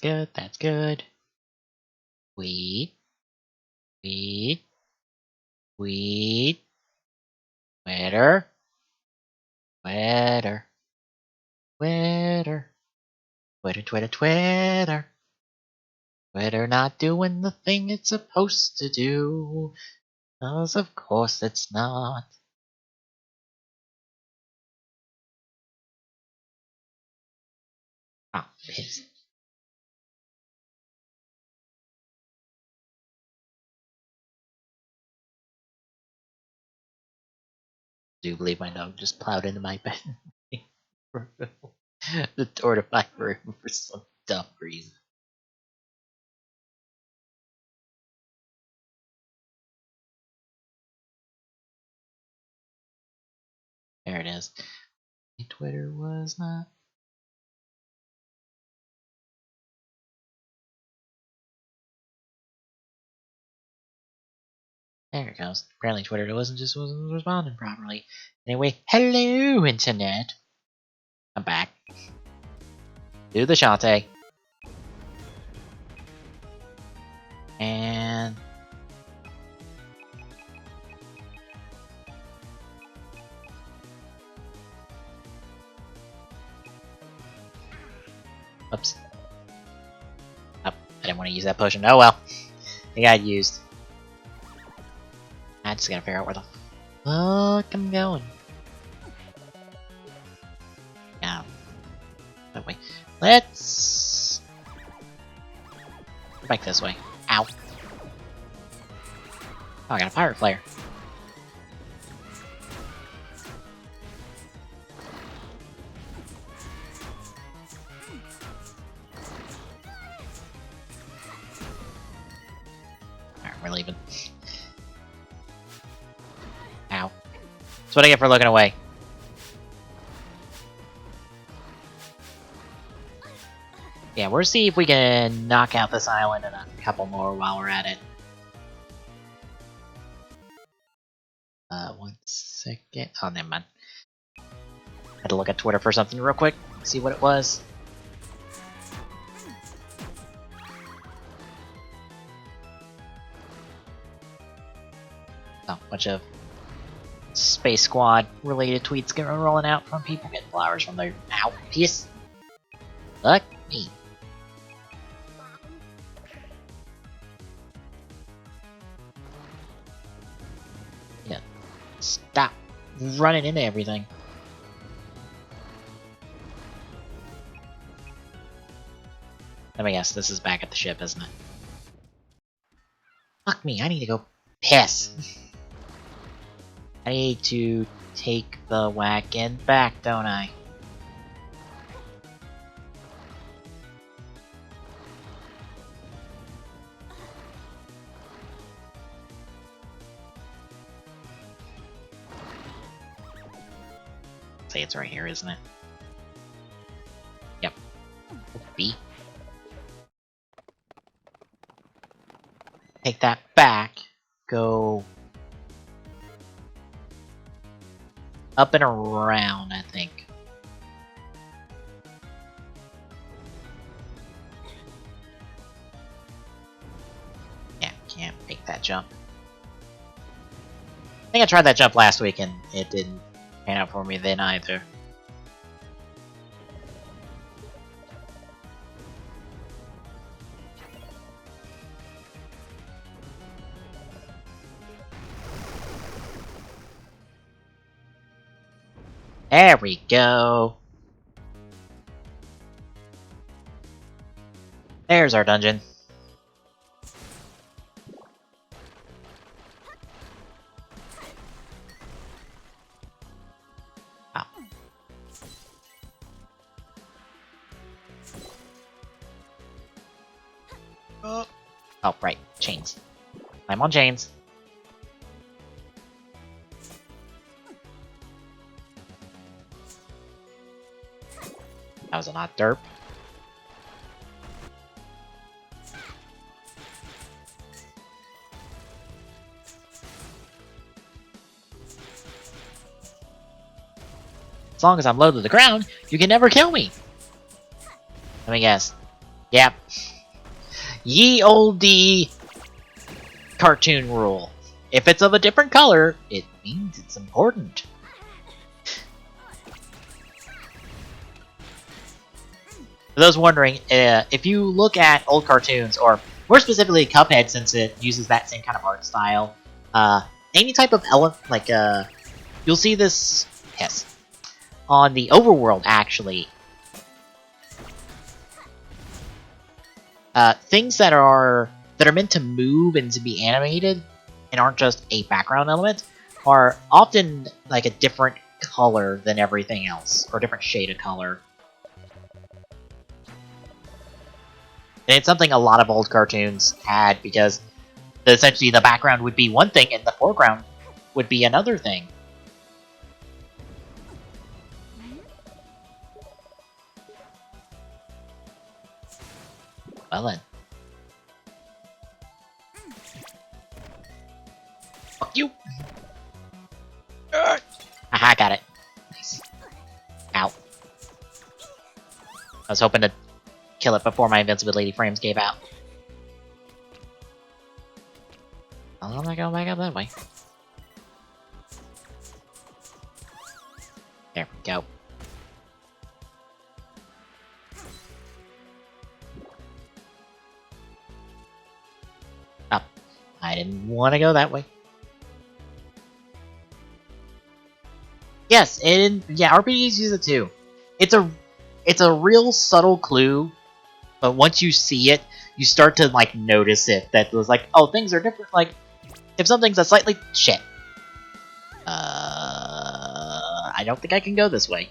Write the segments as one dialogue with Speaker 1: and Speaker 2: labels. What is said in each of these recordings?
Speaker 1: good, that's good. Weed. Weed. Weed. Twitter. Twitter. Twitter. Twitter, Twitter, Twitter. Twitter not doing the thing it's supposed to do. 'Cause of course it's not. Oh, pissed. I do believe my dog just plowed into my bed. The door to my room for some dumb reason. There it is. My Twitter was not. There it goes. Apparently Twitter wasn't responding properly. Anyway, hello internet. I'm back. Do the Shantae. And oops. Oh, I didn't want to use that potion. Oh well. It got used. I just gotta figure out where the fuck I'm going. Yeah. That way. Let's go back this way. Ow. Oh, I got a pirate flare. Alright, we're leaving. Ow. That's what I get for looking away. Yeah, we'll see if we can knock out this island and a couple more while we're at it. 1 second. Oh, never mind. Had to look at Twitter for something real quick, see what it was. Oh, bunch of Space Squad related tweets getting rolling out from people getting flowers from their ow piece. Fuck me. Yeah. Stop running into everything. Let me guess, this is back at the ship, isn't it? Fuck me, I need to go piss. I need to take the wagon back, don't I? Say it's right here, isn't it? Yep. B. Take that back. Go up and around, I think. Yeah, can't make that jump. I think I tried that jump last week and it didn't pan out for me then either. There we go. There's our dungeon. Oh. Oh, right. Chains. I'm on chains. That was a not derp. As long as I'm low to the ground, you can never kill me! Let me guess. Yep. Ye olde cartoon rule. If it's of a different color, it means it's important. For those wondering, if you look at old cartoons, or more specifically Cuphead, since it uses that same kind of art style, any type of element, like, you'll see this, yes, on the overworld, actually. Things that are meant to move and to be animated, and aren't just a background element, are often, like, a different color than everything else, or a different shade of color. And it's something a lot of old cartoons had, because essentially the background would be one thing and the foreground would be another thing. Well then. Fuck you! Aha, got it. Nice. Ow. I was hoping to kill it before my invincibility frames gave out. Oh, I'm not going back up that way. There we go. Up. I didn't want to go that way. Yes, and yeah, RPGs use it too. It's a real subtle clue, but once you see it, you start to like notice it. That it was like, oh, things are different. Like, if something's a slightly shit. I don't think I can go this way.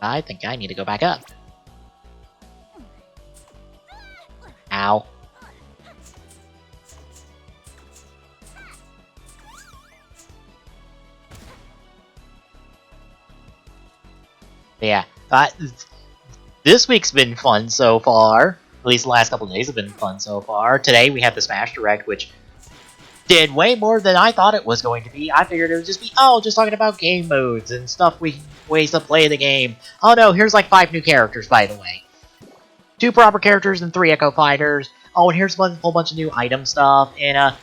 Speaker 1: I think I need to go back up. Ow. Yeah, this week's been fun so far. At least the last couple of days have been fun so far. Today we had the Smash Direct, which did way more than I thought it was going to be. I figured it would just be, oh, just talking about game modes and stuff, ways to play the game. Oh no, here's like 5 new characters, by the way. 2 proper characters and 3 Echo Fighters. Oh, and here's a whole bunch of new item stuff. And,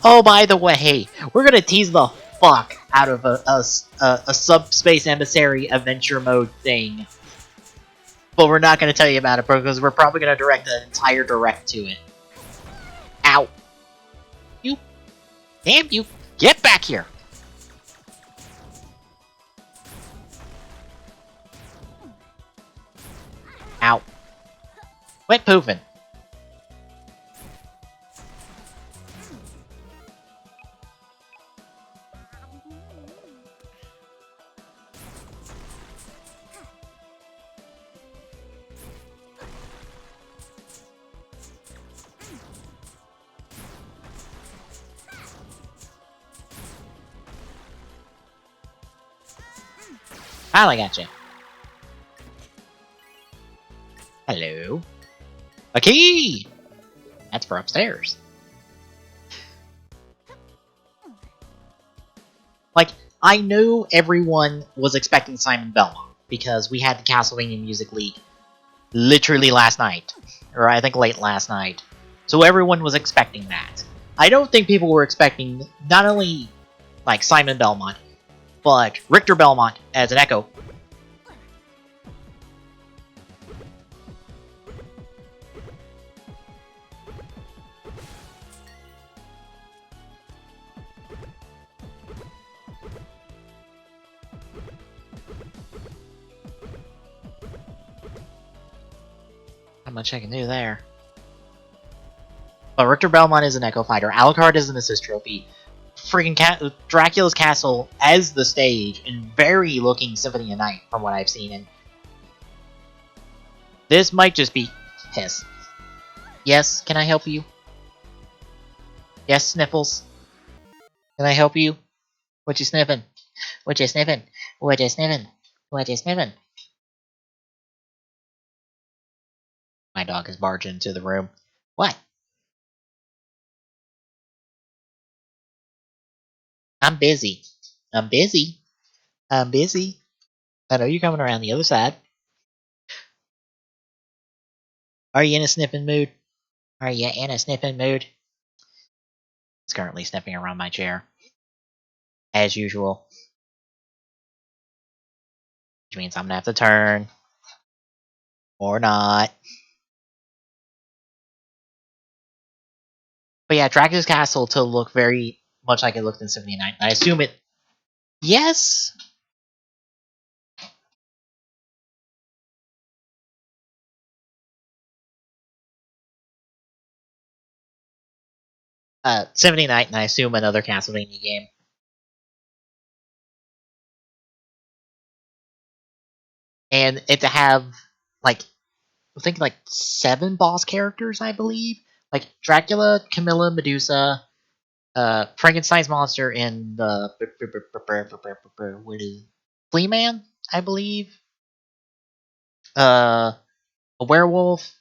Speaker 1: oh, by the way, we're gonna tease the fuck out of a subspace emissary adventure mode thing. But we're not gonna tell you about it because we're probably gonna direct an entire direct to it. Ow. You. Damn you. Get back here. Ow. Quit poofing. Finally got you. Hello. A key! That's for upstairs. Like, I knew everyone was expecting Simon Belmont, because we had the Castlevania Music League literally last night. Or I think late last night. So everyone was expecting that. I don't think people were expecting not only, like, Simon Belmont, but Richter Belmont as an Echo. Not much I can do there. But Richter Belmont is an Echo Fighter. Alucard is an assist trophy. Freaking Dracula's Castle as the stage, and very looking Symphony of Night from what I've seen. And this might just be piss. Yes, can I help you? Yes, Sniffles. Can I help you? What you sniffing? What you sniffing? What you sniffing? What you sniffing? My dog has barged into the room. What? I'm busy. I'm busy. I'm busy. I know you're coming around the other side. Are you in a sniffing mood? Are you in a sniffing mood? It's currently sniffing around my chair. As usual. Which means I'm gonna have to turn. Or not. But yeah, Dracula's Castle to look very much like it looked in 79. I assume it. Yes? 79, and I assume another Castlevania game. And it to have, like, I think like 7 boss characters, I believe. Like Dracula, Camilla, Medusa, Frankenstein's monster, and the what is Flea Man, I believe. A werewolf,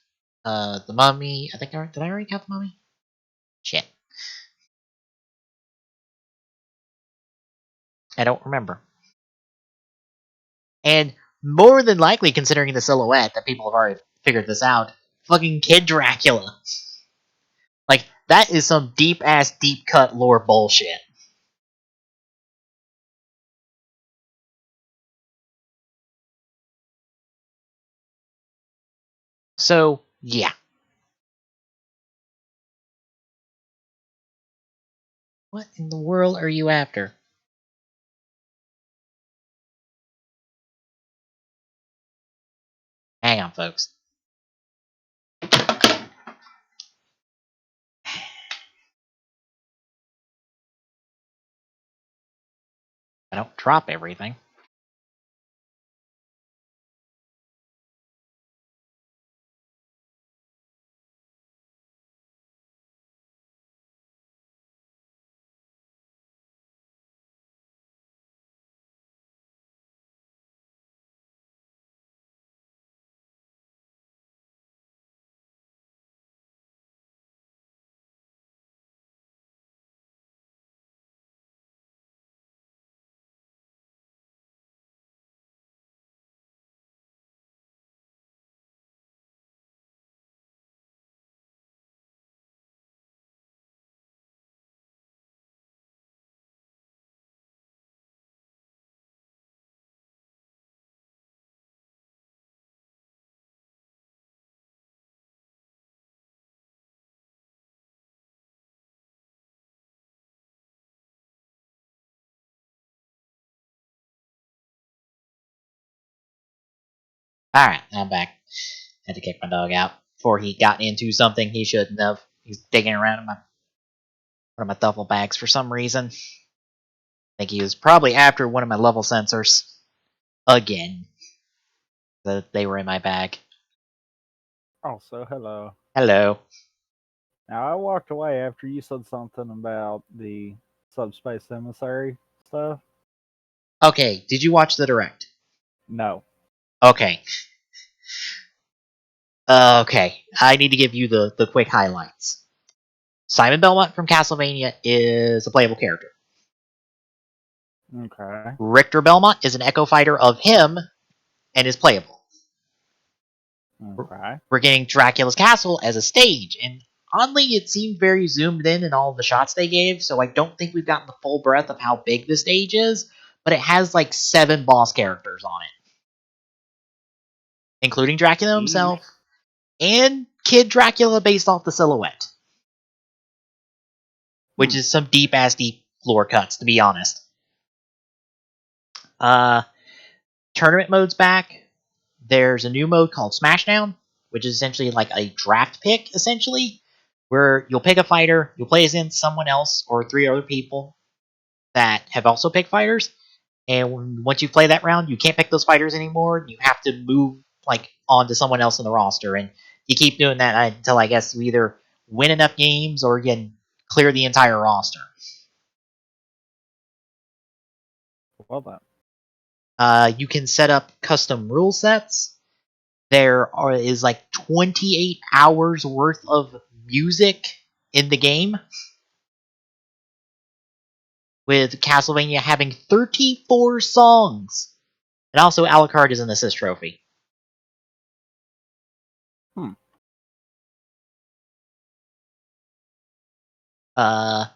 Speaker 1: the mummy. I think did I already count the mummy? Shit, I don't remember. And more than likely, considering the silhouette, that people have already figured this out. Fucking Kid Dracula. Like that is some deep ass, deep cut lore bullshit. So yeah. What in the world are you after? Hang on, folks. I don't drop everything. Alright, I'm back. Had to kick my dog out before he got into something he shouldn't have. He's digging around in one of my duffel bags for some reason. I think he was probably after one of my level sensors. Again. They were in my bag.
Speaker 2: Also, hello.
Speaker 1: Hello.
Speaker 2: Now, I walked away after you said something about the subspace emissary stuff.
Speaker 1: Okay, did you watch the direct?
Speaker 2: No.
Speaker 1: Okay. Okay, I need to give you the quick highlights. Simon Belmont from Castlevania is a playable character.
Speaker 2: Okay.
Speaker 1: Richter Belmont is an Echo Fighter of him and is playable.
Speaker 2: Okay.
Speaker 1: We're getting Dracula's Castle as a stage, and oddly, it seemed very zoomed in all the shots they gave, so I don't think we've gotten the full breadth of how big the stage is, but it has like 7 boss characters on it, including Dracula
Speaker 2: Yeesh.
Speaker 1: himself, and Kid Dracula based off the silhouette, which is some deep ass deep lore cuts, to be honest. Uh, Tournament mode's back. There's a new mode called Smashdown, which is essentially like a draft pick, essentially, where you'll pick a fighter, you'll play against someone else or 3 other people that have also picked fighters, and once you play that round, you can't pick those fighters anymore. You have to move like on to someone else in the roster, and you keep doing that until I guess you either win enough games or you can clear the entire roster.
Speaker 2: Well then.
Speaker 1: You can set up custom rule sets. Is like 28 hours worth of music in the game, with Castlevania having 34 songs. And also, Alucard is an assist trophy. Uh,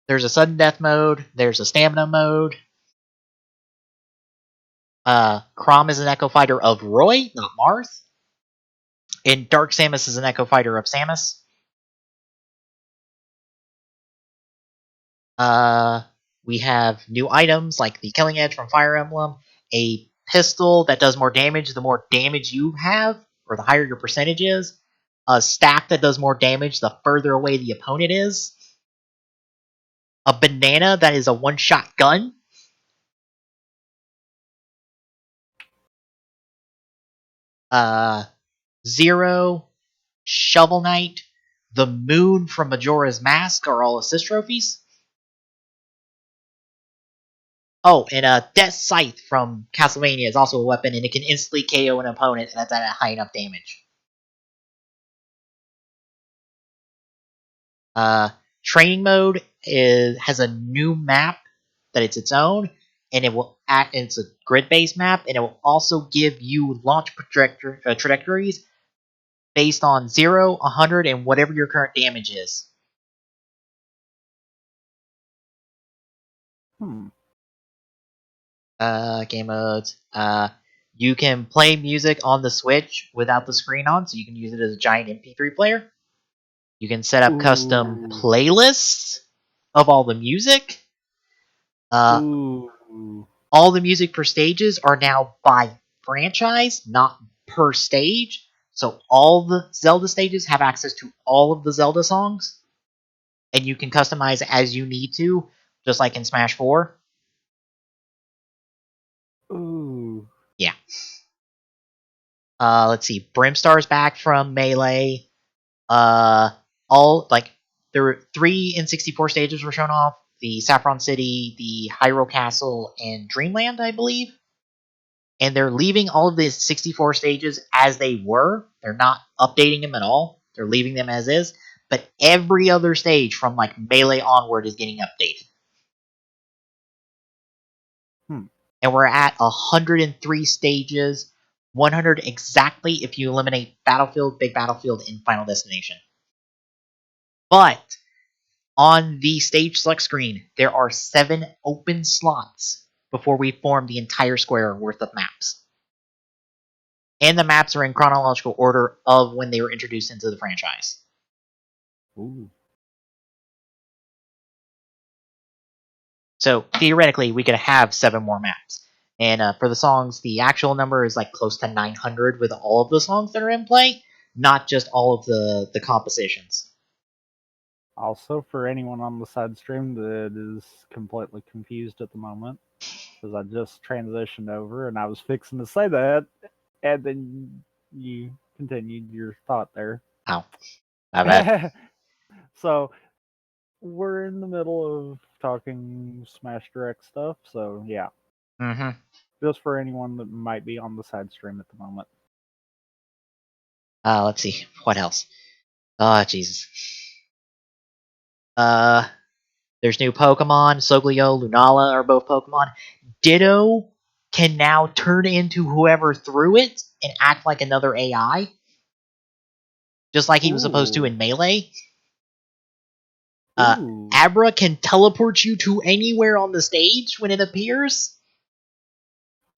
Speaker 1: there's a sudden death mode. There's a stamina mode. Crom is an Echo Fighter of Roy, not Marth. And Dark Samus is an Echo Fighter of Samus. We have new items like the Killing Edge from Fire Emblem, a pistol that does more damage the more damage you have, or the higher your percentage is, a staff that does more damage the further away the opponent is, a banana that is a one-shot gun, Zero, Shovel Knight, the moon from Majora's Mask are all assist trophies. Oh, and Death Scythe from Castlevania is also a weapon, and it can instantly KO an opponent, and that's at high enough damage. Training mode has a new map that it's its own, and it will act. It's a grid-based map, and it will also give you launch trajectories based on 0, 100, and whatever your current damage is. Game modes. You can play music on the Switch without the screen on, so you can use it as a giant MP3 player. You can set up custom playlists of all the music. All the music per stages are now by franchise, not per stage. So all the Zelda stages have access to all of the Zelda songs, and you can customize as you need to, just like in Smash 4.
Speaker 2: Ooh.
Speaker 1: Yeah. Let's see. Brimstar's back from Melee. All like there were 3 N64 stages were shown off: the Saffron City, the Hyrule Castle, and Dreamland, I believe. And they're leaving all of the 64 stages as they were. They're not updating them at all. They're leaving them as is. But every other stage from like Melee onward is getting updated. And we're at 103 stages, 100 exactly if you eliminate Battlefield, Big Battlefield, and Final Destination. But on the stage select screen, there are 7 open slots before we form the entire square worth of maps. And the maps are in chronological order of when they were introduced into the franchise.
Speaker 2: Ooh.
Speaker 1: So theoretically, we could have 7 more maps. And for the songs, the actual number is like close to 900 with all of the songs that are in play, not just all of the compositions.
Speaker 2: Also, for anyone on the side stream that is completely confused at the moment, because I just transitioned over and I was fixing to say that, and then you continued your thought there.
Speaker 1: Oh, my bad.
Speaker 2: So, we're in the middle of talking Smash Direct stuff, so yeah.
Speaker 1: Mm-hmm.
Speaker 2: Just for anyone that might be on the side stream at the moment.
Speaker 1: Let's see. What else? Oh, Jesus. There's new Pokemon. Soglio, Lunala are both Pokemon. Ditto can now turn into whoever threw it and act like another AI. Just like he was supposed to in Melee. Abra can teleport you to anywhere on the stage when it appears.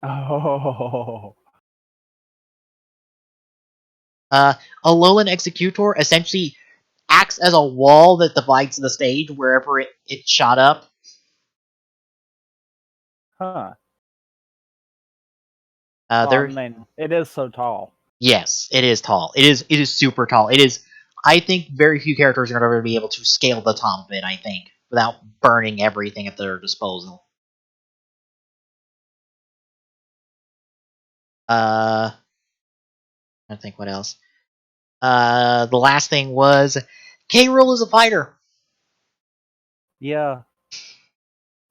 Speaker 2: Oh.
Speaker 1: Alolan Executor essentially acts as a wall that divides the stage wherever it shot up.
Speaker 2: Huh. I mean, it is so tall.
Speaker 1: Yes, it is tall. It is super tall. It is. I think very few characters are going to be able to scale the top of it. I think without burning everything at their disposal. I think what else. The last thing was K. Rool is a fighter.
Speaker 2: Yeah,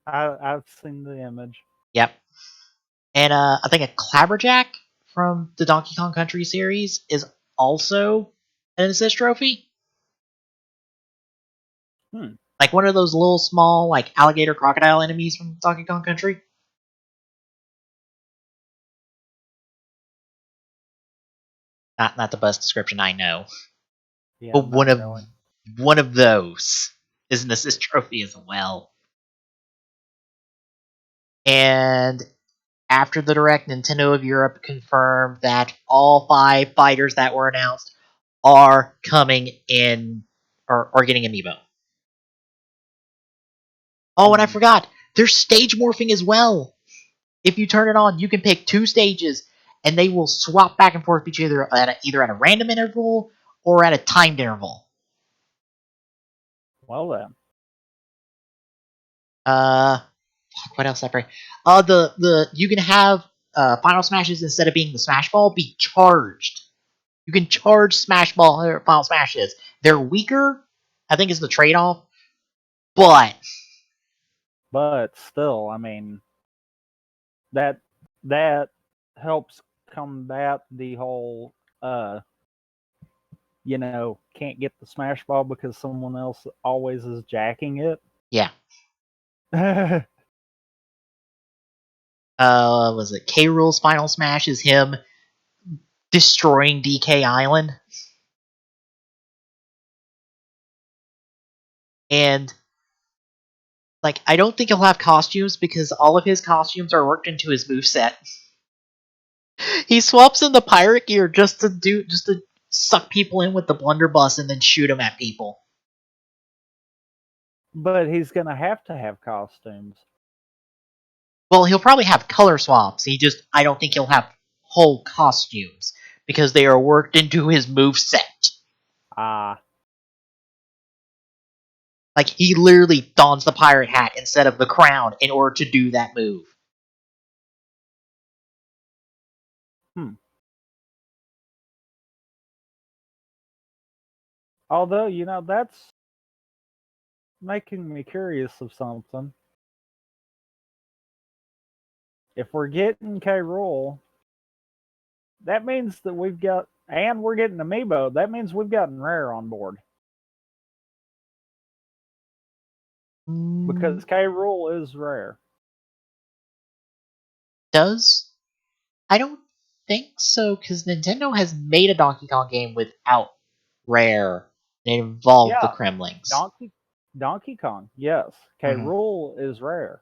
Speaker 2: I've seen the image.
Speaker 1: Yep. And I think a Clabberjack from the Donkey Kong Country series is also an assist trophy. Like one of those little small like alligator crocodile enemies from Donkey Kong Country. Not the best description I know.
Speaker 2: Yeah,
Speaker 1: But one
Speaker 2: really.
Speaker 1: of those. is an assist trophy as well. And after the Direct, Nintendo of Europe confirmed that all 5 fighters that were announced are coming in, or are getting amiibo. Oh, and I forgot, there's stage morphing as well. If you turn it on, you can pick 2 stages, and they will swap back and forth between either at a random interval or at a timed interval.
Speaker 2: Well then.
Speaker 1: What else I pray? The you can have Final Smashes, instead of being the Smash Ball, be charged. You can charge Smash Ball or Final Smashes. They're weaker, I think, is the trade-off. But
Speaker 2: still, I mean, that helps combat the whole can't get the Smash Ball because someone else always is jacking it.
Speaker 1: yeah. Was it K. Rool's Final Smash is him destroying DK Island? And like, I don't think he'll have costumes because all of his costumes are worked into his moveset. He swaps in the pirate gear just to suck people in with the blunderbuss and then shoot them at people.
Speaker 2: But he's gonna have to have costumes.
Speaker 1: Well, he'll probably have color swaps. I don't think he'll have whole costumes because they are worked into his moveset. Like, he literally dons the pirate hat instead of the crown in order to do that move.
Speaker 2: Although, that's making me curious of something. If we're getting K. Rool, that means that we're getting Amiibo. That means we've gotten Rare on board. Because K. Rool is Rare.
Speaker 1: I don't think so, because Nintendo has made a Donkey Kong game without Rare. It involved the Kremlings.
Speaker 2: Donkey Kong, yes. K. Rool is Rare.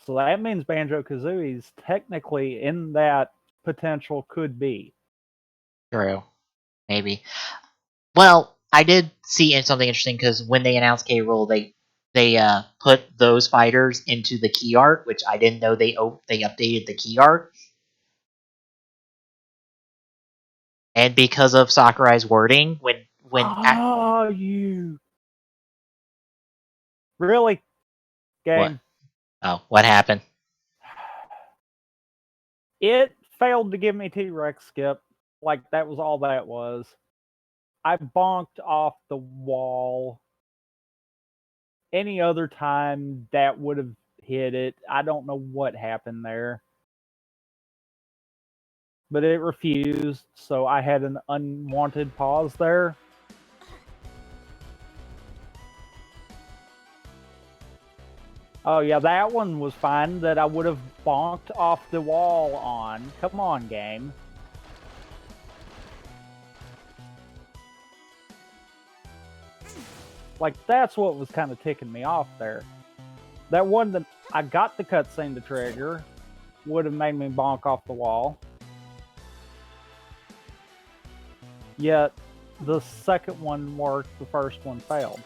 Speaker 2: So that means Banjo-Kazooie's technically in that potential could be.
Speaker 1: True. Maybe. Well, I did see something interesting, because when they announced K. Rool, they put those fighters into the key art, which I didn't know they updated the key art. And because of Sakurai's wording,
Speaker 2: you really game.
Speaker 1: What happened?
Speaker 2: It failed to give me T-Rex skip. Like, that was all that was. I bonked off the wall. Any other time that would have hit it. I don't know what happened there. But it refused, so I had an unwanted pause there. Oh yeah, that one was fine that I would have bonked off the wall on. Come on, game. Like, that's what was kind of ticking me off there. That one that I got the cutscene to trigger would have made me bonk off the wall. Yet, the second one worked, the first one failed.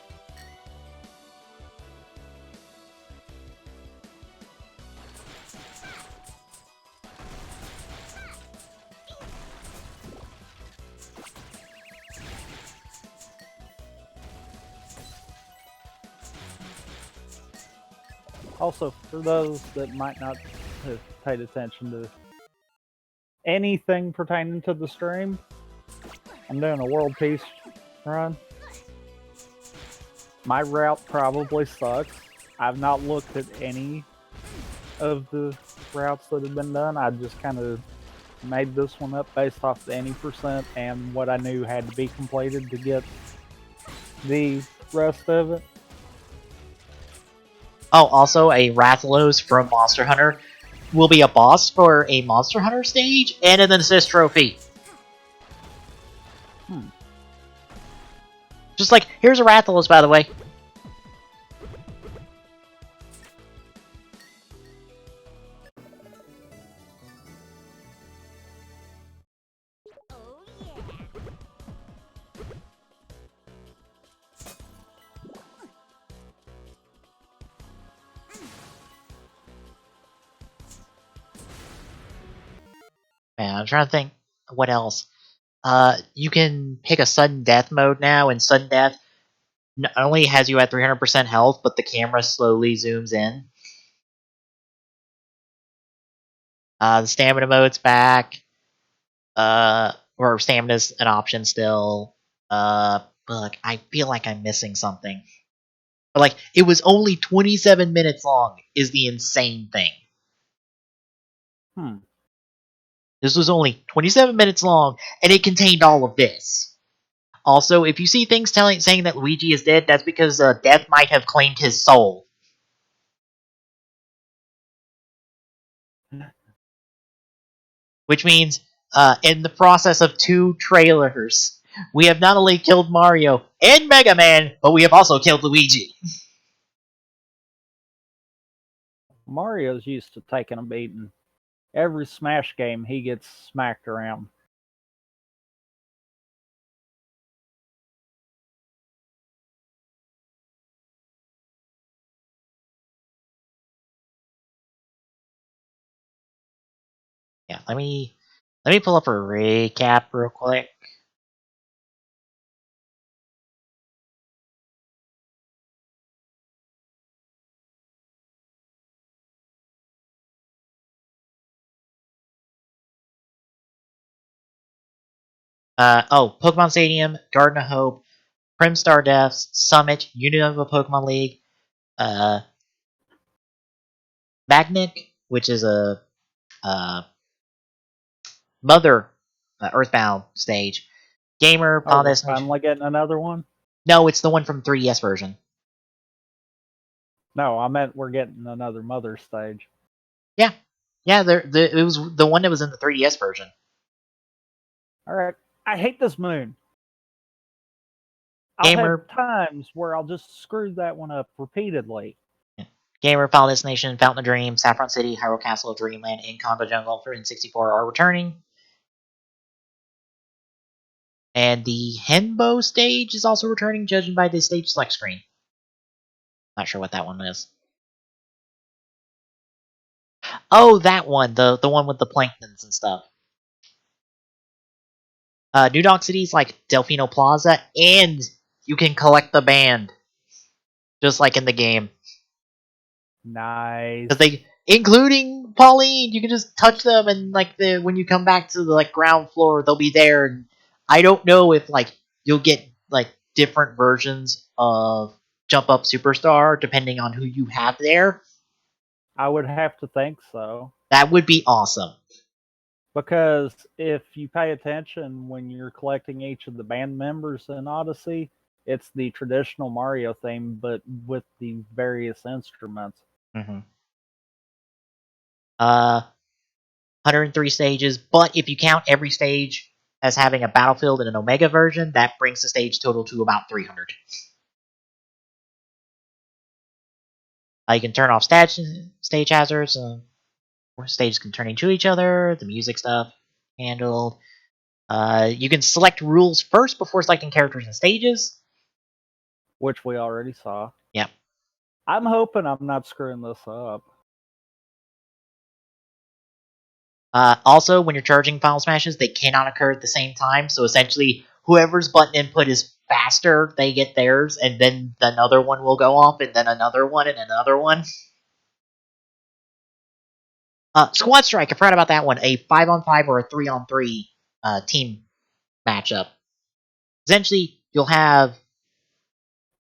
Speaker 2: Also, for those that might not have paid attention to anything pertaining to the stream, I'm doing a world peace run. My route probably sucks. I've not looked at any of the routes that have been done. I just kind of made this one up based off the any percent and what I knew had to be completed to get the rest of it.
Speaker 1: Oh, also, a Rathalos from Monster Hunter will be a boss for a Monster Hunter stage and an assist trophy. Just like, here's a Rathalos, by the way. Man, I'm trying to think what else. You can pick a sudden death mode now, and sudden death not only has you at 300% health, but the camera slowly zooms in. The stamina mode's back. Or stamina's an option still. Look, I feel like I'm missing something. But like, it was only 27 minutes long. Is the insane thing. This was only 27 minutes long, and it contained all of this. Also, if you see things saying that Luigi is dead, that's because Death might have claimed his soul. Which means, in the process of 2 trailers, we have not only killed Mario and Mega Man, but we have also killed Luigi.
Speaker 2: Mario's used to taking a beating. Every Smash game, he gets smacked around.
Speaker 1: Yeah, let me pull up a recap real quick. Pokemon Stadium, Garden of Hope, Primstar Deaths, Summit, Unova Pokemon League, Magnic, which is a Mother Earthbound stage, Gamer,
Speaker 2: Oh,
Speaker 1: Final
Speaker 2: we're
Speaker 1: Destination.
Speaker 2: finally getting another one?
Speaker 1: No, it's the one from 3DS version.
Speaker 2: No, I meant we're getting another Mother stage.
Speaker 1: Yeah, it was the one that was in the 3DS version.
Speaker 2: Alright, I hate this moon. I'll
Speaker 1: Gamer,
Speaker 2: have times where I'll just screw that one up repeatedly.
Speaker 1: Gamer, Final Destination, Fountain of Dreams, Saffron City, Hyrule Castle, Dreamland, and Congo Jungle for N64 are returning. And the Henbo stage is also returning, judging by the stage select screen. Not sure what that one is. Oh, that one, the one with the planktons and stuff. New Donk City is like Delfino Plaza, and you can collect the band, just like in the game.
Speaker 2: Nice.
Speaker 1: Because including Pauline, you can just touch them, and like when you come back to the like ground floor, they'll be there. And I don't know if like you'll get like different versions of Jump Up Superstar depending on who you have there.
Speaker 2: I would have to think so.
Speaker 1: That would be awesome.
Speaker 2: Because if you pay attention when you're collecting each of the band members in Odyssey, it's the traditional Mario theme, but with the various instruments.
Speaker 1: Mm-hmm. 103 stages, but if you count every stage as having a battlefield and an Omega version, that brings the stage total to about 300. You can turn off stage hazards, stages can turn into each other, the music stuff handled. You can select rules first before selecting characters and stages.
Speaker 2: Which we already saw.
Speaker 1: Yep.
Speaker 2: I'm hoping I'm not screwing this up.
Speaker 1: Also, when you're charging Final Smashes, they cannot occur at the same time. So essentially, whoever's button input is faster, they get theirs, and then another one will go off, and then another one, and another one. Squad Strike, I forgot about that one. A 5-on-5 or a 3-on-3 team matchup. Essentially, you'll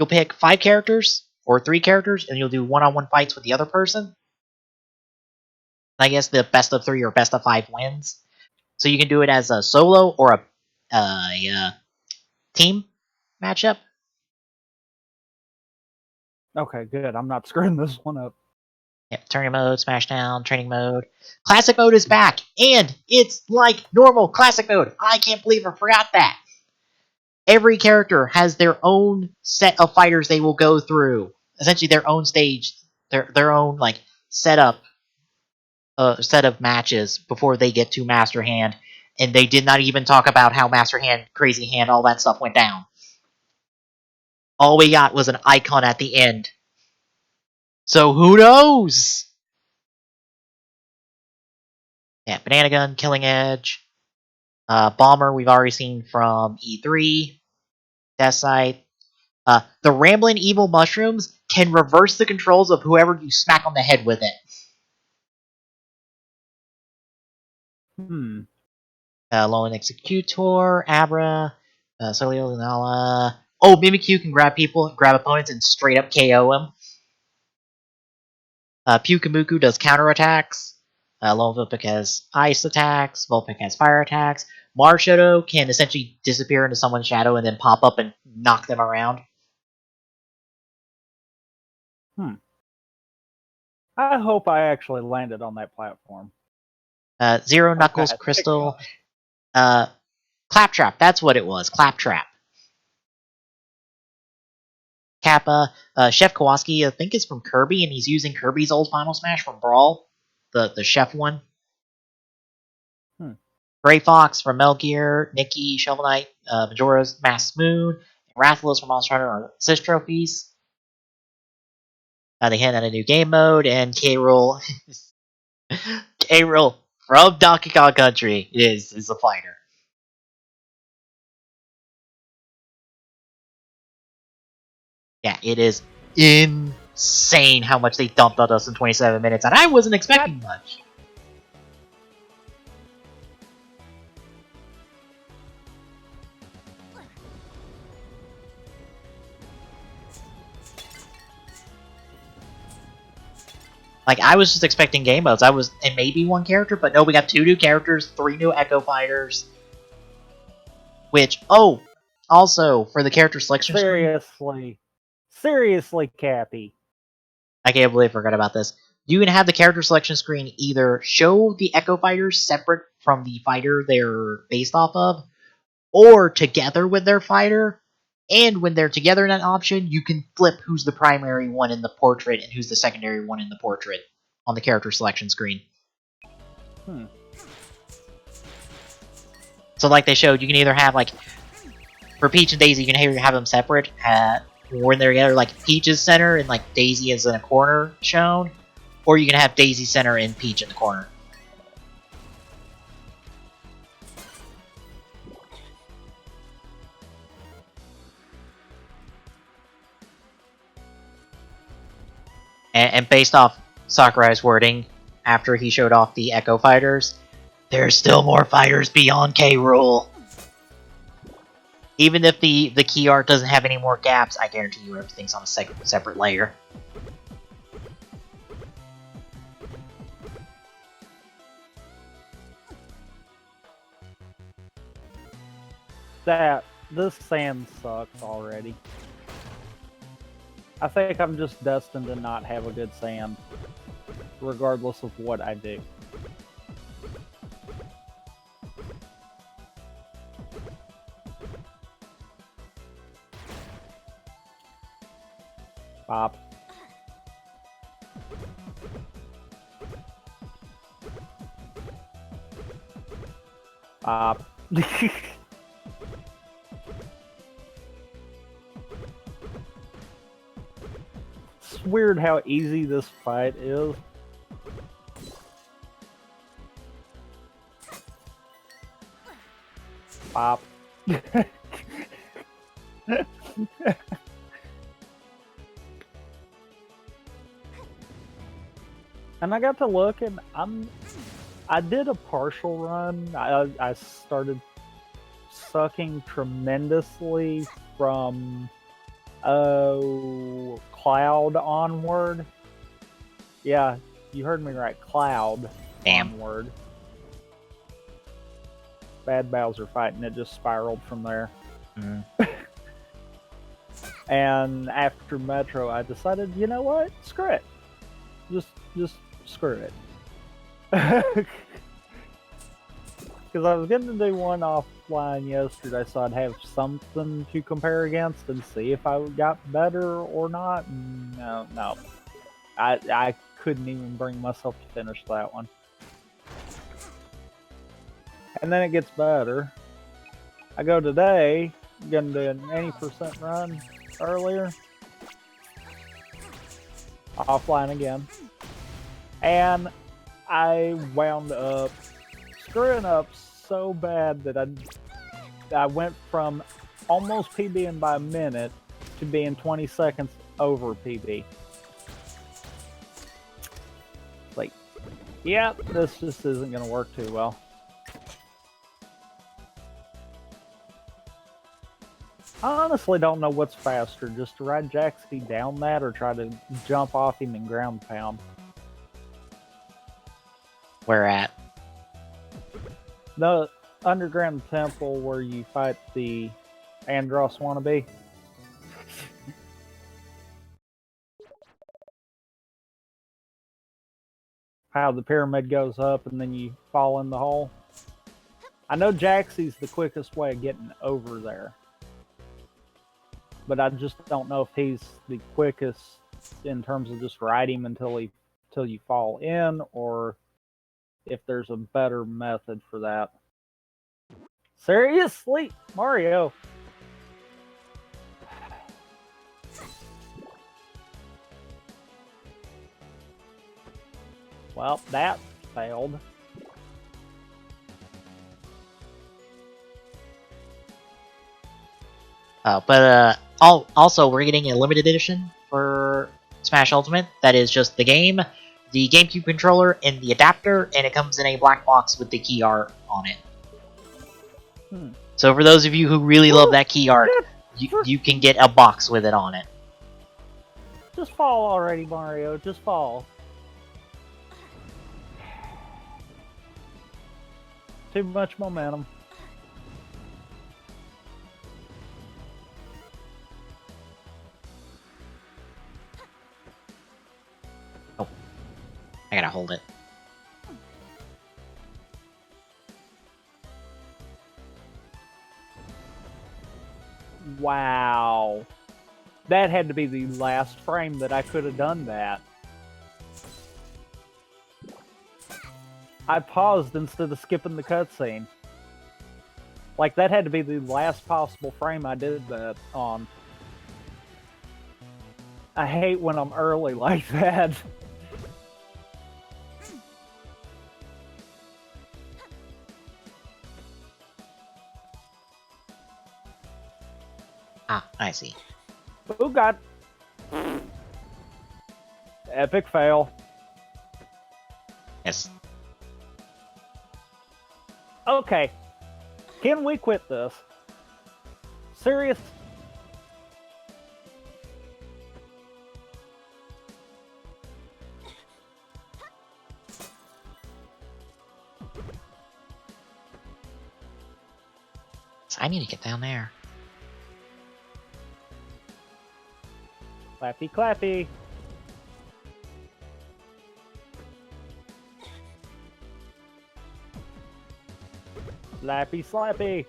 Speaker 1: pick 5 characters or 3 characters, and you'll do one-on-one fights with the other person. I guess the best of 3 or best of 5 wins. So you can do it as a solo or a team matchup.
Speaker 2: Okay, good. I'm not screwing this one up.
Speaker 1: Yeah, tournament mode, Smashdown, training mode. Classic mode is back, and it's like normal classic mode. I can't believe I forgot that. every character has their own set of fighters they will go through. Essentially, their own stage, their own like setup, set of matches before they get to Master Hand. And they did not even talk about how Master Hand, Crazy Hand, all that stuff went down. All we got was an icon at the end. So who knows? Yeah, Banana Gun, Killing Edge, Bomber we've already seen from E3, Death Sight. The Rambling Evil Mushrooms can reverse the controls of whoever you smack on the head with it. Lone Executor, Abra, Solio Lunala. Oh, Mimikyu can grab people, grab opponents, and straight up KO them. Pyukamuku does counterattacks. Lone Vulpix has ice attacks. Vulpix has fire attacks. Marshadow can essentially disappear into someone's shadow and then pop up and knock them around.
Speaker 2: I hope I actually landed on that platform.
Speaker 1: Zero Knuckles,
Speaker 2: Okay,
Speaker 1: Crystal. Claptrap, that's what it was. Claptrap. Kappa. Chef Kowalski, I think, is from Kirby, and he's using Kirby's old Final Smash from Brawl. The chef one. Gray Fox from Metal Gear. Nikki, Shovel Knight, Majora's Mask Moon, and Rathalos from Monster Hunter are assist trophies. They hand out a new game mode, and K. Rool. K. Rool from Donkey Kong Country is a fighter. Yeah, it is insane how much they dumped on us in 27 minutes, and I wasn't expecting much. Like, I was just expecting game modes. And maybe one character, but no, we got 2 new characters, 3 new Echo Fighters. Which, also, for the character selection
Speaker 2: screen, seriously, Cappy.
Speaker 1: I can't believe I forgot about this. You can have the character selection screen either show the Echo Fighters separate from the fighter they're based off of, or together with their fighter. And when they're together in that option, you can flip who's the primary one in the portrait and who's the secondary one in the portrait on the character selection screen. So like they showed, you can either have, like, for Peach and Daisy, you can either have them separate, when they're together, like Peach is center and like Daisy is in a corner shown, or you can have Daisy center and Peach in the corner. And based off Sakurai's wording, after he showed off the Echo Fighters, there's still more fighters beyond K. Rool. Even if the key art doesn't have any more gaps, I guarantee you everything's on a separate layer.
Speaker 2: This sand sucks already. I think I'm just destined to not have a good sand, regardless of what I do. Bop. Bop. It's weird how easy this fight is. Bop. And I got to look, and I did a partial run. I started sucking tremendously from Cloud onward. Yeah, you heard me right. Cloud onward. Bad Bowser fighting, it just spiraled from there. And after Metro, I decided, you know what? Screw it. Just screw it. Because I was going to do one off offline yesterday, so I'd have something to compare against and see if I got better or not. No. I couldn't even bring myself to finish that one. And then it gets better. I go today, gonna do an 80% run earlier. Offline again. And I wound up screwing up so bad that I went from almost PBing by a minute to being 20 seconds over PB. Like, yeah, this just isn't going to work too well. I honestly don't know what's faster, just to ride Jaxie down that or try to jump off him and ground pound.
Speaker 1: Where at?
Speaker 2: The underground temple where you fight the Andros wannabe. How the pyramid goes up and then you fall in the hole. I know Jaxie's the quickest way of getting over there. But I just don't know if he's the quickest in terms of just ride him until you fall in, or if there's a better method for that. Seriously, Mario. Well, that failed.
Speaker 1: Also, we're getting a limited edition for Smash Ultimate. That is just the game, the GameCube controller, and the adapter, and it comes in a black box with the key art on it. So for those of you who really love that key art, you can get a box with it on it.
Speaker 2: Just fall already, Mario. Just fall. Too much momentum.
Speaker 1: Oh, I gotta hold it.
Speaker 2: Wow. That had to be the last frame that I could have done that. I paused instead of skipping the cutscene. Like, that had to be the last possible frame I did that on. I hate when I'm early like that.
Speaker 1: Ah, I see.
Speaker 2: Oh god. Epic fail.
Speaker 1: Yes.
Speaker 2: Okay. Can we quit this? Serious?
Speaker 1: I need to get down there.
Speaker 2: Clappy clappy. Slappy slappy.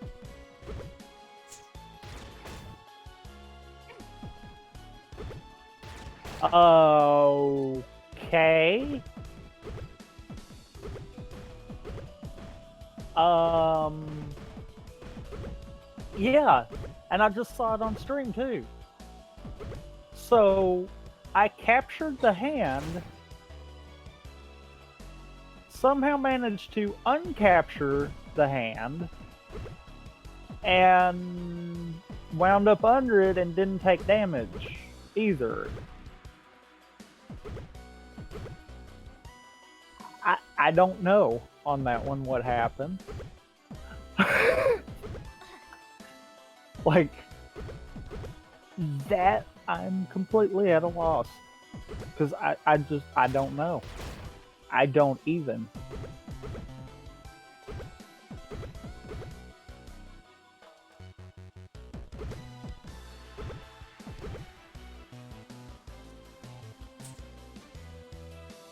Speaker 2: Okay. Yeah, and I just saw it on stream too. So, I captured the hand, somehow managed to uncapture the hand, and wound up under it and didn't take damage either. I don't know on that one what happened. Like, that I'm completely at a loss. Because I don't know. I don't even.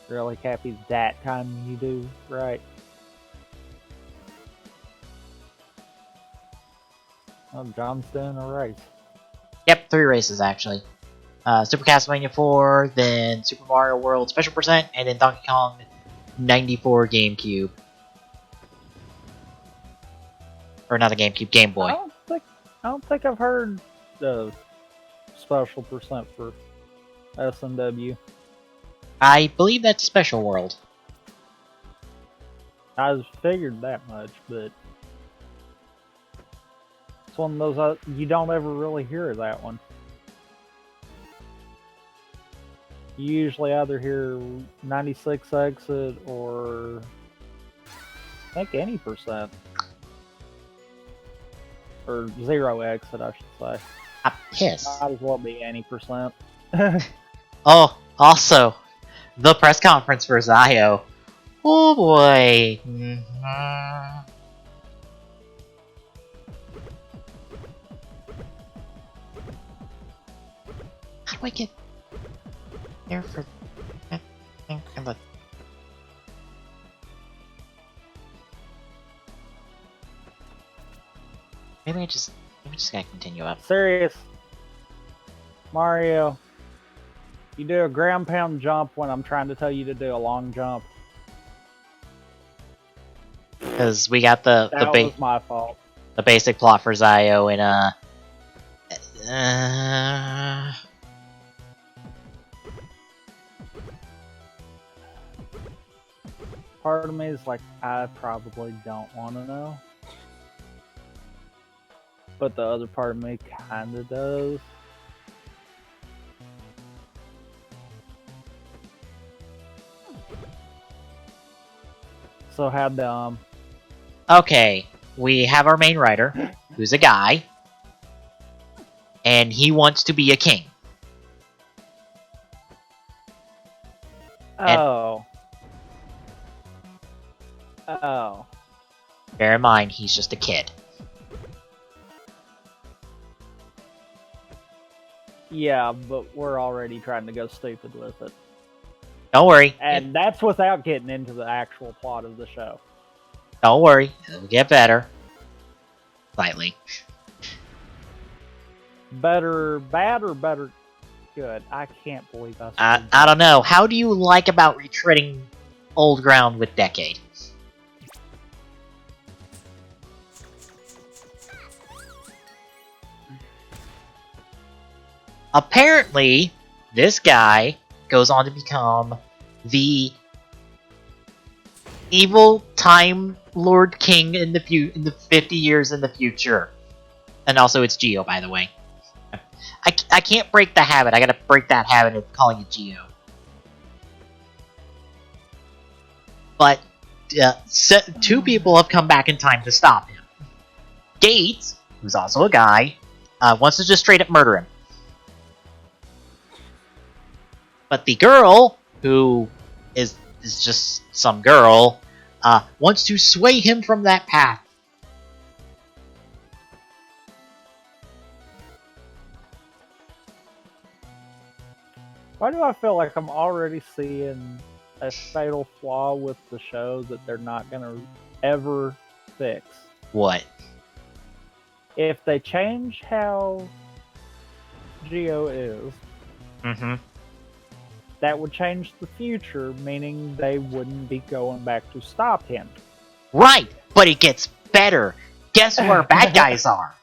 Speaker 2: Really, Cappy, that time you do, right? Oh, John's doing a race.
Speaker 1: Yep, 3 races actually. Super Castlevania 4, then Super Mario World Special Percent, and then Donkey Kong 94 GameCube. Or not a GameCube, Game Boy.
Speaker 2: I don't think I've heard the special percent for SMW.
Speaker 1: I believe that's Special World.
Speaker 2: I just figured that much, but it's one of those you don't ever really hear that one. You usually either hear 96 exit or I think any percent. Or 0 exit, I should say.
Speaker 1: I'm pissed.
Speaker 2: Might as well be any percent.
Speaker 1: Oh, also, the press conference for Zio. Oh boy. How do I get there for that thing? Maybe I just gotta continue up.
Speaker 2: Serious. Mario, you do a ground pound jump when I'm trying to tell you to do a long jump.
Speaker 1: Because we got
Speaker 2: That was my fault.
Speaker 1: the basic plot for Zio in
Speaker 2: Part of me is like, I probably don't want to know. But the other part of me kinda does. So how dumb.
Speaker 1: Okay, we have our main writer, who's a guy, and he wants to be a king.
Speaker 2: Oh. Oh.
Speaker 1: Bear in mind, he's just a kid.
Speaker 2: Yeah, but we're already trying to go stupid with it.
Speaker 1: Don't worry.
Speaker 2: And that's without getting into the actual plot of the show.
Speaker 1: Don't worry, it'll get better. Slightly.
Speaker 2: Better bad or better good? I can't believe
Speaker 1: I don't know. How do you like about retreading old ground with Decade? Apparently, this guy goes on to become the evil Time Lord King in the 50 years in the future. And also, it's Geo, by the way. I can't break the habit. I gotta break that habit of calling it Geo. But 2 people have come back in time to stop him. Gates, who's also a guy, wants to just straight up murder him. But the girl, who is just some girl, wants to sway him from that path.
Speaker 2: Why do I feel like I'm already seeing a fatal flaw with the show that they're not going to ever fix?
Speaker 1: What?
Speaker 2: If they change how Geo is, that would change the future, meaning they wouldn't be going back to stop him.
Speaker 1: Right, but it gets better. Guess who our bad guys are?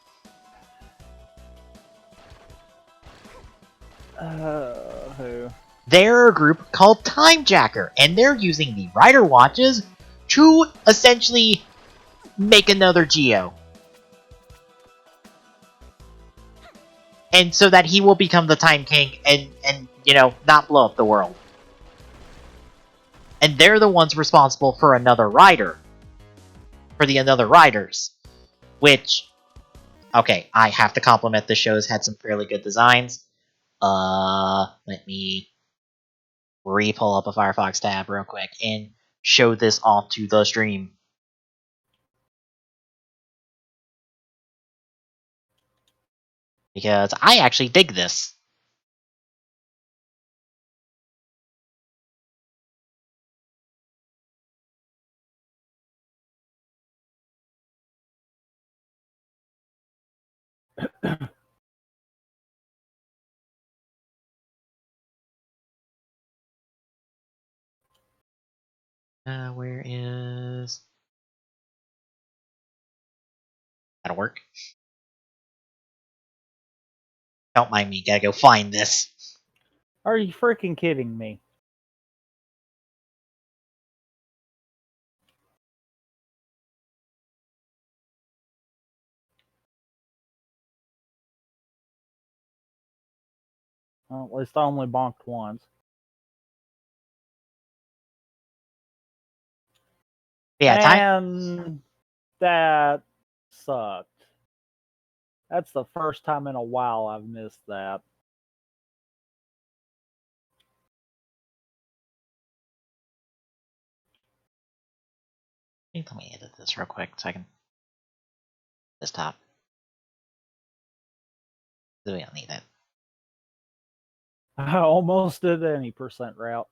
Speaker 2: Who?
Speaker 1: They're a group called Timejacker, and they're using the Rider Watches to essentially make another Geo. And so that he will become the Time King and not blow up the world. And they're the ones responsible for another rider. For the Another Riders. Which, okay, I have to compliment the show's had some fairly good designs. Let me re-pull up a Firefox tab real quick and show this onto the stream. Because I actually dig this. Where is... That'll work. Don't mind me, gotta go find this.
Speaker 2: Are you freaking kidding me? Well, at least I only bonked once.
Speaker 1: Yeah, time...
Speaker 2: And that sucked. That's the first time in a while I've missed that.
Speaker 1: Let me edit this real quick so I can... This top. We don't need it.
Speaker 2: I almost did any percent route.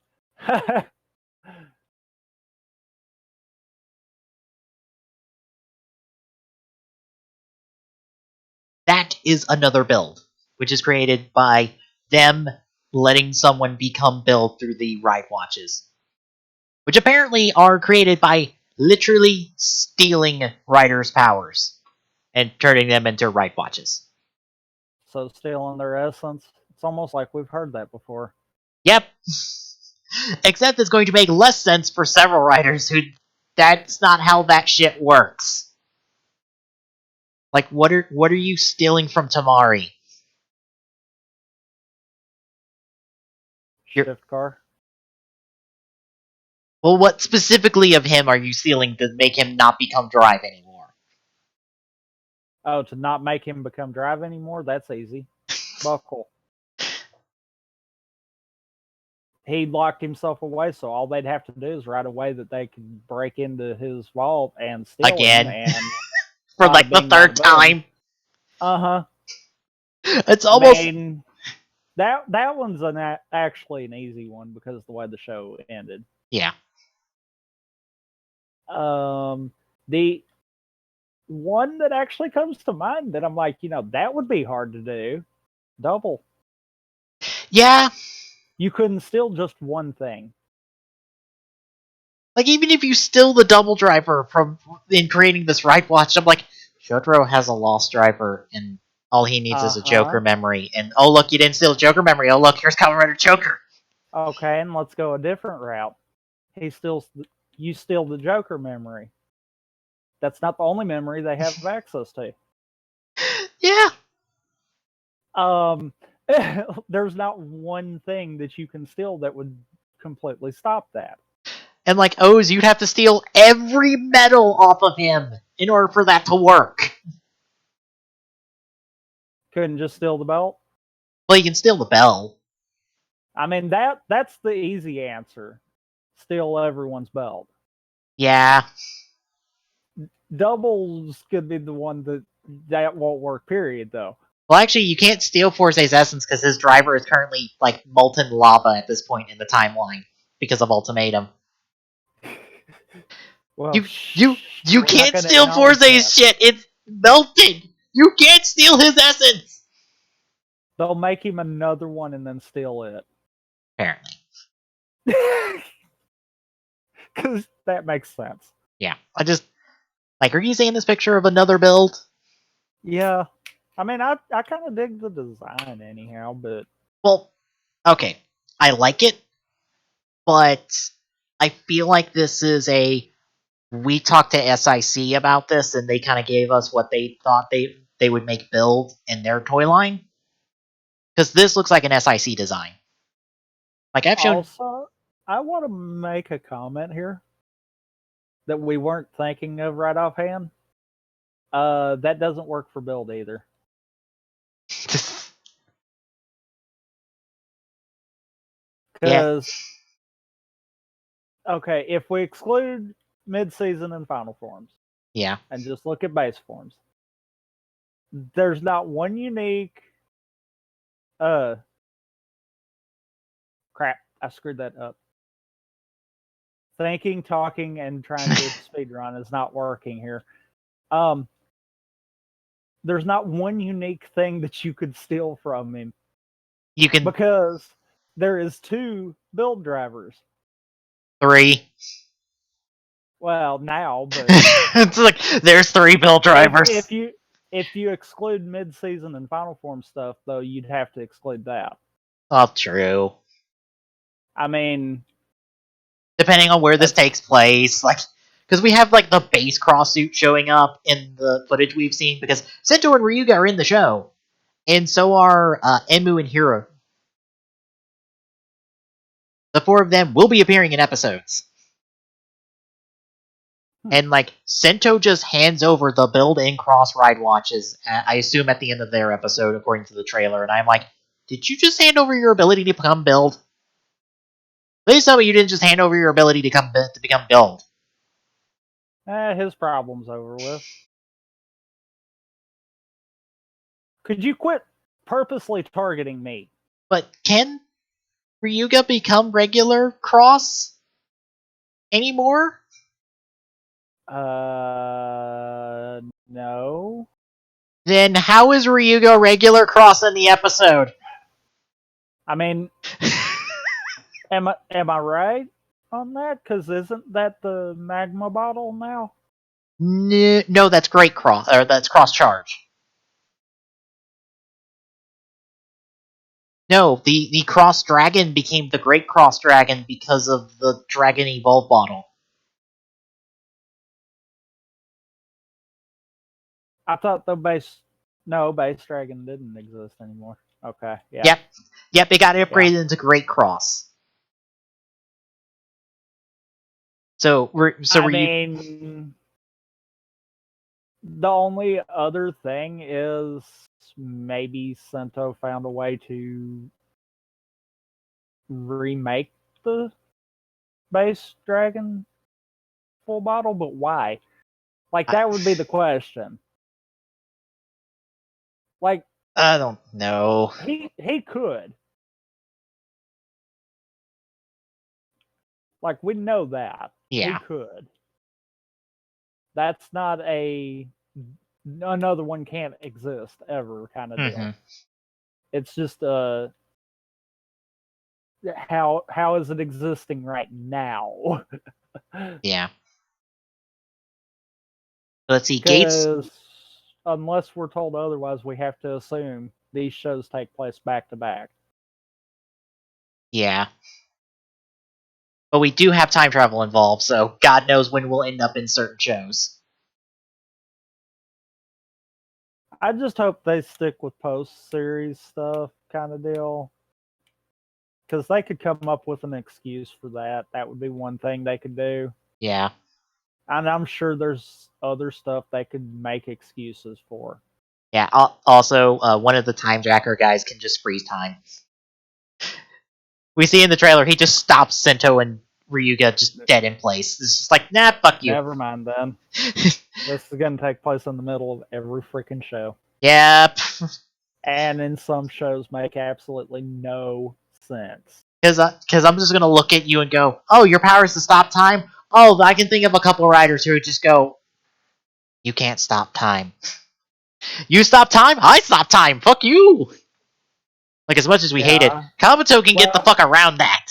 Speaker 1: That is another build, which is created by them letting someone become build through the ride watches, which apparently are created by literally stealing riders' powers and turning them into ride watches.
Speaker 2: So stealing their essence. It's almost like we've heard that before.
Speaker 1: Yep. Except it's going to make less sense for several riders who that's not how that shit works. Like what are you stealing from Tamari?
Speaker 2: Shift car.
Speaker 1: Well, what specifically of him are you stealing to make him not become drive anymore?
Speaker 2: Oh, to not make him become drive anymore? That's easy. Buckle. He locked himself away, so all they'd have to do is write a way that they could break into his vault and steal him
Speaker 1: Again.
Speaker 2: and
Speaker 1: For like
Speaker 2: bada
Speaker 1: the
Speaker 2: bing,
Speaker 1: third
Speaker 2: bada boom.
Speaker 1: time.
Speaker 2: Uh-huh.
Speaker 1: It's
Speaker 2: I
Speaker 1: almost...
Speaker 2: mean, that one's actually an easy one because of the way the show ended.
Speaker 1: Yeah.
Speaker 2: The one that actually comes to mind that I'm like, that would be hard to do. Double.
Speaker 1: Yeah.
Speaker 2: You couldn't steal just one thing.
Speaker 1: Like even if you steal the double driver from in creating this ride watch, I'm like, Shotaro has a lost driver and all he needs is a Joker memory. And oh look, you didn't steal a Joker memory. Oh look, here's Kamen Rider Joker.
Speaker 2: Okay, and let's go a different route. You steal the Joker memory. That's not the only memory they have access to.
Speaker 1: Yeah.
Speaker 2: There's not one thing that you can steal that would completely stop that.
Speaker 1: And like O's, you'd have to steal every medal off of him in order for that to work.
Speaker 2: Couldn't just steal the belt?
Speaker 1: Well, you can steal the bell.
Speaker 2: I mean, that's the easy answer. Steal everyone's belt.
Speaker 1: Yeah.
Speaker 2: Doubles could be the one that won't work, period, though.
Speaker 1: Well, actually, you can't steal Forze's essence because his driver is currently like molten lava at this point in the timeline because of Ultimatum.
Speaker 2: Well,
Speaker 1: You can't steal Forze's shit. It's melted. You can't steal his essence.
Speaker 2: They'll make him another one and then steal it.
Speaker 1: Apparently.
Speaker 2: Because that makes sense.
Speaker 1: Yeah. I just like, are you seeing this picture of another build?
Speaker 2: Yeah. I mean, I kind of dig the design anyhow, but...
Speaker 1: Well, okay. I like it, but I feel like this is we talked to SIC about this, and they kind of gave us what they thought they would make build in their toy line. Because this looks like an SIC design. Like I've shown...
Speaker 2: Also, I want to make a comment here that we weren't thinking of right offhand. That doesn't work for build either. Because, okay, if we exclude mid-season and final forms,
Speaker 1: yeah,
Speaker 2: and just look at base forms, there's not one unique. Crap, I screwed that up. Thinking, talking, and trying to speedrun is not working here. there's not one unique thing that you could steal from him
Speaker 1: You can
Speaker 2: because there is 2 build drivers.
Speaker 1: 3.
Speaker 2: Well, now, but
Speaker 1: It's like there's 3 build drivers.
Speaker 2: if you exclude mid-season and final form stuff, though, you'd have to exclude that.
Speaker 1: Oh, true.
Speaker 2: I mean,
Speaker 1: Depending on where this
Speaker 2: that's
Speaker 1: takes place, like because we have like the base cross suit showing up in the footage we've seen because Sento and Ryuga are in the show, and so are Emu and Hiro. The 4 of them will be appearing in episodes. And like Sento just hands over the build and cross ride watches, I assume at the end of their episode, according to the trailer, and I'm like, did you just hand over your ability to become build? Please tell me you didn't just hand over your ability to become build.
Speaker 2: his problem's over with. Could you quit purposely targeting me?
Speaker 1: But can Ryuga become regular cross anymore?
Speaker 2: No.
Speaker 1: Then how is Ryuga regular cross in the episode?
Speaker 2: I mean, am I right on that? Because isn't that the magma bottle now?
Speaker 1: No, that's great cross, or that's cross charge. No, the cross dragon became the great cross dragon because of the dragon evolve bottle.
Speaker 2: I thought the base dragon didn't exist anymore. Okay, yeah.
Speaker 1: Yep, it got upgraded
Speaker 2: Yeah.
Speaker 1: into great cross. So
Speaker 2: I mean, the only other thing is maybe Sento found a way to remake the base dragon full bottle, but why? Like that would be the question. Like
Speaker 1: I don't know.
Speaker 2: he could. Like we know that. He
Speaker 1: Yeah.
Speaker 2: could. That's not another one can't exist ever kind of deal.
Speaker 1: Mm-hmm.
Speaker 2: It's just how is it existing right now?
Speaker 1: Yeah. Let's see. Gates.
Speaker 2: Because unless we're told otherwise, we have to assume these shows take place back to back.
Speaker 1: Yeah. But we do have time travel involved, so God knows when we'll end up in certain shows.
Speaker 2: I just hope they stick with post series stuff kind of deal. Because they could come up with an excuse for that. That would be one thing they could do.
Speaker 1: Yeah.
Speaker 2: And I'm sure there's other stuff they could make excuses for.
Speaker 1: Yeah. Also, one of the time jacker guys can just freeze time. We see in the trailer he just stops Sento and Ryuga just dead in place. It's just like, nah, fuck you.
Speaker 2: Never mind then. This is going to take place in the middle of every freaking show.
Speaker 1: Yep.
Speaker 2: And in some shows make absolutely no sense.
Speaker 1: Because I'm just gonna look at you and go, oh, your power is to stop time. Oh, I can think of a couple of writers who just go, you can't stop time. You stop time, I stop time. Fuck you. Like as much as we hate it,
Speaker 2: Yeah.
Speaker 1: Kabuto can get the fuck around that.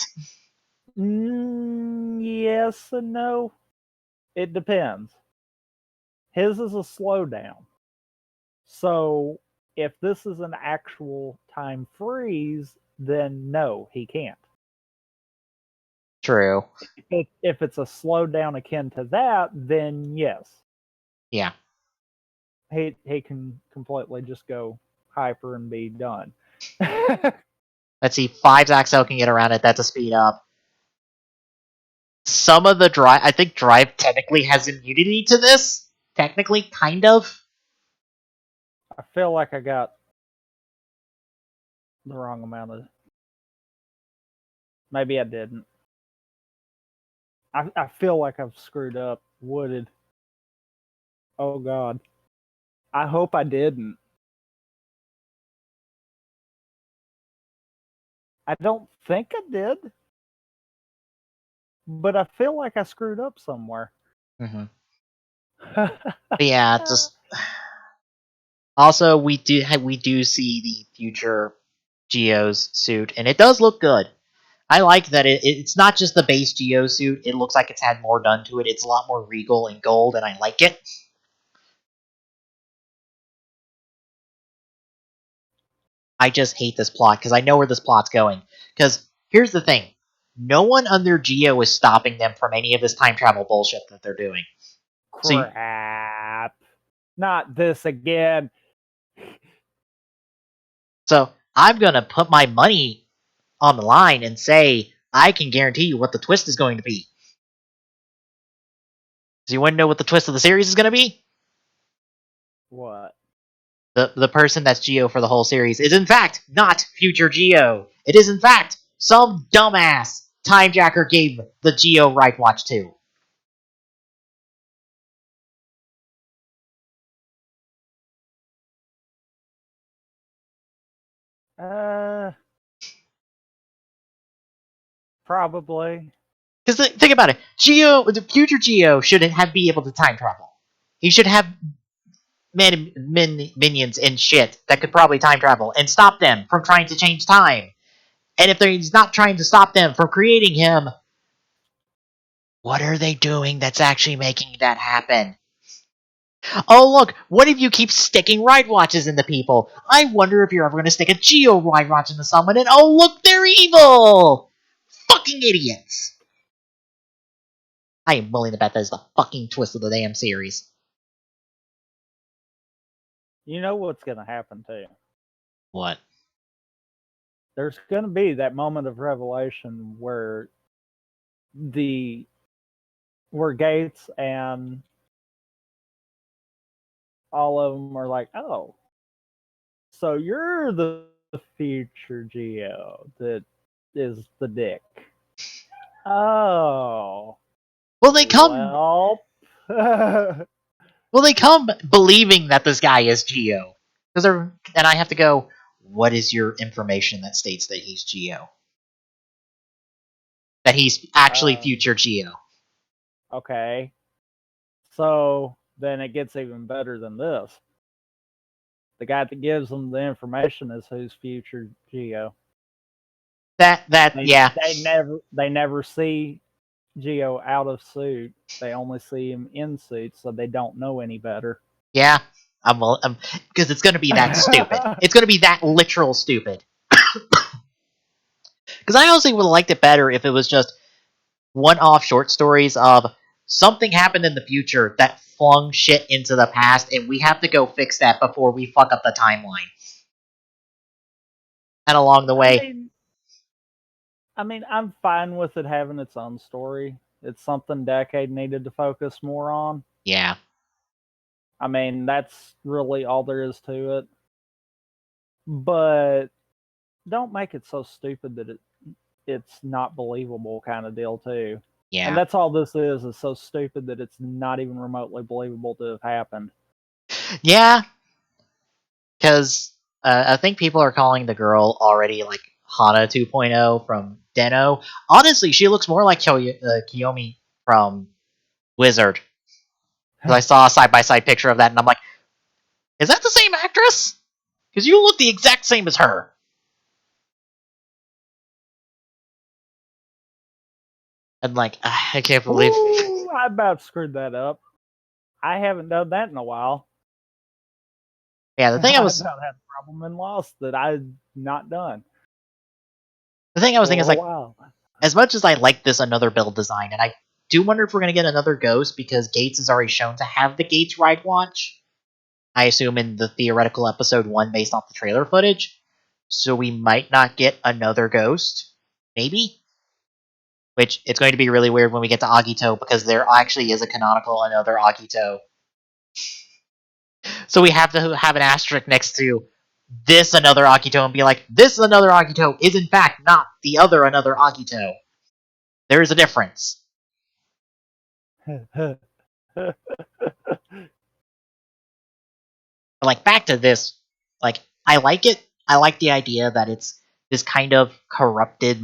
Speaker 2: Yes and no. It depends. His is a slowdown. So if this is an actual time freeze, then no, he can't.
Speaker 1: True.
Speaker 2: If it's a slowdown akin to that, then yes,
Speaker 1: Yeah.
Speaker 2: he can completely just go hyper and be done.
Speaker 1: Let's see. 5 Axel can get around it. That's a speed up. Some of the drive, I think drive technically has immunity to this. Technically, kind of.
Speaker 2: I feel like I got the wrong amount of. Maybe I didn't. I feel like I've screwed up. Wooded. Oh God. I hope I didn't. I don't think I did, but I feel like I screwed up somewhere.
Speaker 1: Mm-hmm. But yeah, just Also, we do see the future Geo's suit, and it does look good. I like that it's not just the base Geo suit. It looks like it's had more done to it. It's a lot more regal and gold, and I like it. I just hate this plot because I know where this plot's going. Because here's the thing: no one under Geo is stopping them from any of this time travel bullshit that they're doing. So,
Speaker 2: Crap. Not this again.
Speaker 1: so I'm gonna put my money on the line and say I can guarantee you what the twist is going to be. Do you want to know what the twist of the series is going to be?
Speaker 2: What?
Speaker 1: The person that's Geo for the whole series is in fact not future Geo. It is in fact some dumbass timejacker gave the Geo right watch to.
Speaker 2: Uh, Probably.
Speaker 1: Because think about it, the future Geo shouldn't have be able to time travel. He should have minions and shit that could probably time travel and stop them from trying to change time. And if he's not trying to stop them from creating him, what are they doing that's actually making that happen? Oh, look, what if you keep sticking ride watches into people? I wonder if you're ever going to stick a Geo ride watch into someone and oh, look, they're evil! Fucking idiots! I am willing to bet that is the fucking twist of the damn series.
Speaker 2: You know what's going to happen too.
Speaker 1: What?
Speaker 2: There's going to be that moment of revelation where the where Gates and all of them are like, "Oh, so you're the future Geo that is the dick." Oh,
Speaker 1: Well, they come.
Speaker 2: well.
Speaker 1: Well, they come believing that this guy is Geo. And I have to go. What is your information that states that he's Geo? That he's actually
Speaker 2: uh,
Speaker 1: future Geo?
Speaker 2: okay. So then it gets even better than this. The guy that gives them the information is who's future Geo.
Speaker 1: Yeah,
Speaker 2: They never see Geo out of suit. They only see him in suit, so they don't know any better.
Speaker 1: yeah. I'm because it's gonna be that stupid. It's gonna be that literal stupid. Because I honestly would have liked it better if it was just one-off short stories of something happened in the future that flung shit into the past, and we have to go fix that before we fuck up the timeline. And along the
Speaker 2: I
Speaker 1: way,
Speaker 2: mean, I'm fine with it having its own story. It's something Decade needed to focus more on.
Speaker 1: yeah,
Speaker 2: I mean, that's really all there is to it. But don't make it so stupid that it's not believable kind of deal too. And
Speaker 1: yeah,
Speaker 2: that's all this is so stupid that it's not even remotely believable to have happened.
Speaker 1: yeah. Because I think people are calling the girl already like Hana 2.0 from Deno. Honestly, she looks more like Kiyomi from Wizard. Because I saw a side by side picture of that, and I'm like, is that the same actress? Because you look the exact same as her. And like, I can't believe.
Speaker 2: Ooh, I about screwed that up. I haven't done that in a while.
Speaker 1: Yeah,
Speaker 2: I about had a problem in Lost that I'd not done
Speaker 1: the thing I was thinking is
Speaker 2: for a
Speaker 1: like,
Speaker 2: while.
Speaker 1: as much as I like this another build design, and I do wonder if we're gonna get another Ghost because Gates is already shown to have the Gates ride watch. I assume in the theoretical episode 1 based off the trailer footage. So we might not get another Ghost. Maybe? Which it's going to be really weird when we get to Agito because there actually is a canonical another Agito. So we have to have an asterisk next to this another Agito and be like, this another Agito is in fact not the other another Agito. There is a difference. But like back to this, like I like it. I like the idea that it's this kind of corrupted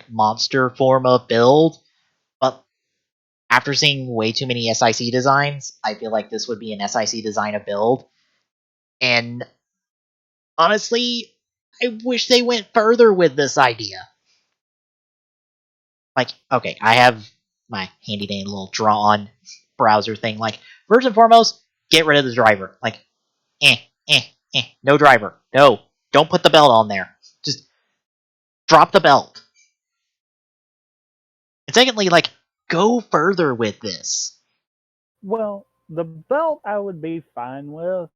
Speaker 1: monster form of build. But after seeing way too many SIC designs, I feel like this would be an SIC design of build. And honestly, I wish they went further with this idea. Like, okay, I have my handy dandy little draw on browser thing. Like, first and foremost, get rid of the driver. Like, eh, no driver. No, don't put the belt on there. Just drop the belt. And secondly, like, go further with this.
Speaker 2: Well, the belt I would be fine with,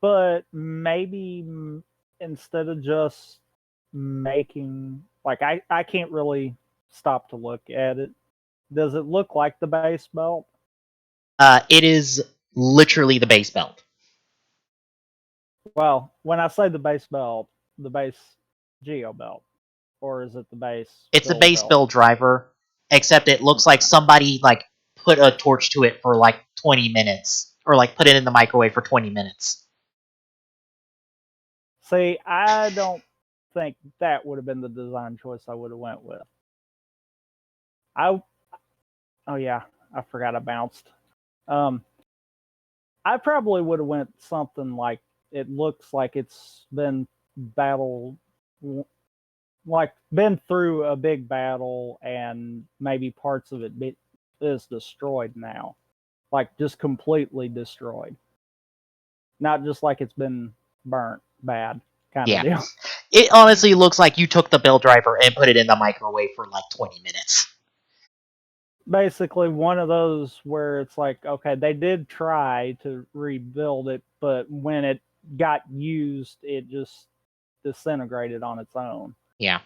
Speaker 2: but maybe instead of just making like I can't really stop to look at it. Does it look like the base belt?
Speaker 1: It is literally the base belt.
Speaker 2: Well, when I say the base belt, the base Geo belt, or is it the base
Speaker 1: It's a
Speaker 2: build
Speaker 1: base
Speaker 2: belt?
Speaker 1: build driver, except it looks like somebody like put a torch to it for like 20 minutes, or like put it in the microwave for 20 minutes.
Speaker 2: See, I don't think that would have been the design choice I would have went with. I oh yeah, I forgot I bounced. Um, I probably would have went something like it looks like it's been battle like been through a big battle and maybe parts of it is destroyed now, like just completely destroyed, not just like it's been burnt bad kind of
Speaker 1: Yeah.
Speaker 2: deal.
Speaker 1: It honestly looks like you took the build driver and put it in the microwave for like 20 minutes.
Speaker 2: Basically one of those where it's like, okay, they did try to rebuild it, but when it got used it just disintegrated on its own.
Speaker 1: Yeah.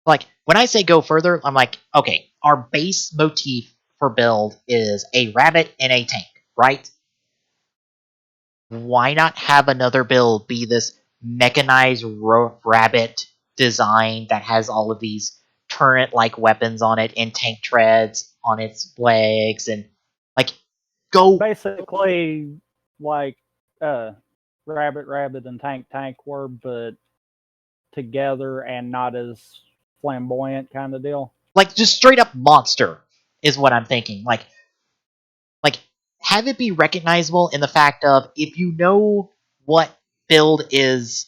Speaker 1: Like, when I say go further, I'm like, okay, our base motif for build is a rabbit and a tank, right? Why not have another build be this mechanized rabbit design that has all of these turret-like weapons on it and tank treads on its legs and like go
Speaker 2: Basically like uh rabbit and tank were, but together and not as flamboyant kind of deal.
Speaker 1: like just straight up monster is what I'm thinking. Like have it be recognizable in the fact of if you know what build is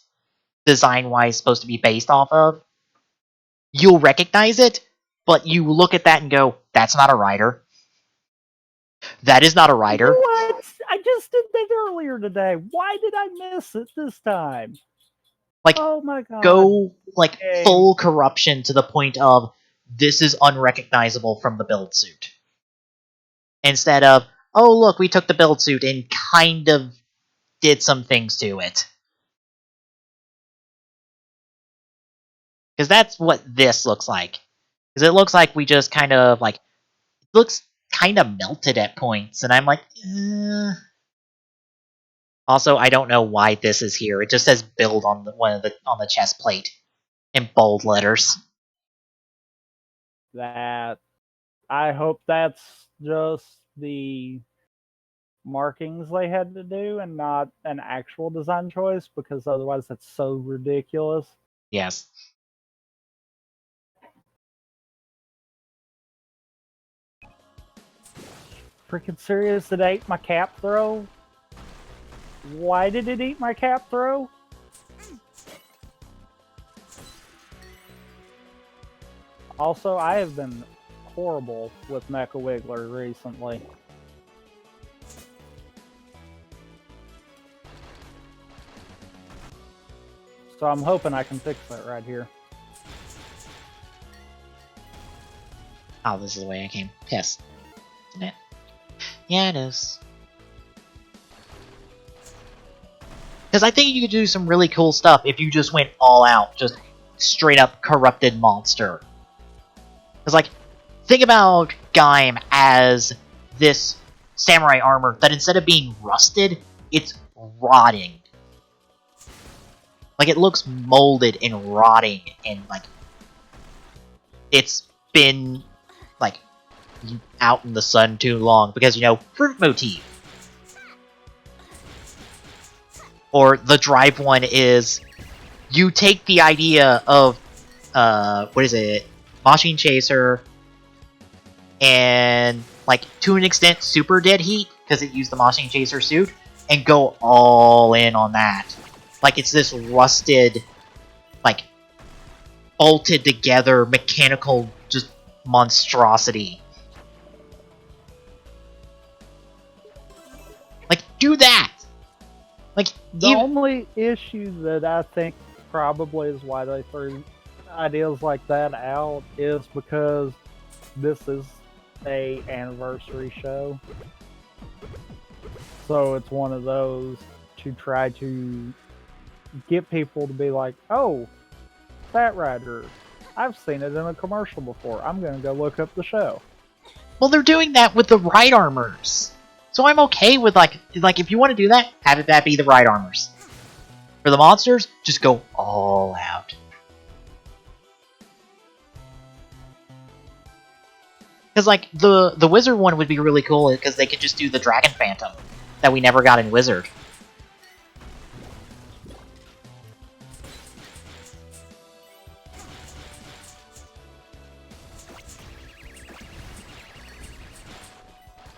Speaker 1: design wise supposed to be based off of, you'll recognize it, but you look at that and go, that's not a rider. That is not a rider.
Speaker 2: What? I just did that earlier today. Why did I miss it this time?
Speaker 1: Like,
Speaker 2: Oh my god.
Speaker 1: go like
Speaker 2: Game.
Speaker 1: full corruption to the point of this is unrecognizable from the build suit. Instead of, oh look, we took the build suit and kind of did some things to it. Because that's what this looks like. Because it looks like we just kind of like it looks kind of melted at points, and I'm like, Also, I don't know why this is here. It just says "build" on the chest plate in bold letters.
Speaker 2: That I hope that's just the markings they had to do and not an actual design choice, because otherwise that's so ridiculous.
Speaker 1: Yes.
Speaker 2: Freaking serious, it ate my cap throw? Why did it eat my cap throw? Also, I have been horrible with Mecha Wiggler recently. So I'm hoping I can fix that right here.
Speaker 1: Oh, this is the way I came. Yes. Isn't it? Yeah, it is. Because I think you could do some really cool stuff if you just went all out, just straight up corrupted monster. Because, like, think about Gaim as this samurai armor that instead of being rusted, it's rotting. Like, it looks molded and rotting, and, like, it's been, like, out in the sun too long. Because, you know, fruit motif. Or the drive one is you take the idea of what is it, Machine Chaser, and like to an extent Super Dead Heat because it used the Machine Chaser suit, and go all in on that. Like it's this rusted, like bolted together mechanical just monstrosity. Like do that. Like
Speaker 2: The only issue that I think probably is why they threw ideas like that out is because this is a anniversary show. So it's one of those to try to get people to be like, oh, Fat Rider, I've seen it in a commercial before. I'm going to go look up the show.
Speaker 1: well, they're doing that with the ride armors. So I'm okay with like if you want to do that, have that be the ride armors. For the monsters, just go all out. Because like the wizard one would be really cool because they could just do the dragon phantom that we never got in wizard.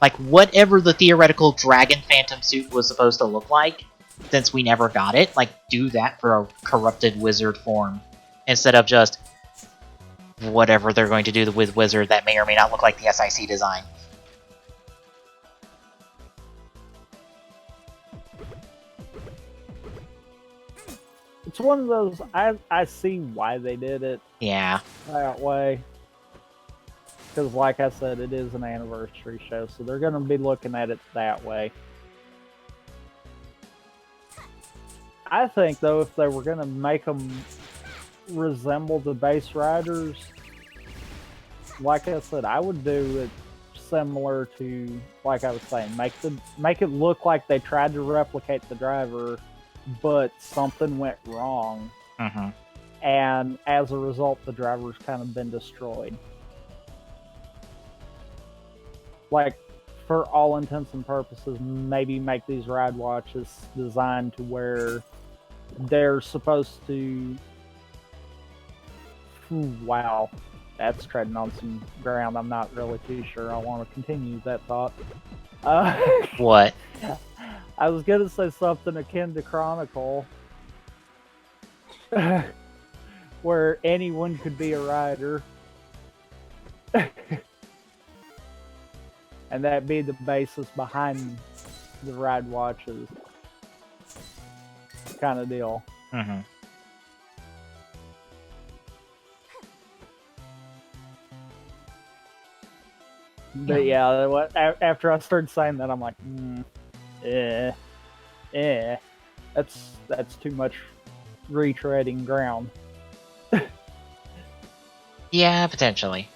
Speaker 1: Like whatever the theoretical dragon phantom suit was supposed to look like, since we never got it, like do that for a corrupted wizard form instead of just whatever they're going to do with wizard that may or may not look like the SIC design.
Speaker 2: It's one of those, I see why they did it
Speaker 1: Yeah.
Speaker 2: that way. Because, like I said, it is an anniversary show, so they're going to be looking at it that way. I think, though, if they were going to make them resemble the base riders, like I said, I would do it similar to, like I was saying, make it look like they tried to replicate the driver, but something went wrong, and as a result, the driver's kind of been destroyed. Like, for all intents and purposes, maybe make these ride watches designed to where they're supposed to. Wow, that's treading on some ground. I'm not really too sure I want to continue that thought.
Speaker 1: What?
Speaker 2: I was gonna say something akin to Chronicle, where anyone could be a rider. And that be the basis behind the ride watches kind of deal. But yeah, after I started saying that, I'm like, that's too much retreading ground.
Speaker 1: Yeah, potentially.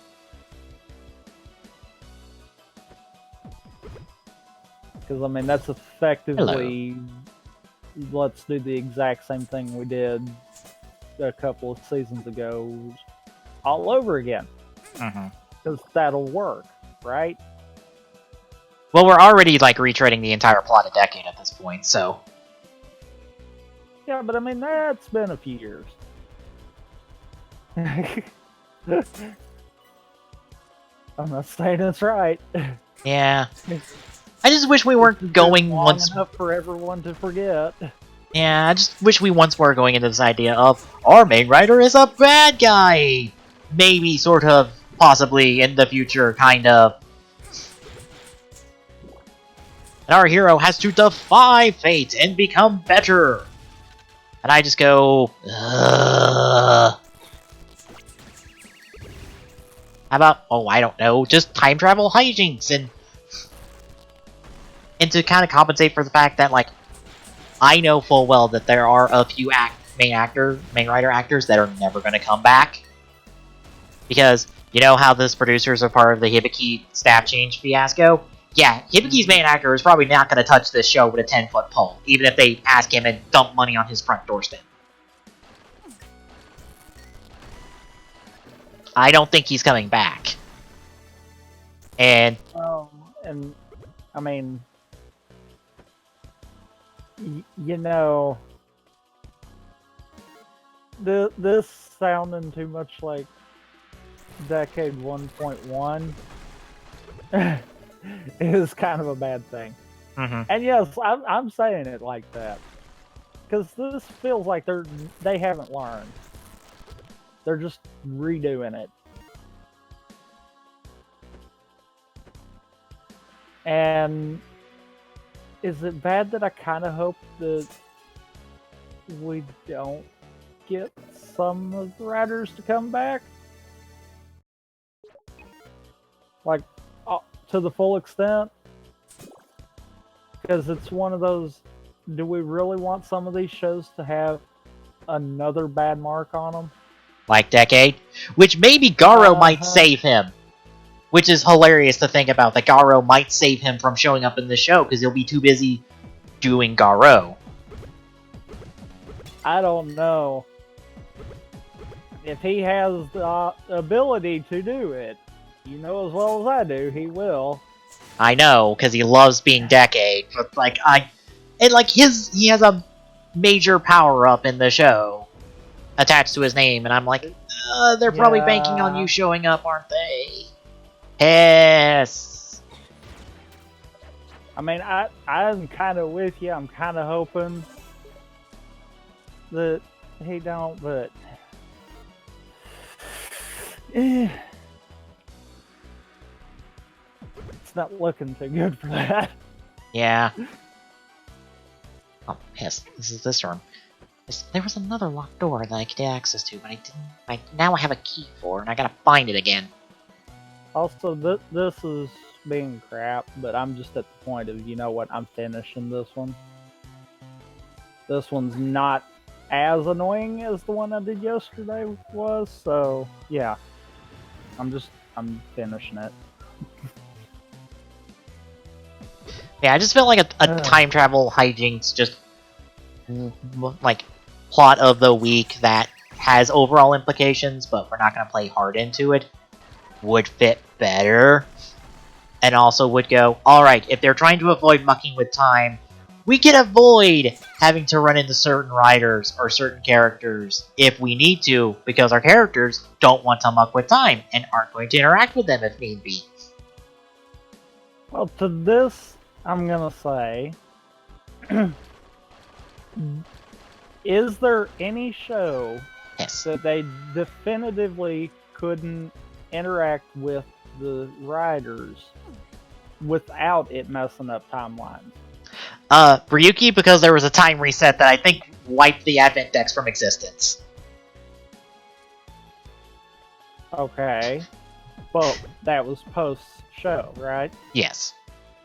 Speaker 2: Because, I mean, that's effectively, let's do the exact same thing we did a couple of seasons ago all over again. Because that'll work, right?
Speaker 1: Well, we're already, like, retreading the entire plot of Decade at this point, so...
Speaker 2: Yeah, but I mean, that's been a few years. I'm not saying it's right.
Speaker 1: Yeah. I just wish we weren't going once
Speaker 2: enough for everyone to forget.
Speaker 1: Yeah, I just wish we once were going into this idea of our main writer is a bad guy. Maybe, sort of, possibly, in the future, kind of. And our hero has to defy fate and become better. And I just go, ugh. How about, oh, I don't know, just time travel hijinks and to kind of compensate for the fact that, like, I know full well that there are a few main writer actors that are never going to come back. Because, you know how this producers are part of the Hibiki staff change fiasco? Yeah, Hibiki's main actor is probably not going to touch this show with a 10-foot pole, even if they ask him and dump money on his front doorstep. I don't think he's coming back. And
Speaker 2: I mean, you know, this sounding too much like Decade 1.1 is kind of a bad thing.
Speaker 1: Mm-hmm.
Speaker 2: And yes, I'm saying it like that because this feels like they haven't learned. They're just redoing it. And is it bad that I kind of hope that we don't get some of the writers to come back? Like, to the full extent? Because it's one of those, do we really want some of these shows to have another bad mark on them?
Speaker 1: Like Decade, which maybe Garo might save him. Which is hilarious to think about, that Garo might save him from showing up in the show because he'll be too busy doing Garo.
Speaker 2: I don't know. If he has the ability to do it, you know as well as I do, he will.
Speaker 1: I know, because he loves being Decade, but he has a major power up in the show attached to his name, and I'm like, they're probably banking on you showing up, aren't they? Yes.
Speaker 2: I mean, I'm kind of with you. I'm kind of hoping that he don't, but it's not looking too good for that.
Speaker 1: Yeah. Oh, yes, this is this room. There was another locked door that I could get access to, but I didn't. Now I have a key for, and I gotta find it again.
Speaker 2: Also, this is being crap, but I'm just at the point of, you know what, I'm finishing this one. This one's not as annoying as the one I did yesterday was, so yeah. I'm finishing it.
Speaker 1: Yeah, I just felt like a time travel hijinks, just like plot of the week that has overall implications, but we're not gonna play hard into it, would fit better. And also would go, alright, if they're trying to avoid mucking with time, we can avoid having to run into certain writers or certain characters if we need to, because our characters don't want to muck with time and aren't going to interact with them if need be.
Speaker 2: Well, to this, I'm gonna say, is there any show that they definitively couldn't interact with the writers without it messing up timelines?
Speaker 1: Ryuki, because there was a time reset that I think wiped the Advent decks from existence.
Speaker 2: Okay. But that was post-show, right?
Speaker 1: Yes.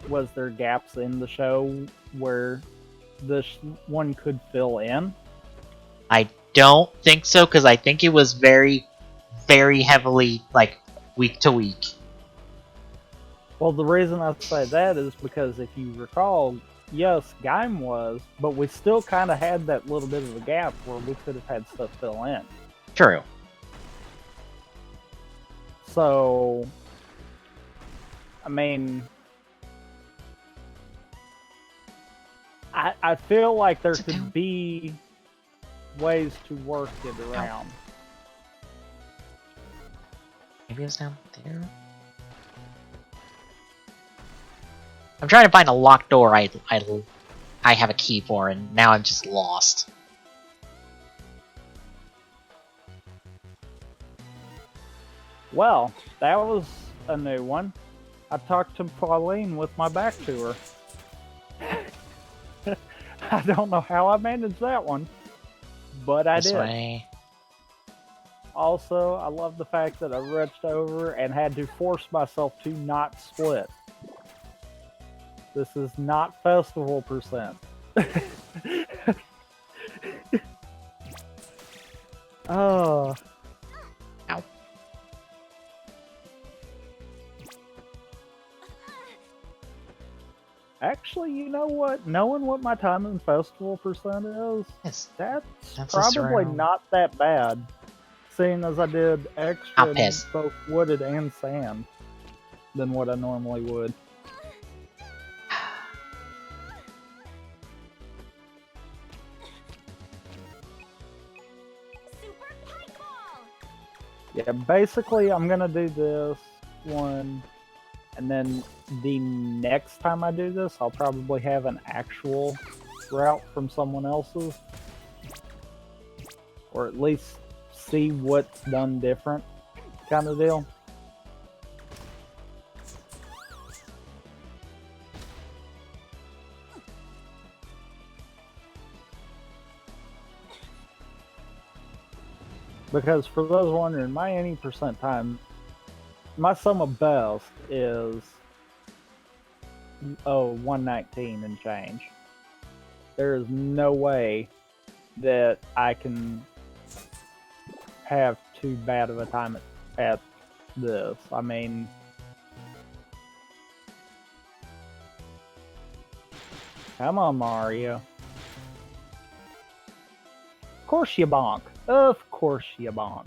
Speaker 2: Was there gaps in the show where this one could fill in?
Speaker 1: I don't think so, because I think it was very, very heavily, like, week to week.
Speaker 2: Well, the reason I say that is because if you recall, yes, Gaim was, but we still kind of had that little bit of a gap where we could have had stuff fill in.
Speaker 1: True.
Speaker 2: So, I mean, I feel like there could be ways to work it around.
Speaker 1: Maybe it was down there? I'm trying to find a locked door I have a key for, and now I'm just lost.
Speaker 2: Well, that was a new one. I talked to Pauline with my back to her. I don't know how I managed that one, but I did.
Speaker 1: Way.
Speaker 2: Also, I love the fact that I reached over and had to force myself to not split. This is not festival percent. Oh.
Speaker 1: Ow.
Speaker 2: Actually, you know what? Knowing what my time in festival percent is,
Speaker 1: yes.
Speaker 2: that's probably not that bad. Seeing as I did extra in both wooded and sand than what I normally would. Yeah, basically I'm gonna do this one And then the next time I do this, I'll probably have an actual route from someone else's. Or at least see what's done different, kind of deal. Because for those wondering, my any percent time, my sum of best is 119 and change. There is no way that I can have too bad of a time at this. I mean, come on, Mario. Of course you bonk. Of course you bonk.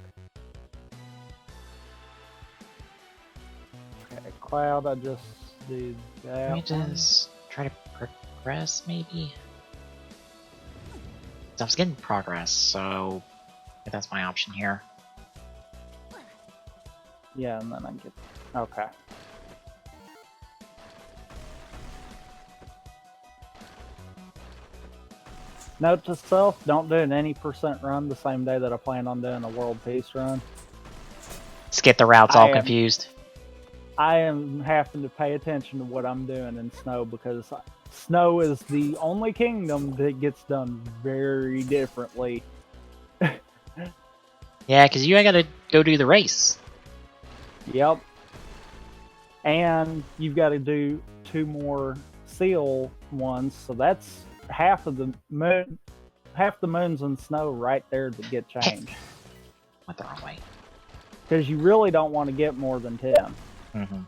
Speaker 2: Okay, Cloud, I just do that.
Speaker 1: Let me just try to progress, maybe? I was getting progress, so that's my option here.
Speaker 2: Yeah, and then I get... Okay. Note to self, don't do an any percent run the same day that I plan on doing a world peace run.
Speaker 1: Let's get the routes all confused.
Speaker 2: I am having to pay attention to what I'm doing in Snow because Snow is the only kingdom that gets done very differently.
Speaker 1: Yeah, because you gotta go do the race.
Speaker 2: Yep. And you've got to do 2 more seal ones, so that's half of the moon, half the moons in Snow right there that get changed.
Speaker 1: Went the wrong way.
Speaker 2: Because you really don't want to get more than 10.
Speaker 1: Mm-hmm.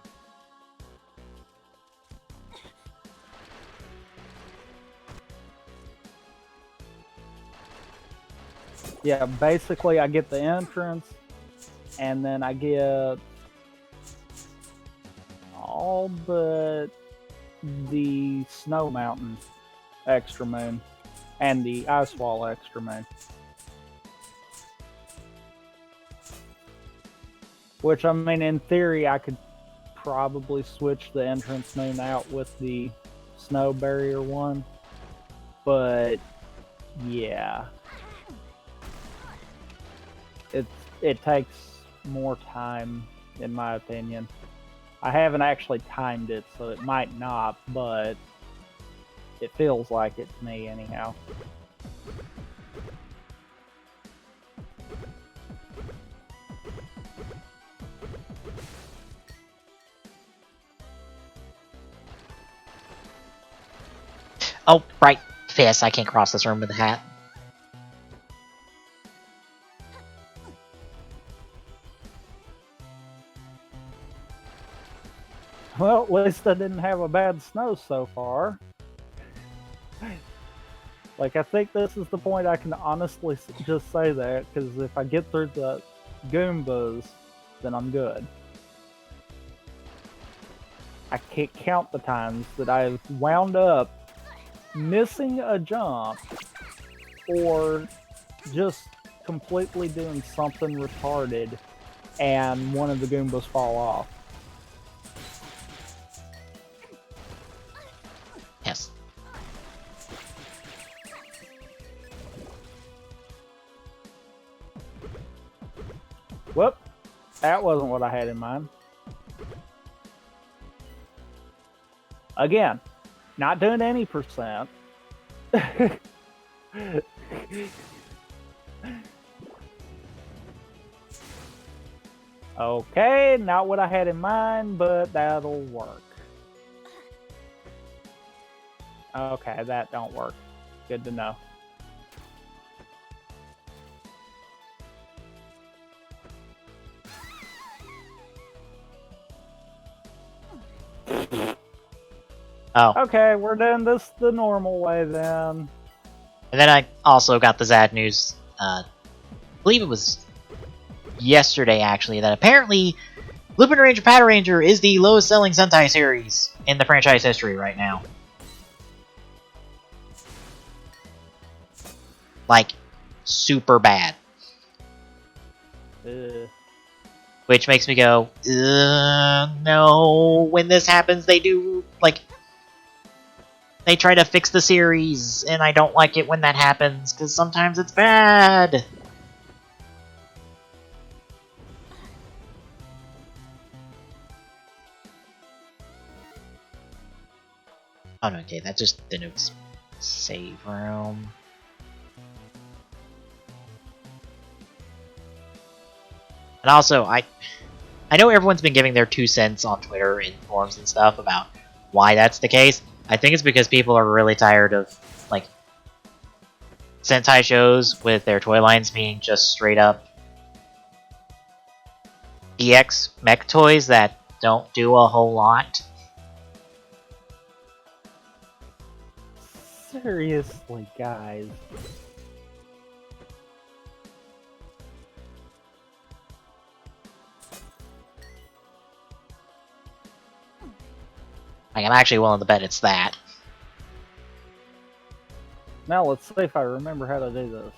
Speaker 2: Yeah, basically I get the entrance, and then I get all but the Snow Mountain extra moon and the Ice Wall extra moon. Which, I mean, in theory, I could probably switch the entrance moon out with the Snow Barrier one. But, yeah. It takes more time, in my opinion. I haven't actually timed it, so it might not, but it feels like it to me anyhow.
Speaker 1: Oh, right. Fist, I can't cross this room with a hat.
Speaker 2: Well, at least I didn't have a bad snow so far. Like, I think this is the point I can honestly just say that, because if I get through the Goombas, then I'm good. I can't count the times that I've wound up missing a jump or just completely doing something retarded and one of the Goombas fall off.
Speaker 1: Yes.
Speaker 2: Whoop. That wasn't what I had in mind. Again, not doing any percent. Okay, not what I had in mind, but that'll work. Okay, that don't work. Good to know.
Speaker 1: Oh.
Speaker 2: Okay, we're doing this the normal way then.
Speaker 1: And then I also got the sad news, I believe it was yesterday actually, that apparently Lupin Ranger Patter Ranger is the lowest selling Sentai series in the franchise history right now. Like, super bad. which makes me go, no. When this happens, they do, like, they try to fix the series, and I don't like it when that happens, because sometimes it's bad. Oh no, okay, that just denotes save room. And also, I know everyone's been giving their 2 cents on Twitter and forums and stuff about why that's the case. I think it's because people are really tired of, like, Sentai shows with their toy lines being just straight up EX mech toys that don't do a whole lot.
Speaker 2: Seriously, guys.
Speaker 1: Like, I'm actually willing to bet it's that.
Speaker 2: Now let's see if I remember how to do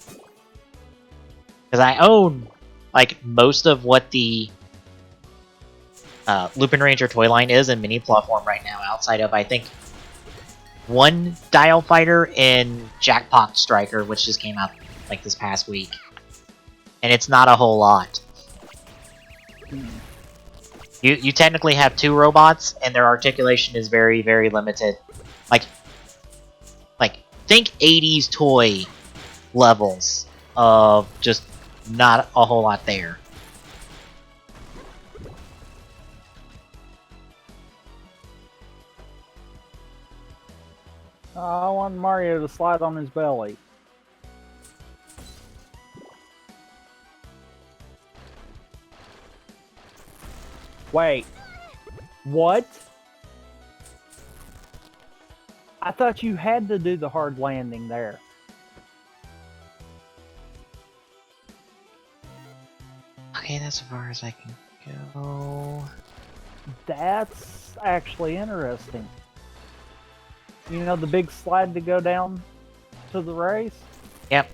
Speaker 2: this.
Speaker 1: Because I own, like, most of what the Lupin Ranger toy line is in mini platform right now, outside of, I think, one Dial Fighter and Jackpot Striker, which just came out, like, this past week. And it's not a whole lot. You technically have 2 robots, and their articulation is very, very limited. Like think 80s toy levels of just not a whole lot there.
Speaker 2: I want Mario to slide on his belly. Wait. What? I thought you had to do the hard landing there.
Speaker 1: Okay, that's as far as I can go.
Speaker 2: That's actually interesting. You know the big slide to go down to the race?
Speaker 1: Yep.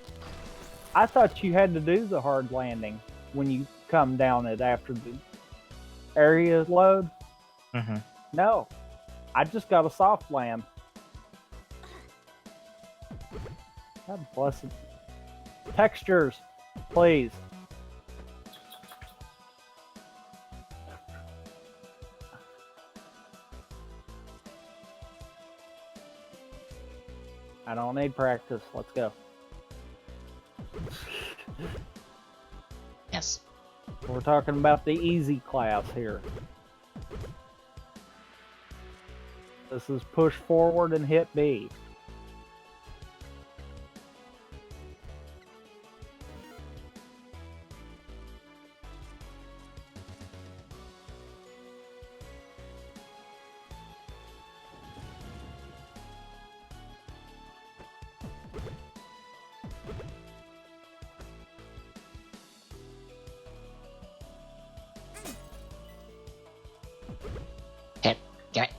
Speaker 2: I thought you had to do the hard landing when you come down it after the area load.
Speaker 1: Mm-hmm.
Speaker 2: No, I just got a soft land. God bless it. Textures, please. I don't need practice. Let's go.
Speaker 1: Yes.
Speaker 2: We're talking about the easy class here. This is push forward and hit B.
Speaker 1: Hit. Get.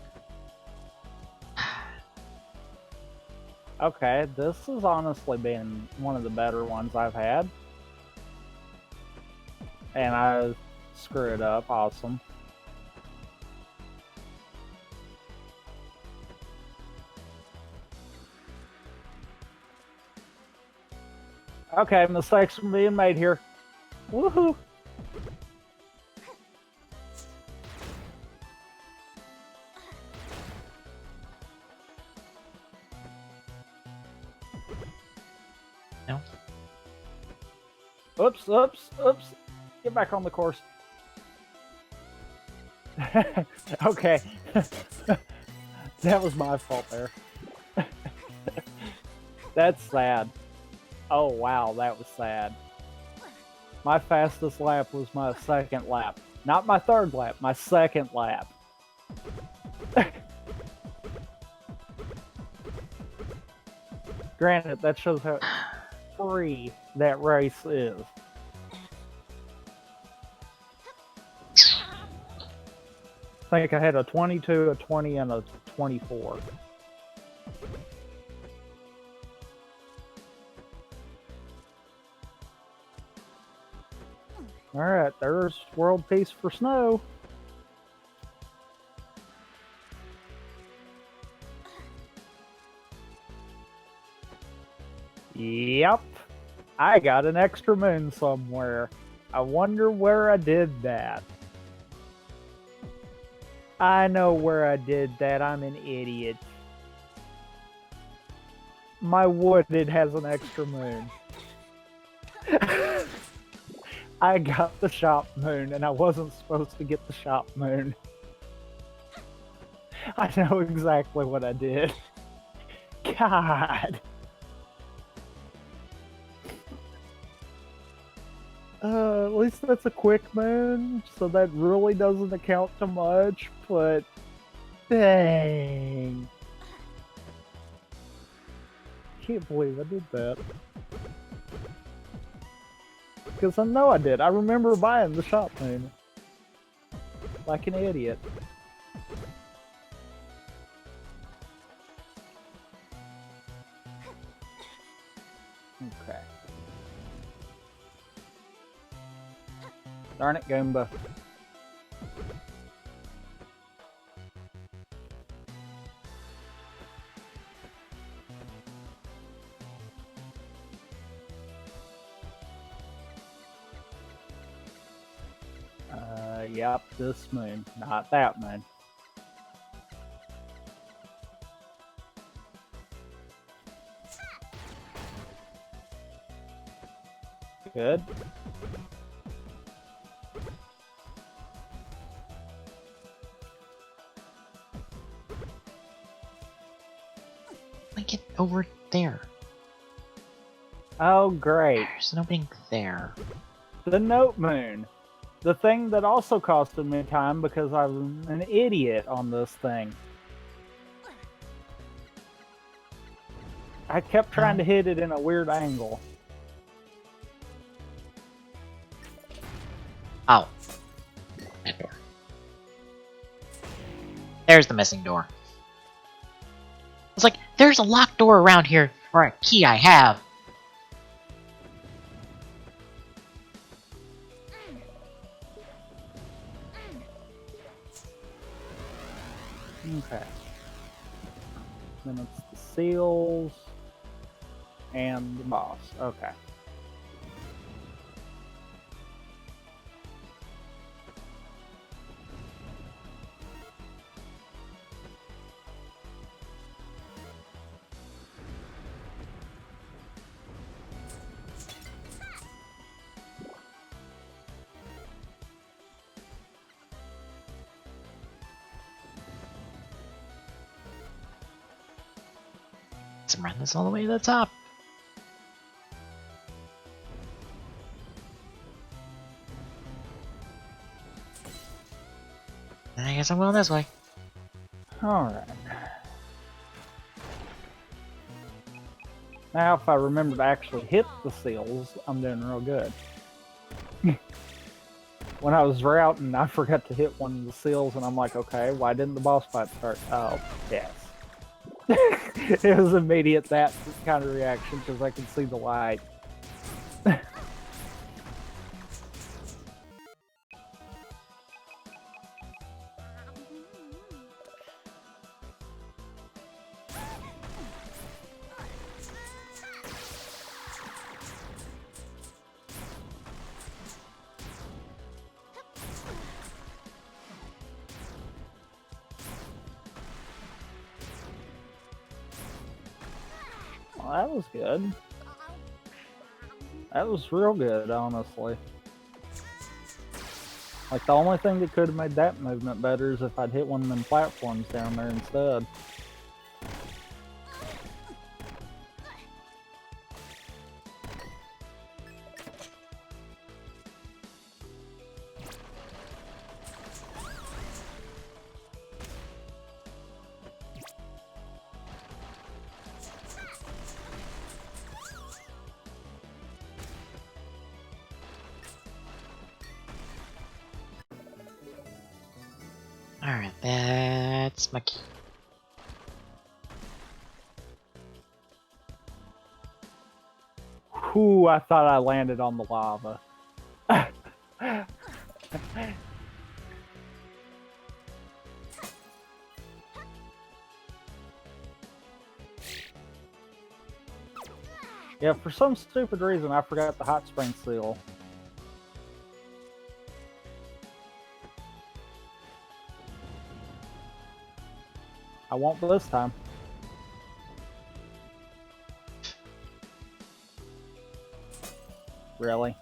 Speaker 2: Okay, this has honestly been one of the better ones I've had. And I screw it up. Awesome. Okay, mistakes are being made here. Woohoo!
Speaker 1: No.
Speaker 2: Oops, oops, oops. Get back on the course. Okay. That was my fault there. That's sad. Oh wow, that was sad. My fastest lap was my second lap. Not my third lap, my second lap. Granted, that shows how free that race is. I think I had a 22, a 20, and a 24. Alright, there's world peace for snow. Yep. I got an extra moon somewhere. I wonder where I did that. I know where I did that. I'm an idiot. My wooded has an extra moon. I got the shop moon and I wasn't supposed to get the shop moon. I know exactly what I did. God. At least that's a quick moon, so that really doesn't account to much, but dang. Can't believe I did that. Because I know I did. I remember buying the shop moon. Like an idiot. Okay. Darn it, Goomba. Yep, this moon, not that moon. Good.
Speaker 1: I get over there.
Speaker 2: Oh, great.
Speaker 1: There's an opening there.
Speaker 2: The note moon. The thing that also costed me time because I'm an idiot on this thing. I kept trying to hit it in a weird angle.
Speaker 1: Oh. That door. There's the missing door. It's like, there's a locked door around here for a key I have.
Speaker 2: Okay. Then it's the seals and the boss. Okay.
Speaker 1: Let's run this all the way to the top. And I guess I'm going this way.
Speaker 2: Alright. Now, if I remember to actually hit the seals, I'm doing real good. When I was routing, I forgot to hit one of the seals, and I'm like, okay, why didn't the boss fight start? Oh, yes. It was immediate that kind of reaction, because I could see the light. Well, that was good. That was real good, honestly. Like, the only thing that could have made that movement better is if I'd hit one of them platforms down there instead.
Speaker 1: Alright, that's my key.
Speaker 2: Whew, I thought I landed on the lava. Yeah, for some stupid reason, I forgot the hot spring seal. I won't this time. Really?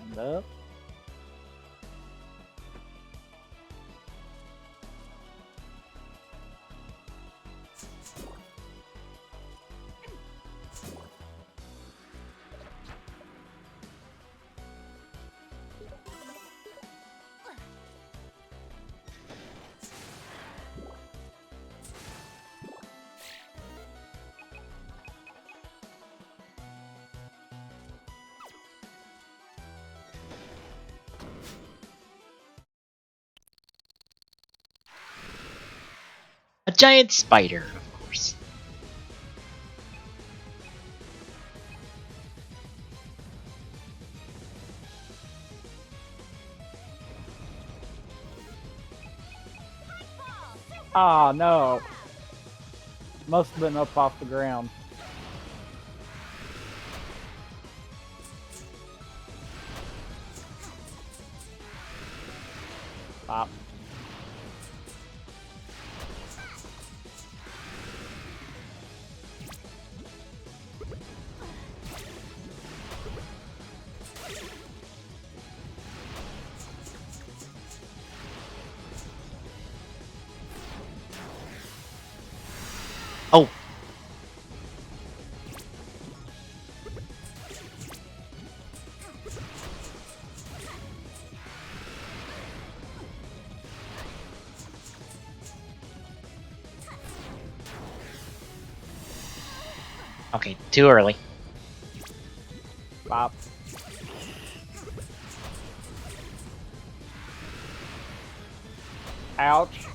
Speaker 2: And up.
Speaker 1: A giant spider, of course.
Speaker 2: Ah, no. Must have been up off the ground. Pop.
Speaker 1: Oh. Okay, too early.
Speaker 2: Pop. Ouch.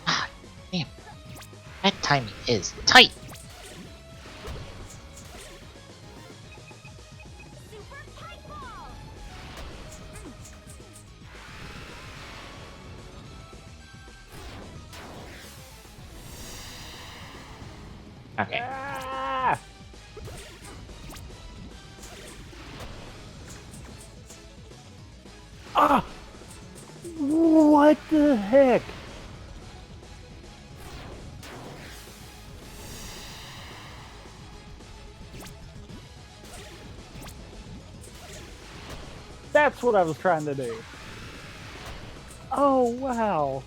Speaker 1: Ah, damn. That timing is tight. Okay.
Speaker 2: Ah! Ah! What the heck? That's what I was trying to do. Oh, wow.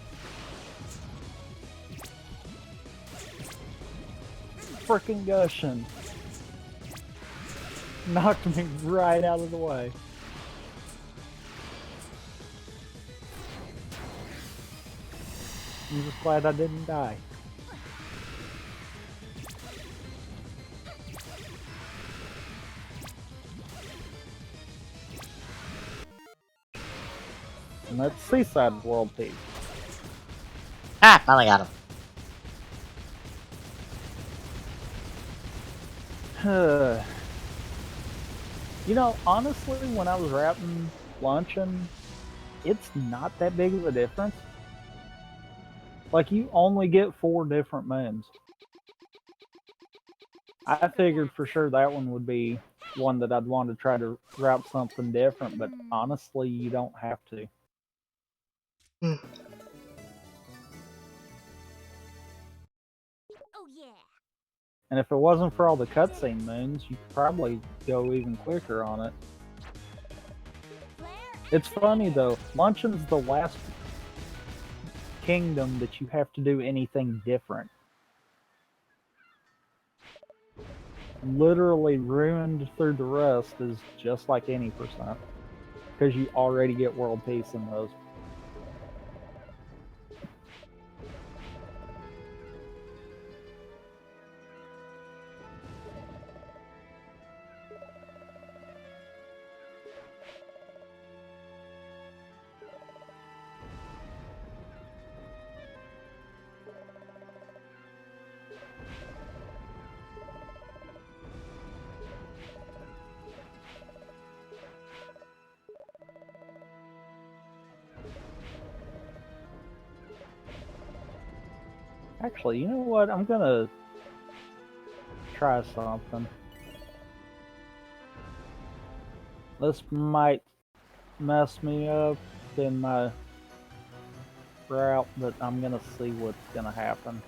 Speaker 2: Frickin' gushing. Knocked me right out of the way. I'm just glad I didn't die. And that's Seaside World Peace.
Speaker 1: Ah, finally got him.
Speaker 2: You know, honestly, when I was wrapping luncheon, it's not that big of a difference. Like, you only get 4 different moons. I figured for sure that one would be one that I'd want to try to route something different, but honestly, you don't have to.
Speaker 1: Hmm.
Speaker 3: Oh yeah.
Speaker 2: And if it wasn't for all the cutscene moons, you could probably go even quicker on it. It's funny though, Luncheon's the last kingdom that you have to do anything different. Literally ruined through the rest is just like any percent. Because you already get world peace in those. Actually, you know what? I'm gonna try something. This might mess me up in my route, but I'm gonna see what's gonna happen.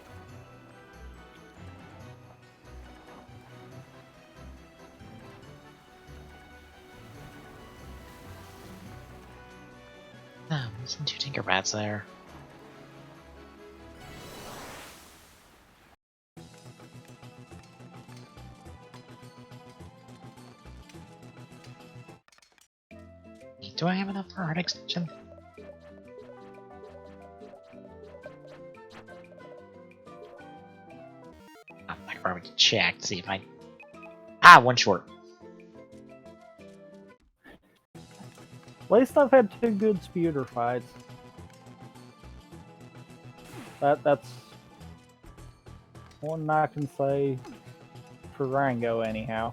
Speaker 1: Oh, listen to Tinker Rats there. Do I have enough for art extension? I might probably check to see if I. Ah, one short.
Speaker 2: At least I've had 2 good Sputer fights. That's one I can say for Rango anyhow.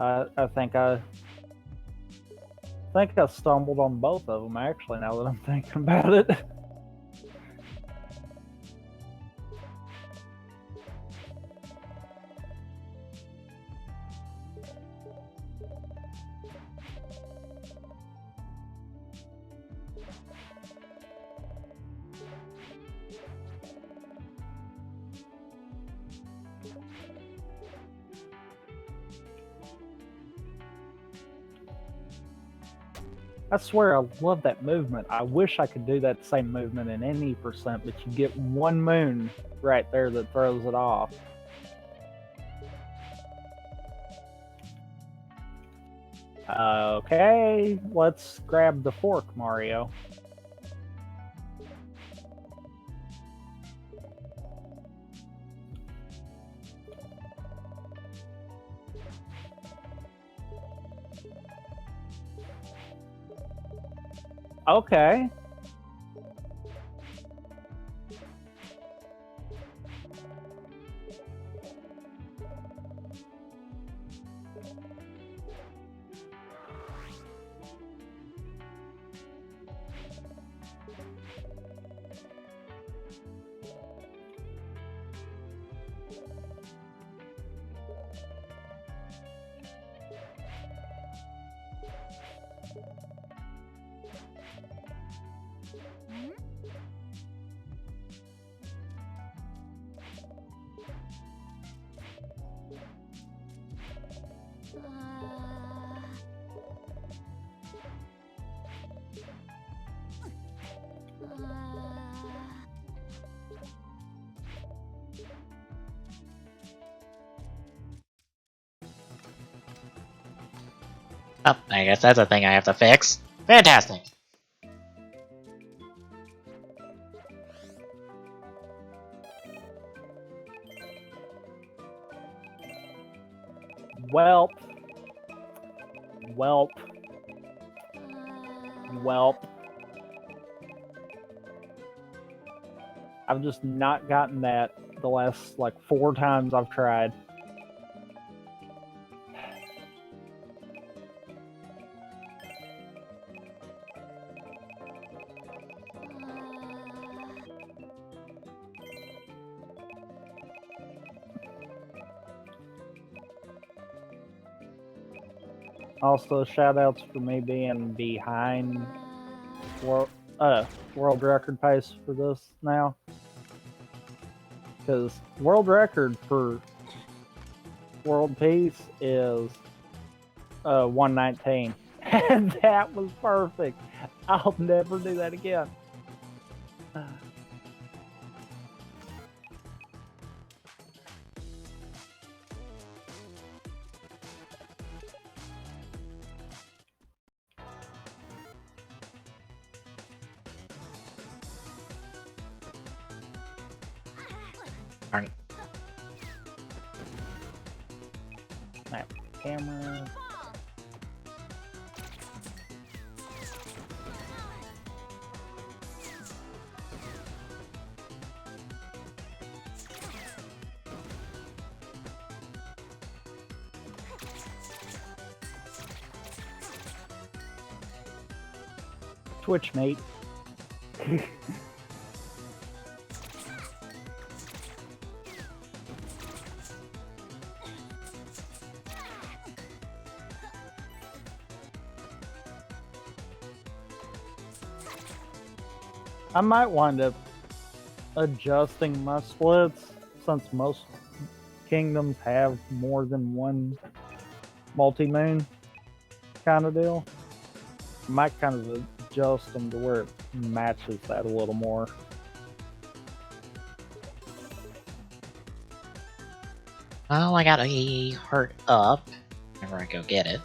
Speaker 2: I think I stumbled on both of them actually. Now that I'm thinking about it. I swear I love that movement. I wish I could do that same movement in any percent, but you get one moon right there that throws it off. Okay, let's grab the fork, Mario. Okay.
Speaker 1: Oh, I guess that's a thing I have to fix. Fantastic.
Speaker 2: Welp. Welp. Welp. I've just not gotten that the last like 4 times I've tried. Also, shoutouts for me being behind world record pace for this now, because world record for world peace is 119, and that was perfect. I'll never do that again.
Speaker 1: Darn it.
Speaker 2: Snap camera. Twitch mate. I might wind up adjusting my splits since most kingdoms have more than one multi-moon kind of deal. I might kind of adjust them to where it matches that a little more.
Speaker 1: Well, I got a heart up whenever I go get it.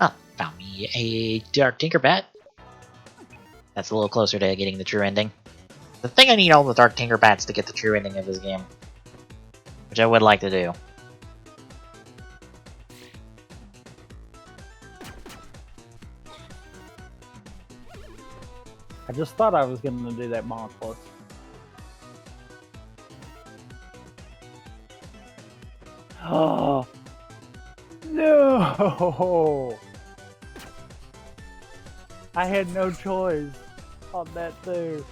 Speaker 1: Oh, found me a Dark Tinkerbell. That's a little closer to getting the true ending. The thing I need all the Dark Tinkerbats to get the true ending of this game. Which I would like to do.
Speaker 2: I just thought I was going to do that Monoclus. Oh no! I had no choice on that too.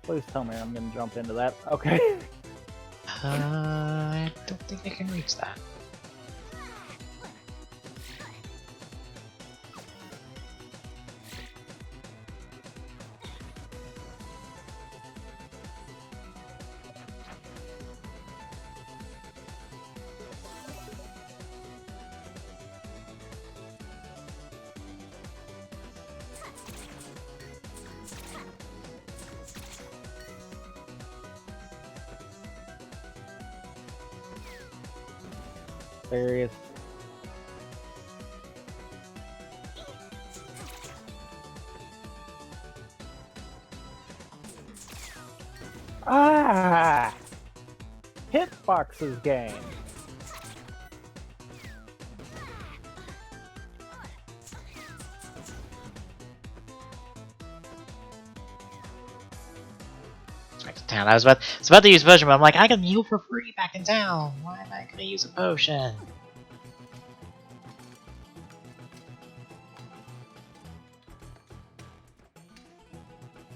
Speaker 2: Please tell me I'm gonna jump into that. Okay.
Speaker 1: I don't think I can reach that.
Speaker 2: Serious. Ah! Hitboxes game.
Speaker 1: Back to town. I was about to use a potion, but I'm like, I can heal for free back in town. Why am I gonna use a potion?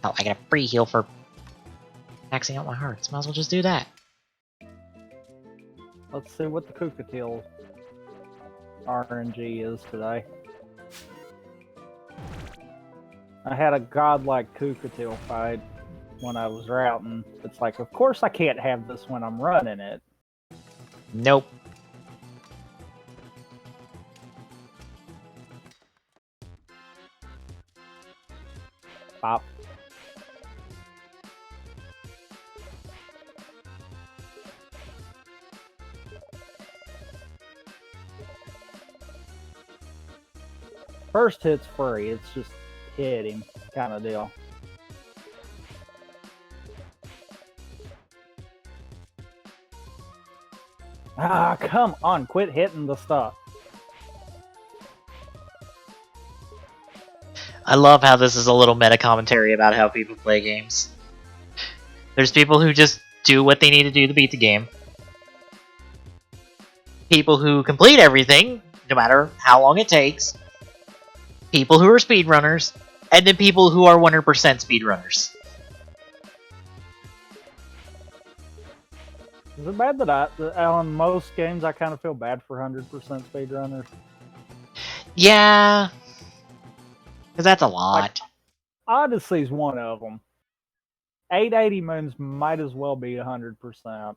Speaker 1: Oh, I get a free heal for maxing out my hearts. Might as well just do that.
Speaker 2: Let's see what the Kukatil RNG is today. I had a godlike Kukatil fight when I was routing. It's like, of course I can't have this when I'm running it.
Speaker 1: Nope.
Speaker 2: Pop. First hit's free, it's just hit him kind of deal. Ah, come on, quit hitting the stuff.
Speaker 1: I love how this is a little meta commentary about how people play games. There's people who just do what they need to do to beat the game. People who complete everything, no matter how long it takes. People who are speedrunners. And then people who are 100% speedrunners.
Speaker 2: Is it bad that on most games I kind of feel bad for 100% speedrunners?
Speaker 1: Yeah. Because that's a lot.
Speaker 2: Odyssey's one of them. 880 moons might as well be 100%.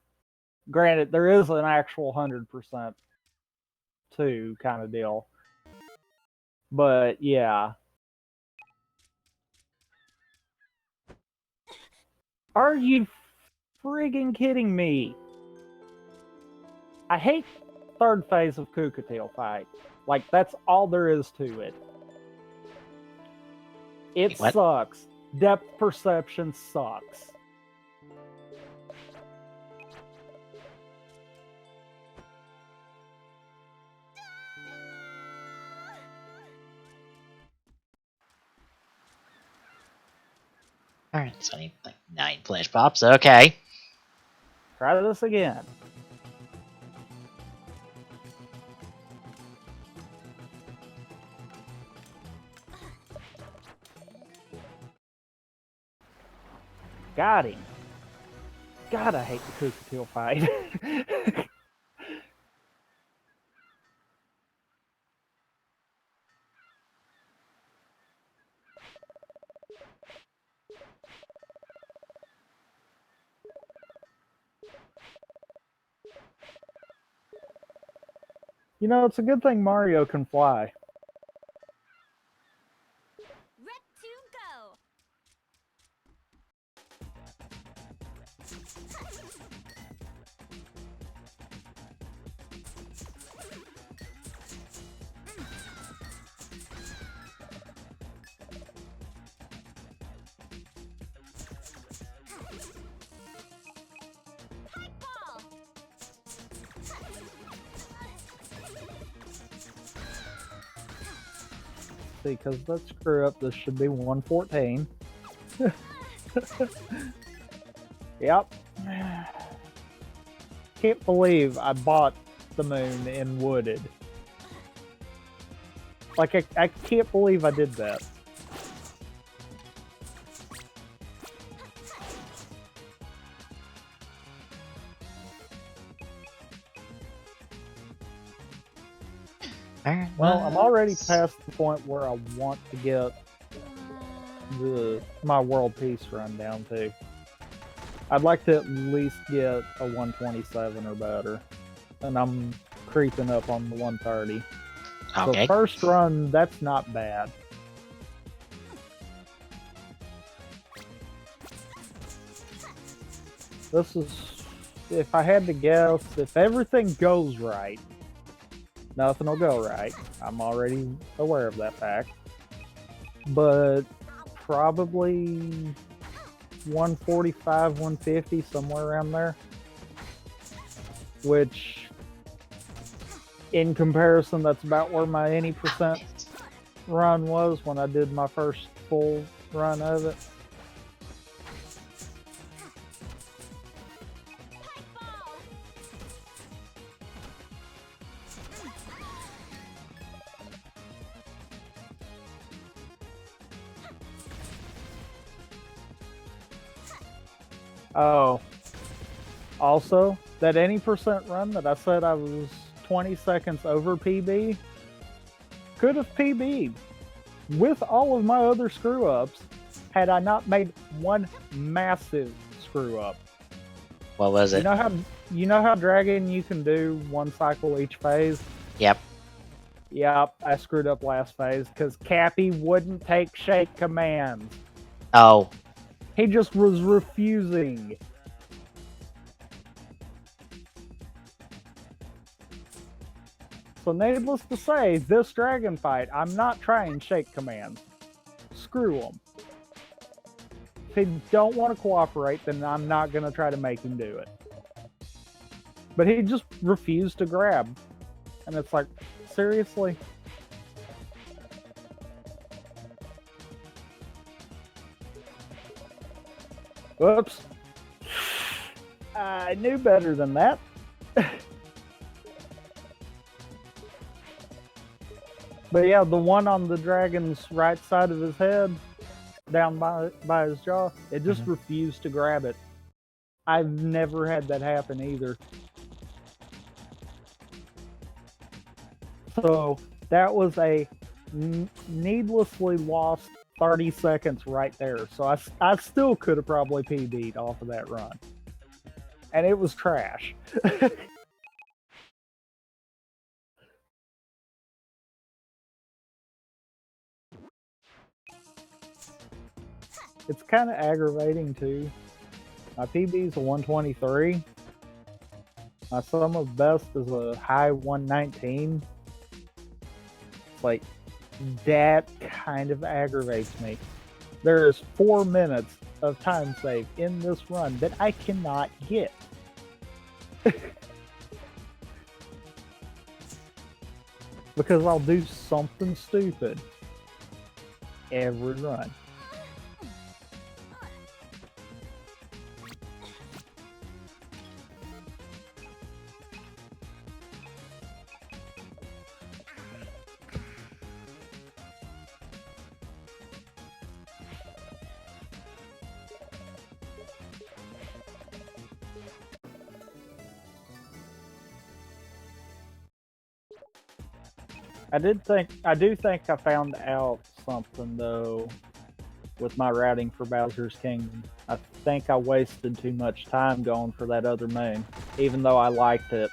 Speaker 2: Granted, there is an actual 100% too kind of deal. But yeah. Are you friggin' kidding me? I hate third phase of Kukatail fight. Like, that's all there is to it. It
Speaker 1: What?
Speaker 2: sucks. Depth perception sucks.
Speaker 1: Alright, so I need like 9 flash pops. Okay.
Speaker 2: Try this again. Got him. God, I hate the Kukatail fight. You know, it's a good thing Mario can fly.
Speaker 3: Rep to go. Hike ball.
Speaker 2: See, because that screw up, this should be 114. Yep. Can't believe I bought the moon in Wooded. Like, I can't believe I did that.
Speaker 1: Alright,
Speaker 2: Well, I'm already past the point where I want to get my world peace run down to. I'd like to at least get a 127 or better. And I'm creeping up on the 130.
Speaker 1: Okay.
Speaker 2: So first run, that's not bad. This is, if I had to guess, if everything goes right, nothing will go right. I'm already aware of that fact. But probably 145, 150, somewhere around there. Which, in comparison, that's about where my any percent run was when I did my first full run of it. Oh, also, that any percent run that I said I was 20 seconds over PB could have PB'd with all of my other screw ups had I not made one massive screw up.
Speaker 1: What was it?
Speaker 2: You know how Dragon you can do one cycle each phase?
Speaker 1: Yep.
Speaker 2: Yep, I screwed up last phase because Cappy wouldn't take shake commands.
Speaker 1: Oh.
Speaker 2: He just was refusing. So needless to say, this dragon fight, I'm not trying shake commands. Screw him. If he don't want to cooperate, then I'm not going to try to make him do it. But he just refused to grab. And it's like, seriously? Whoops. I knew better than that. But yeah, the one on the dragon's right side of his head, down by his jaw, it just refused to grab it. I've never had that happen either. So that was a needlessly lost 30 seconds right there. So I still could have probably PB'd off of that run. And it was trash. It's kind of aggravating too. My PB is a 123. My sum of best is a high 119. It's like, that kind of aggravates me. There is 4 minutes of time save in this run that I cannot get. Because I'll do something stupid every run. I do think I found out something though with my routing for Bowser's Kingdom. I think I wasted too much time going for that other moon, even though I liked it.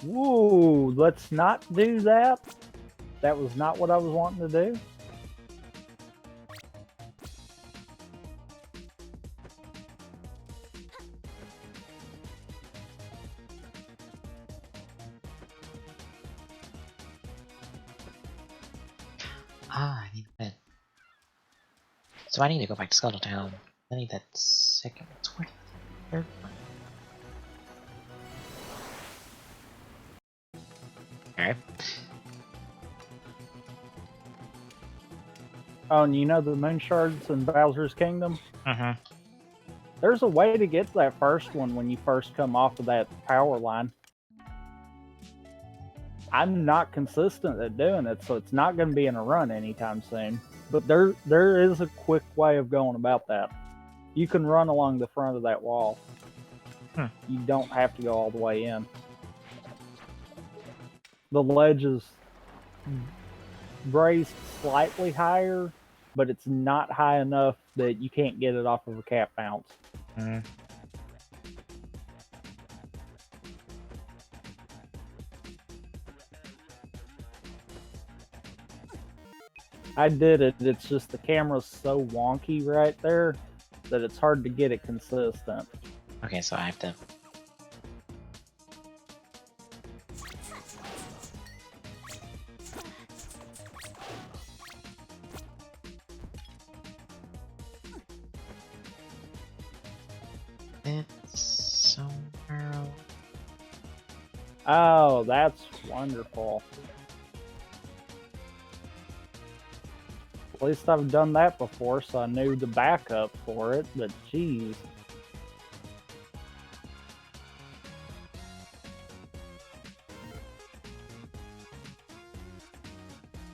Speaker 2: Woo, let's not do that. That was not what I was wanting to do.
Speaker 1: Ah, I need a bed. So I need to go back to Scuttletown. I need that second one. Third one. Alright.
Speaker 2: Oh, and you know the moon shards in Bowser's Kingdom?
Speaker 1: Mm-hmm.
Speaker 2: There's a way to get to that first one when you first come off of that power line. I'm not consistent at doing it, so it's not going to be in a run anytime soon. But there is a quick way of going about that. You can run along the front of that wall. You don't have to go all the way in. The ledge is raised slightly higher, but it's not high enough that you can't get it off of a cap bounce. I did it. It's just the camera's so wonky right there that it's hard to get it consistent.
Speaker 1: Okay, so I have to. It's somewhere.
Speaker 2: Oh, that's wonderful. At least I've done that before, so I knew the backup for it, but geez.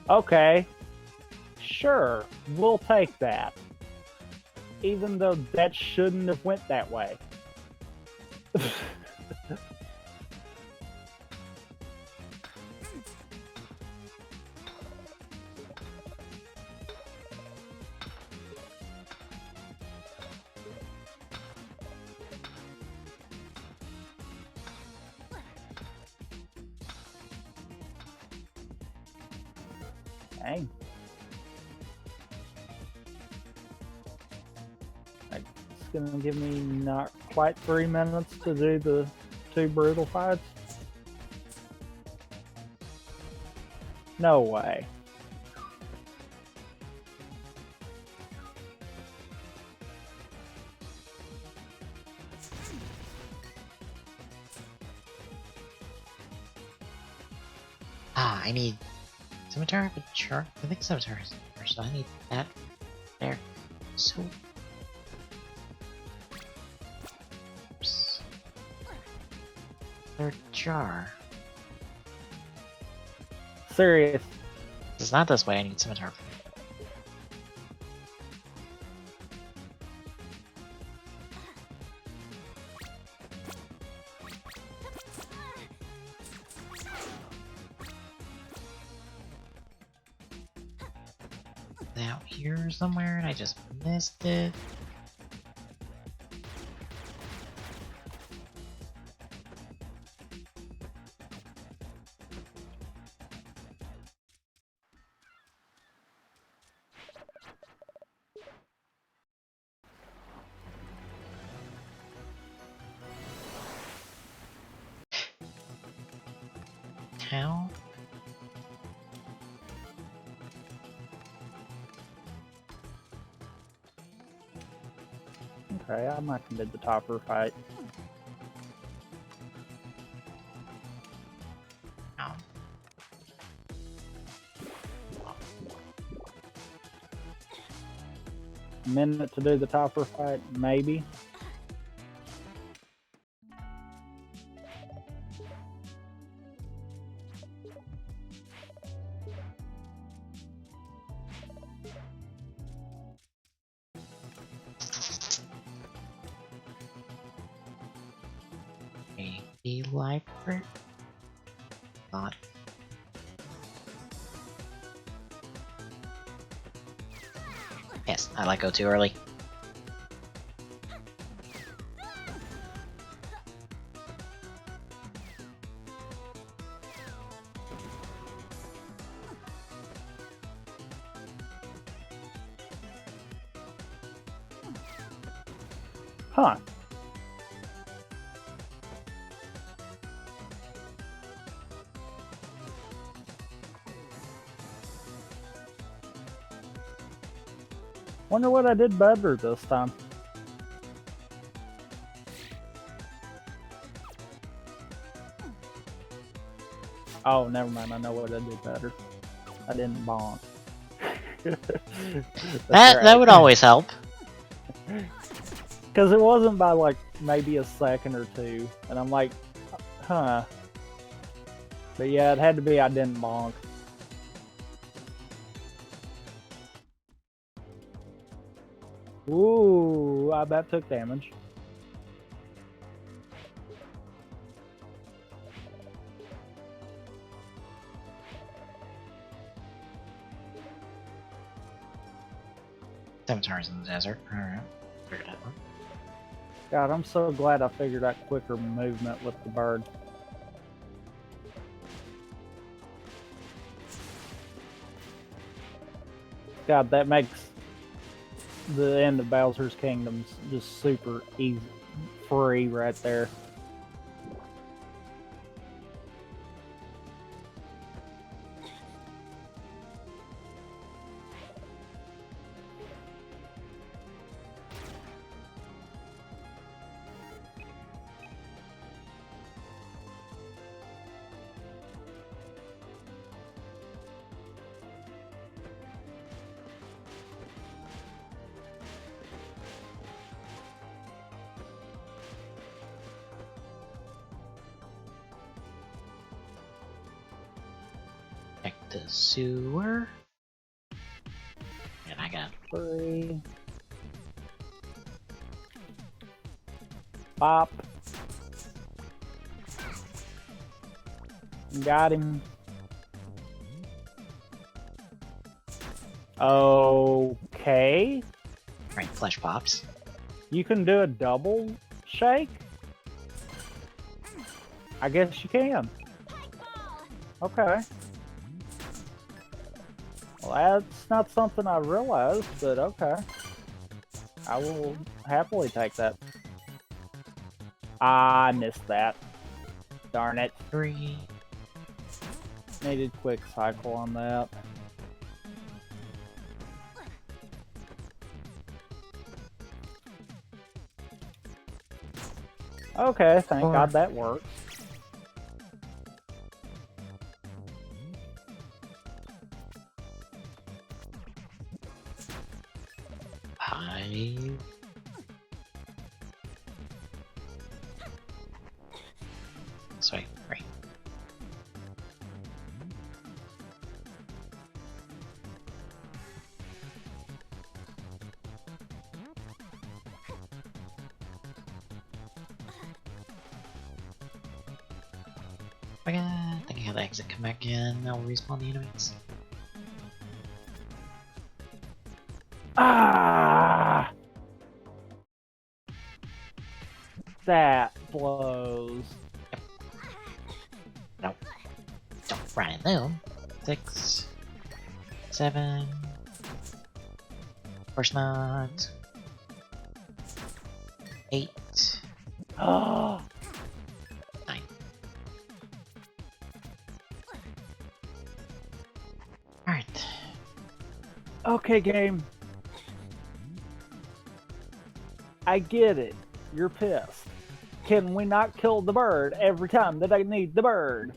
Speaker 2: Okay. Sure, we'll take that. Even though that shouldn't have went that way. Dang. It's gonna give me not quite 3 minutes to do the 2 brutal fights. No way.
Speaker 1: Ah, I need Scimitar, but sure. I think Scimitar is first, so I need that there. So. Oops. Third jar.
Speaker 2: Serious.
Speaker 1: It's not this way, I need Scimitar. out here somewhere and I just missed it. How?
Speaker 2: Okay, I'm not gonna do the topper fight.
Speaker 1: Oh.
Speaker 2: Minute to do the topper fight, maybe.
Speaker 1: Maybe library? Not. Yes, I let go too early.
Speaker 2: Huh. Wonder what I did better this time. Oh, never mind. I know what I did better. I didn't bonk.
Speaker 1: That would always help.
Speaker 2: Because it wasn't by like maybe a second or two, and I'm like, huh. But yeah, it had to be I didn't bonk. Ooh, I bet took damage.
Speaker 1: Cemeteries in the desert. Alright. Figured out one.
Speaker 2: God, I'm so glad I figured out quicker movement with the bird. God, that makes the end of Bowser's Kingdoms just super easy, free right there.
Speaker 1: Check the sewer. And I got
Speaker 2: Free. Pop. Got him. Okay.
Speaker 1: right flesh pops.
Speaker 2: You can do a double shake? I guess you can. Okay. Well, that's not something I realized, but okay. I will happily take that. I missed that. Darn it.
Speaker 1: 3.
Speaker 2: Needed quick cycle on that. Okay, thank God that worked.
Speaker 1: Five. This way, right. Oh my god, I think I have the exit come back in, I'll respawn the enemies.
Speaker 2: Ah! That blows.
Speaker 1: No. Don't run in them. 6, 7. Of course not. 8.
Speaker 2: Oh,
Speaker 1: 9. Alright.
Speaker 2: okay, game. I get it. You're pissed. Can we not kill the bird every time that I need the bird?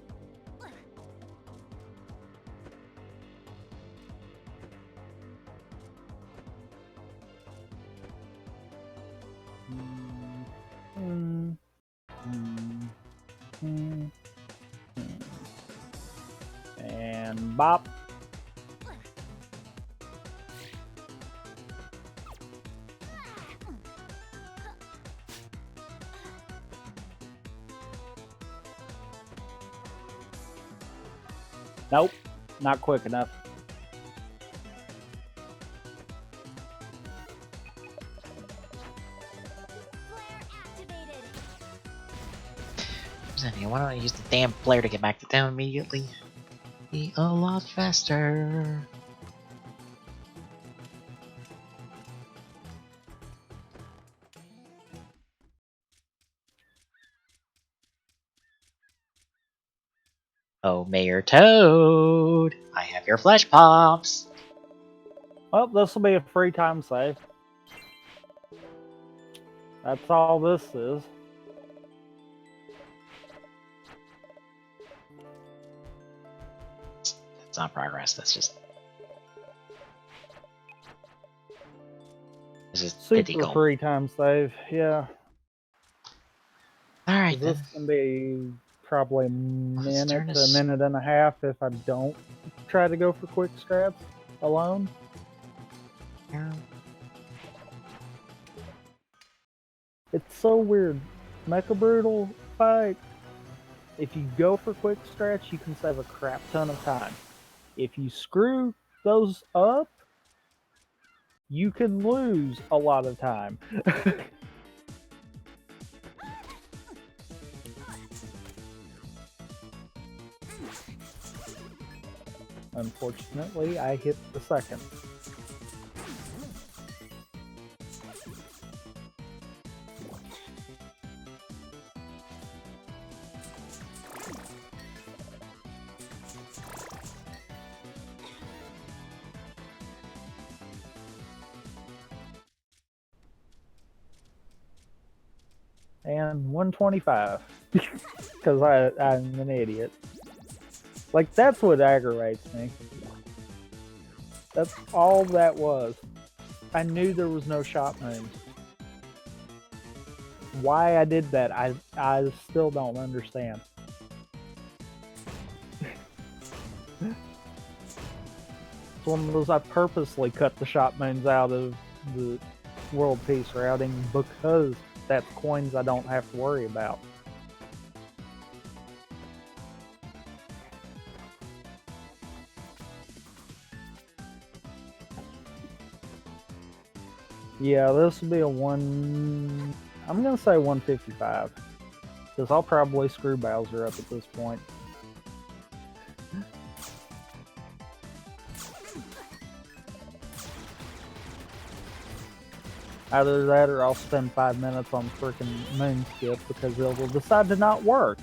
Speaker 2: And bop. Nope, not quick enough.
Speaker 1: Why don't I use the damn flare to get back to town immediately? Be a lot faster. Oh, Mayor Toad, I have your flesh pops.
Speaker 2: Well, this will be a free time save. That's all this is.
Speaker 1: That's not progress. That's just. This is
Speaker 2: Super
Speaker 1: 50 gold.
Speaker 2: free time save, yeah.
Speaker 1: Alright
Speaker 2: This
Speaker 1: then.
Speaker 2: can be probably a
Speaker 1: Let's turn
Speaker 2: minute to a
Speaker 1: this-
Speaker 2: minute and a half if I don't try to go for quick scraps alone.
Speaker 1: Yeah.
Speaker 2: It's so weird. Mecha Brutal fight. If you go for quick scratch, you can save a crap ton of time. If you screw those up, you can lose a lot of time. Unfortunately, I hit the second. And 125. Because I'm an idiot. Like, that's what aggravates me. That's all that was. I knew there was no shot moves. Why I did that, I still don't understand. It's one of those, I purposely cut the shot moons out of the world peace routing because that's coins I don't have to worry about. Yeah, this will be a one. I'm gonna say 155 because I'll probably screw Bowser up at this point. Either that or I'll spend 5 minutes on freaking moon skip because it will decide to not work.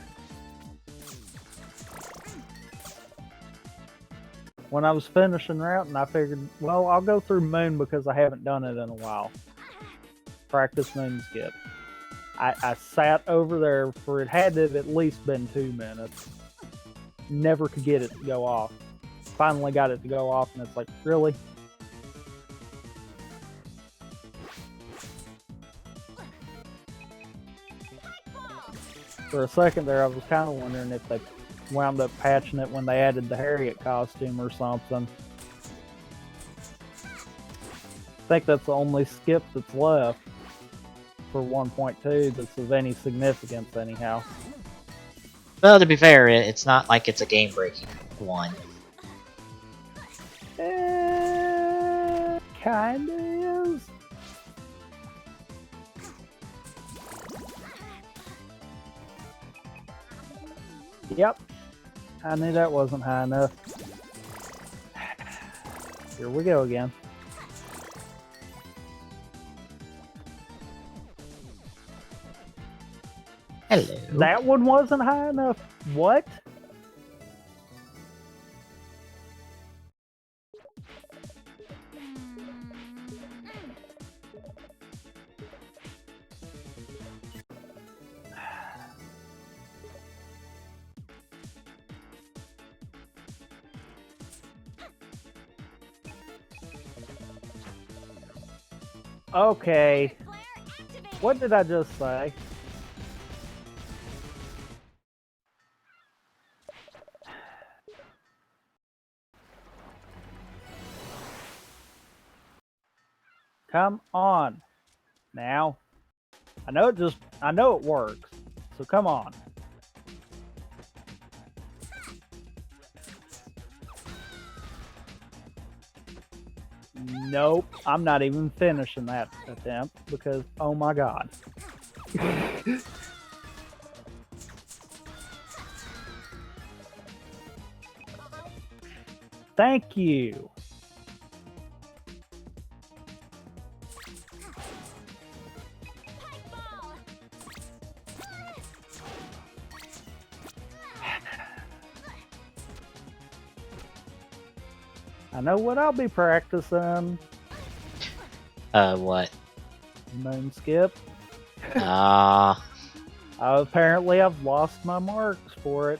Speaker 2: When I was finishing routing, I figured, well, I'll go through moon because I haven't done it in a while. Practice moon skip. I sat over there for, it had to have at least been 2 minutes. Never could get it to go off. Finally got it to go off and it's like, really? For a second there, I was kind of wondering if they wound up patching it when they added the Harriet costume or something. I think that's the only skip that's left for 1.2 that's of any significance anyhow.
Speaker 1: Well, to be fair, it's not like it's a game-breaking one.
Speaker 2: kinda is. Yep. I knew that wasn't high enough. Here we go again.
Speaker 1: Hello.
Speaker 2: That one wasn't high enough. What? Okay.
Speaker 3: Flare activated.
Speaker 2: What did I just say? Come on. Now. I know it works. So come on. Nope. I'm not even finishing that attempt because, oh my god. Thank you.
Speaker 3: Pipe ball.
Speaker 2: I know what I'll be practicing.
Speaker 1: What?
Speaker 2: Moon skip.
Speaker 1: Ah.
Speaker 2: Apparently I've lost my marks for it.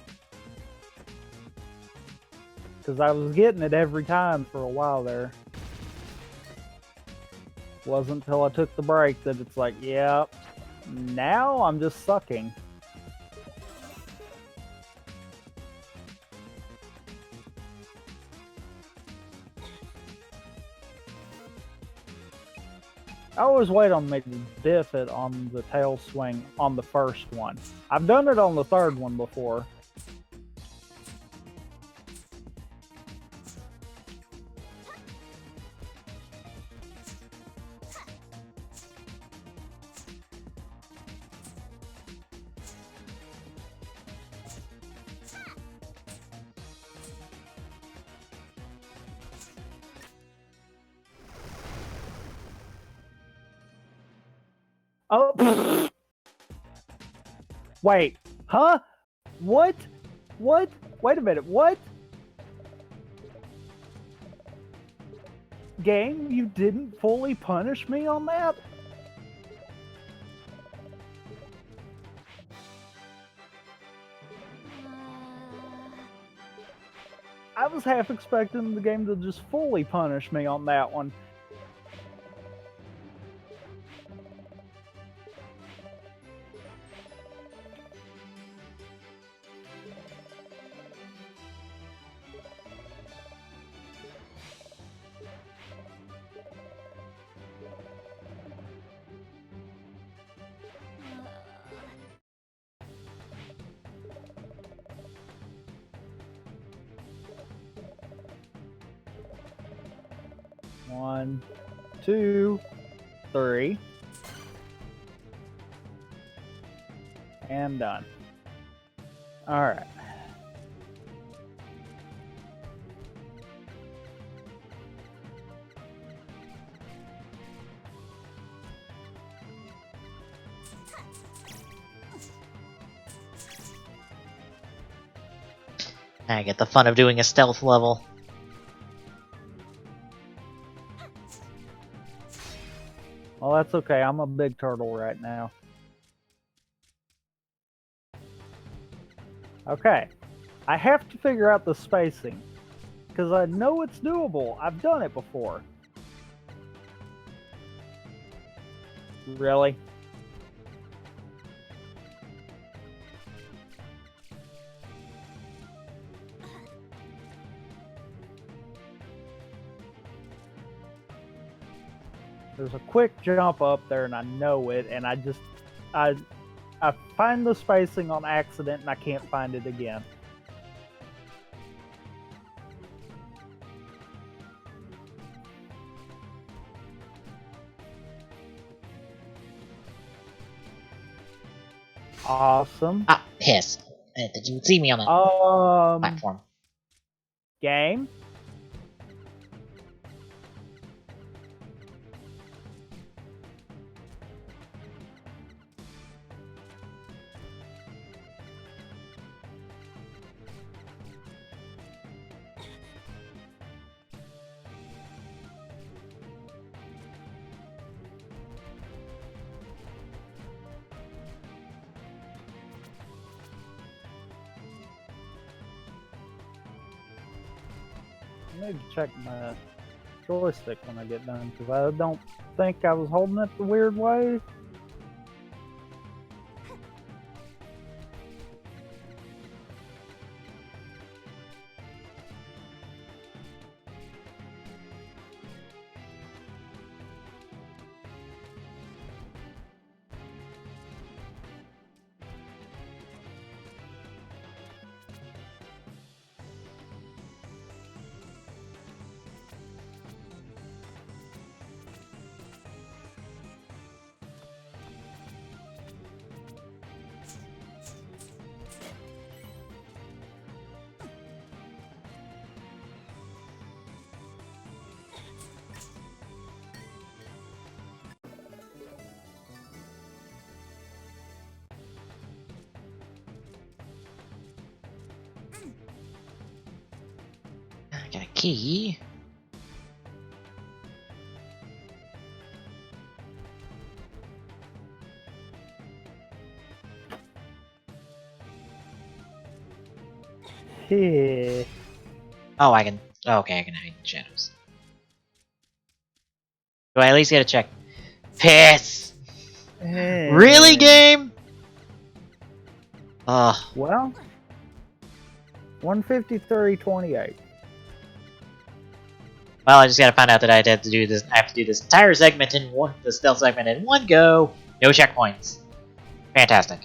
Speaker 2: Because I was getting it every time for a while there. Wasn't until I took the break that it's like, yep, now I'm just sucking. I always wait on me to diff it on the tail swing on the first one. I've done it on the third one before. Oh, wait, huh? What? What? Wait a minute, what? Game, you didn't fully punish me on that? I was half expecting the game to just fully punish me on that one. One, two, three. And done. Alright.
Speaker 1: I get the fun of doing a stealth level.
Speaker 2: Well, that's okay. I'm a big turtle right now. Okay. I have to figure out the spacing. Because I know it's doable. I've done it before. Really? There's a quick jump up there and I know it, and I find the spacing on accident and I can't find it again. Awesome.
Speaker 1: Ah, piss. I didn't think you would see me on that platform.
Speaker 2: Game. I need to check my joystick when I get done because I don't think I was holding it the weird way.
Speaker 1: I got a key.
Speaker 2: Yeah.
Speaker 1: Oh, I can. Oh, okay, I can hide in the shadows. Do I at least get a check? Piss! Really, game? Ugh.
Speaker 2: Well, 153.28.
Speaker 1: Well, I just gotta find out that I have to do this. I have to do this entire segment in one, the stealth segment in one go. No checkpoints. Fantastic.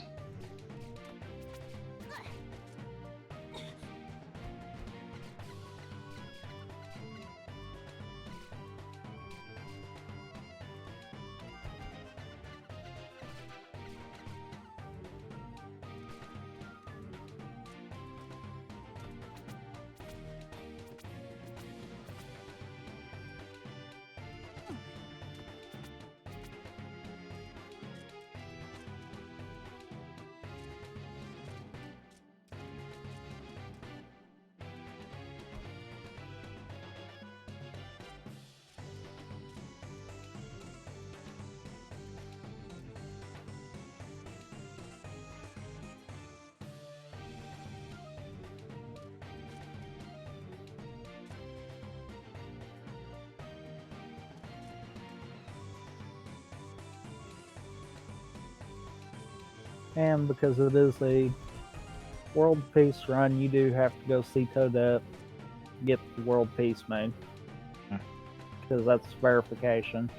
Speaker 2: And because it is a world peace run, you do have to go see Toadette to get the world peace made.
Speaker 1: Hmm.
Speaker 2: Because that's verification.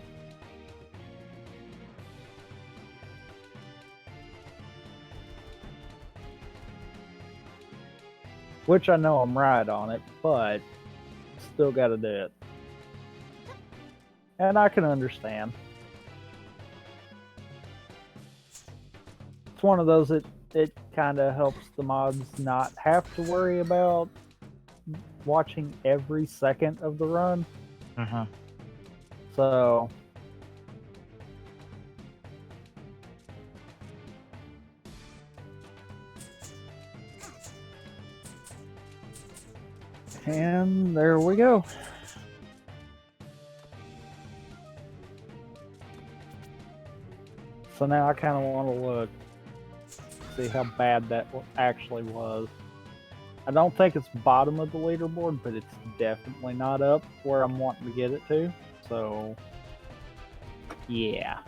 Speaker 2: Which I know I'm right on it, but still gotta do it. And I can understand. It's one of those that it kind of helps the mods not have to worry about watching every second of the run.
Speaker 1: Mm-hmm.
Speaker 2: So and there we go. So now I kind of want to look, see how bad that actually was. I don't think it's bottom of the leaderboard, but it's definitely not up where I'm wanting to get it to. So, yeah.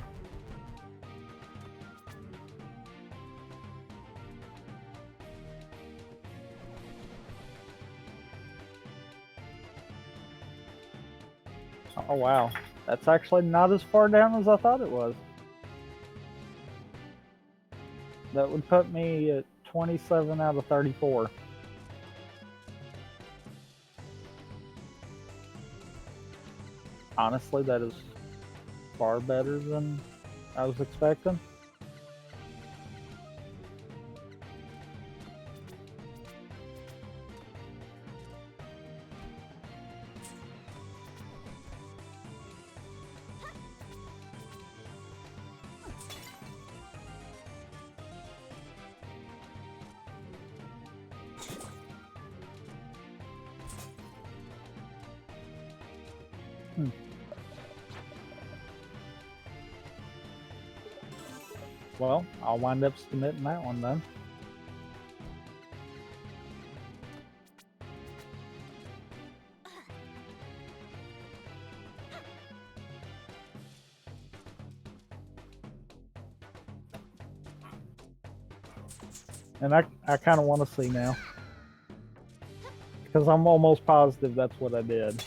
Speaker 2: Oh wow, that's actually not as far down as I thought it was. That would put me at 27 out of 34. Honestly, that is far better than I was expecting. Well, I'll wind up submitting that one then. And I kind of want to see now. Because I'm almost positive that's what I did.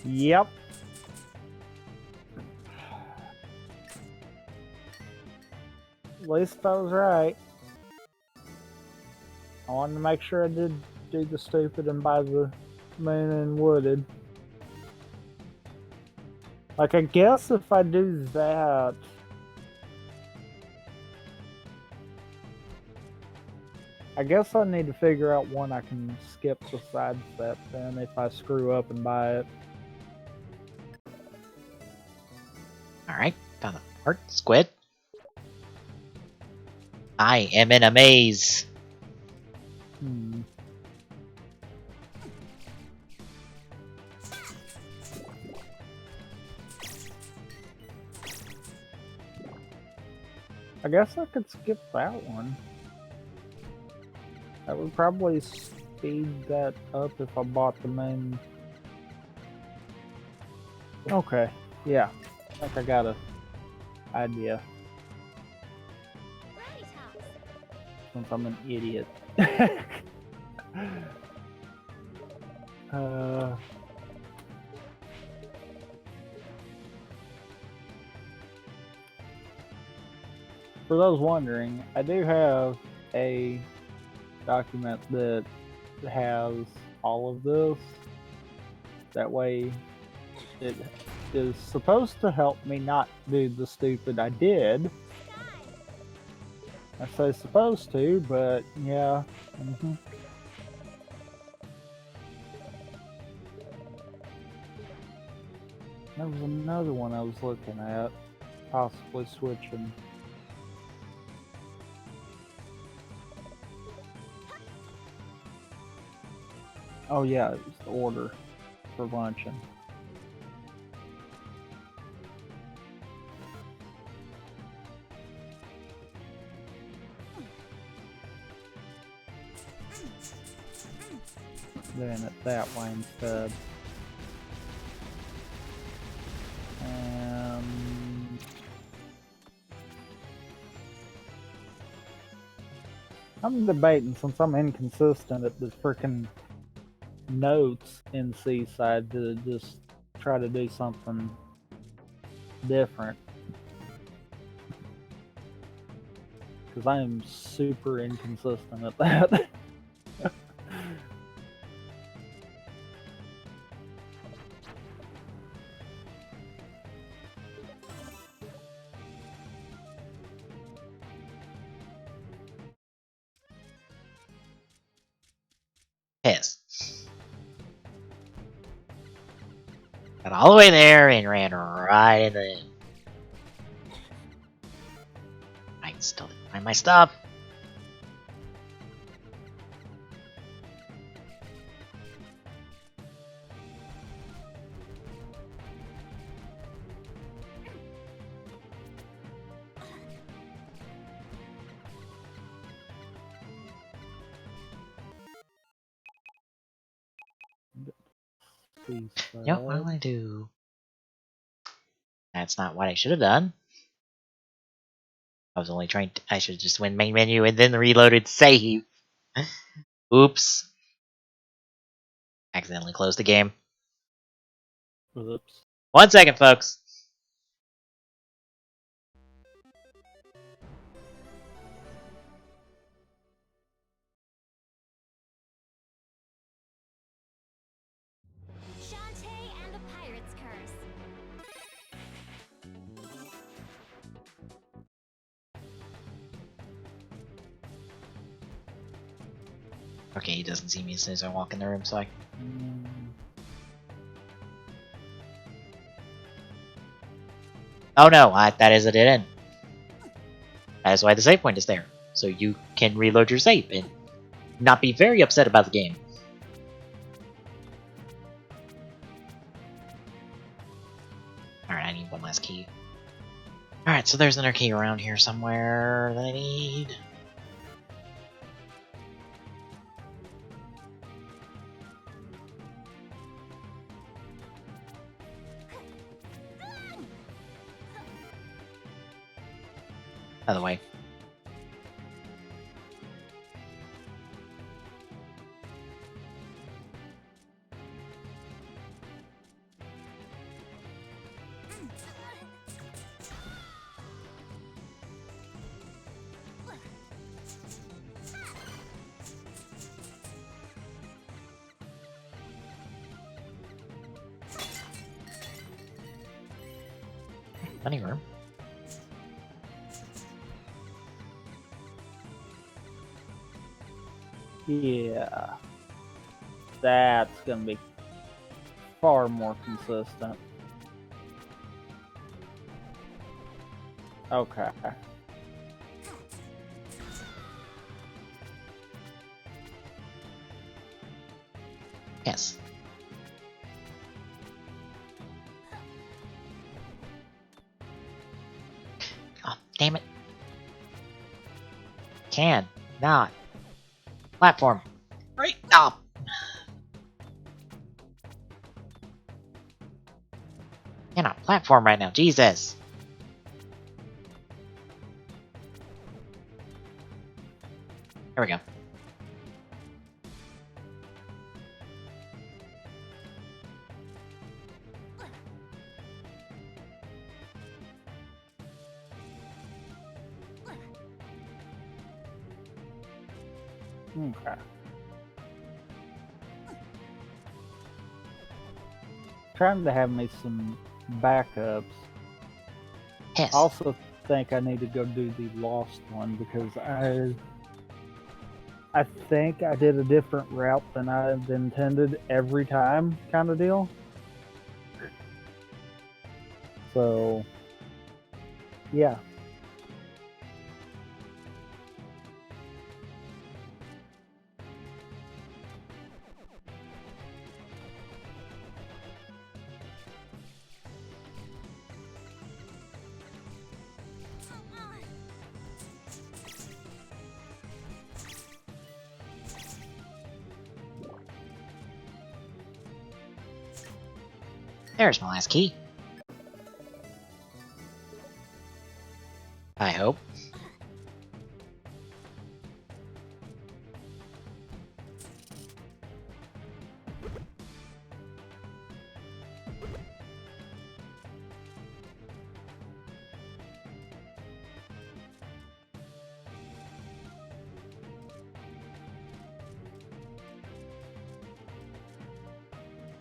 Speaker 2: Yep. At least I was right. I wanted to make sure I did do the stupid and buy the moon and wooded. Like, I guess if I do that... I guess I need to figure out when I can skip the side step then if I screw up and buy it.
Speaker 1: Alright, found the part. Squid. I am in a maze.
Speaker 2: I guess I could skip that one. That would probably speed that up if I bought the main. Okay, yeah. I think I got an idea.
Speaker 3: Right house.
Speaker 2: Since I'm an idiot. For those wondering, I do have a document that has all of this. That way, it is supposed to help me not do the stupid I did. I say supposed to, but yeah. There was another one I was looking at, possibly switching. Oh yeah, it was the order for luncheon. Doing it that way instead. I'm debating, since I'm inconsistent at the freaking notes in Seaside, to just try to do something different. Because I am super inconsistent at that.
Speaker 1: Pissed. Got all the way there and ran right into it. I still didn't find my stuff. Yep, what do I do? That's not what I should have done. I was only trying to. I should just win main menu and then reloaded save. Oops. Accidentally closed the game.
Speaker 2: Oops.
Speaker 1: 1 second, folks.
Speaker 3: Shantae and the Pirate's Curse.
Speaker 1: Okay, he doesn't see me as soon as I walk in the room, so I. Oh no, that is a dead end. That is why the save point is there. So you can reload your save and not be very upset about the game. Alright, I need one last key. Alright, so there's another key around here somewhere that I need. By the way. Plenty of room.
Speaker 2: Yeah. That's gonna be far more consistent. Okay.
Speaker 1: Yes. Oh, damn it. Can not. Platform. Right up. Cannot platform right now. Jesus. There we go.
Speaker 2: Okay. Trying to have me some backups.
Speaker 1: Yes.
Speaker 2: I also think I need to go do the lost one because I think I did a different route than I intended every time, kind of deal. So, yeah.
Speaker 1: There's my last key. I hope.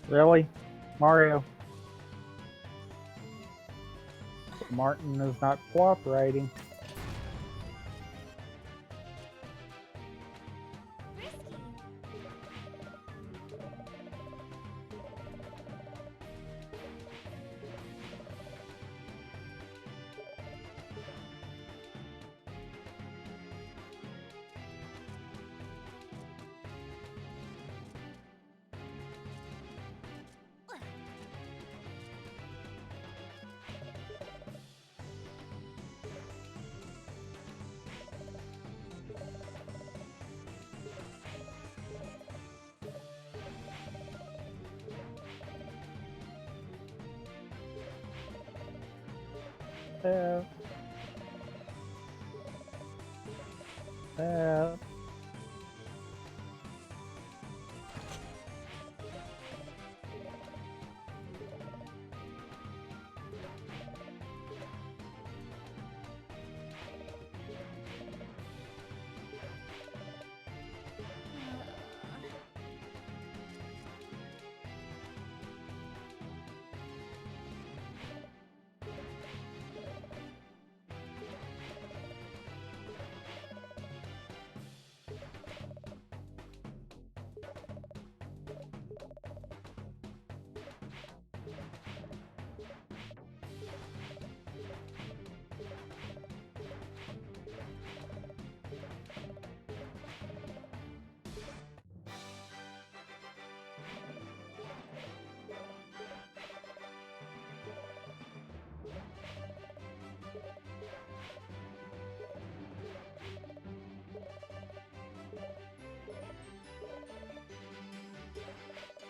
Speaker 2: Really? Mario? Martin is not cooperating. Uh, uh,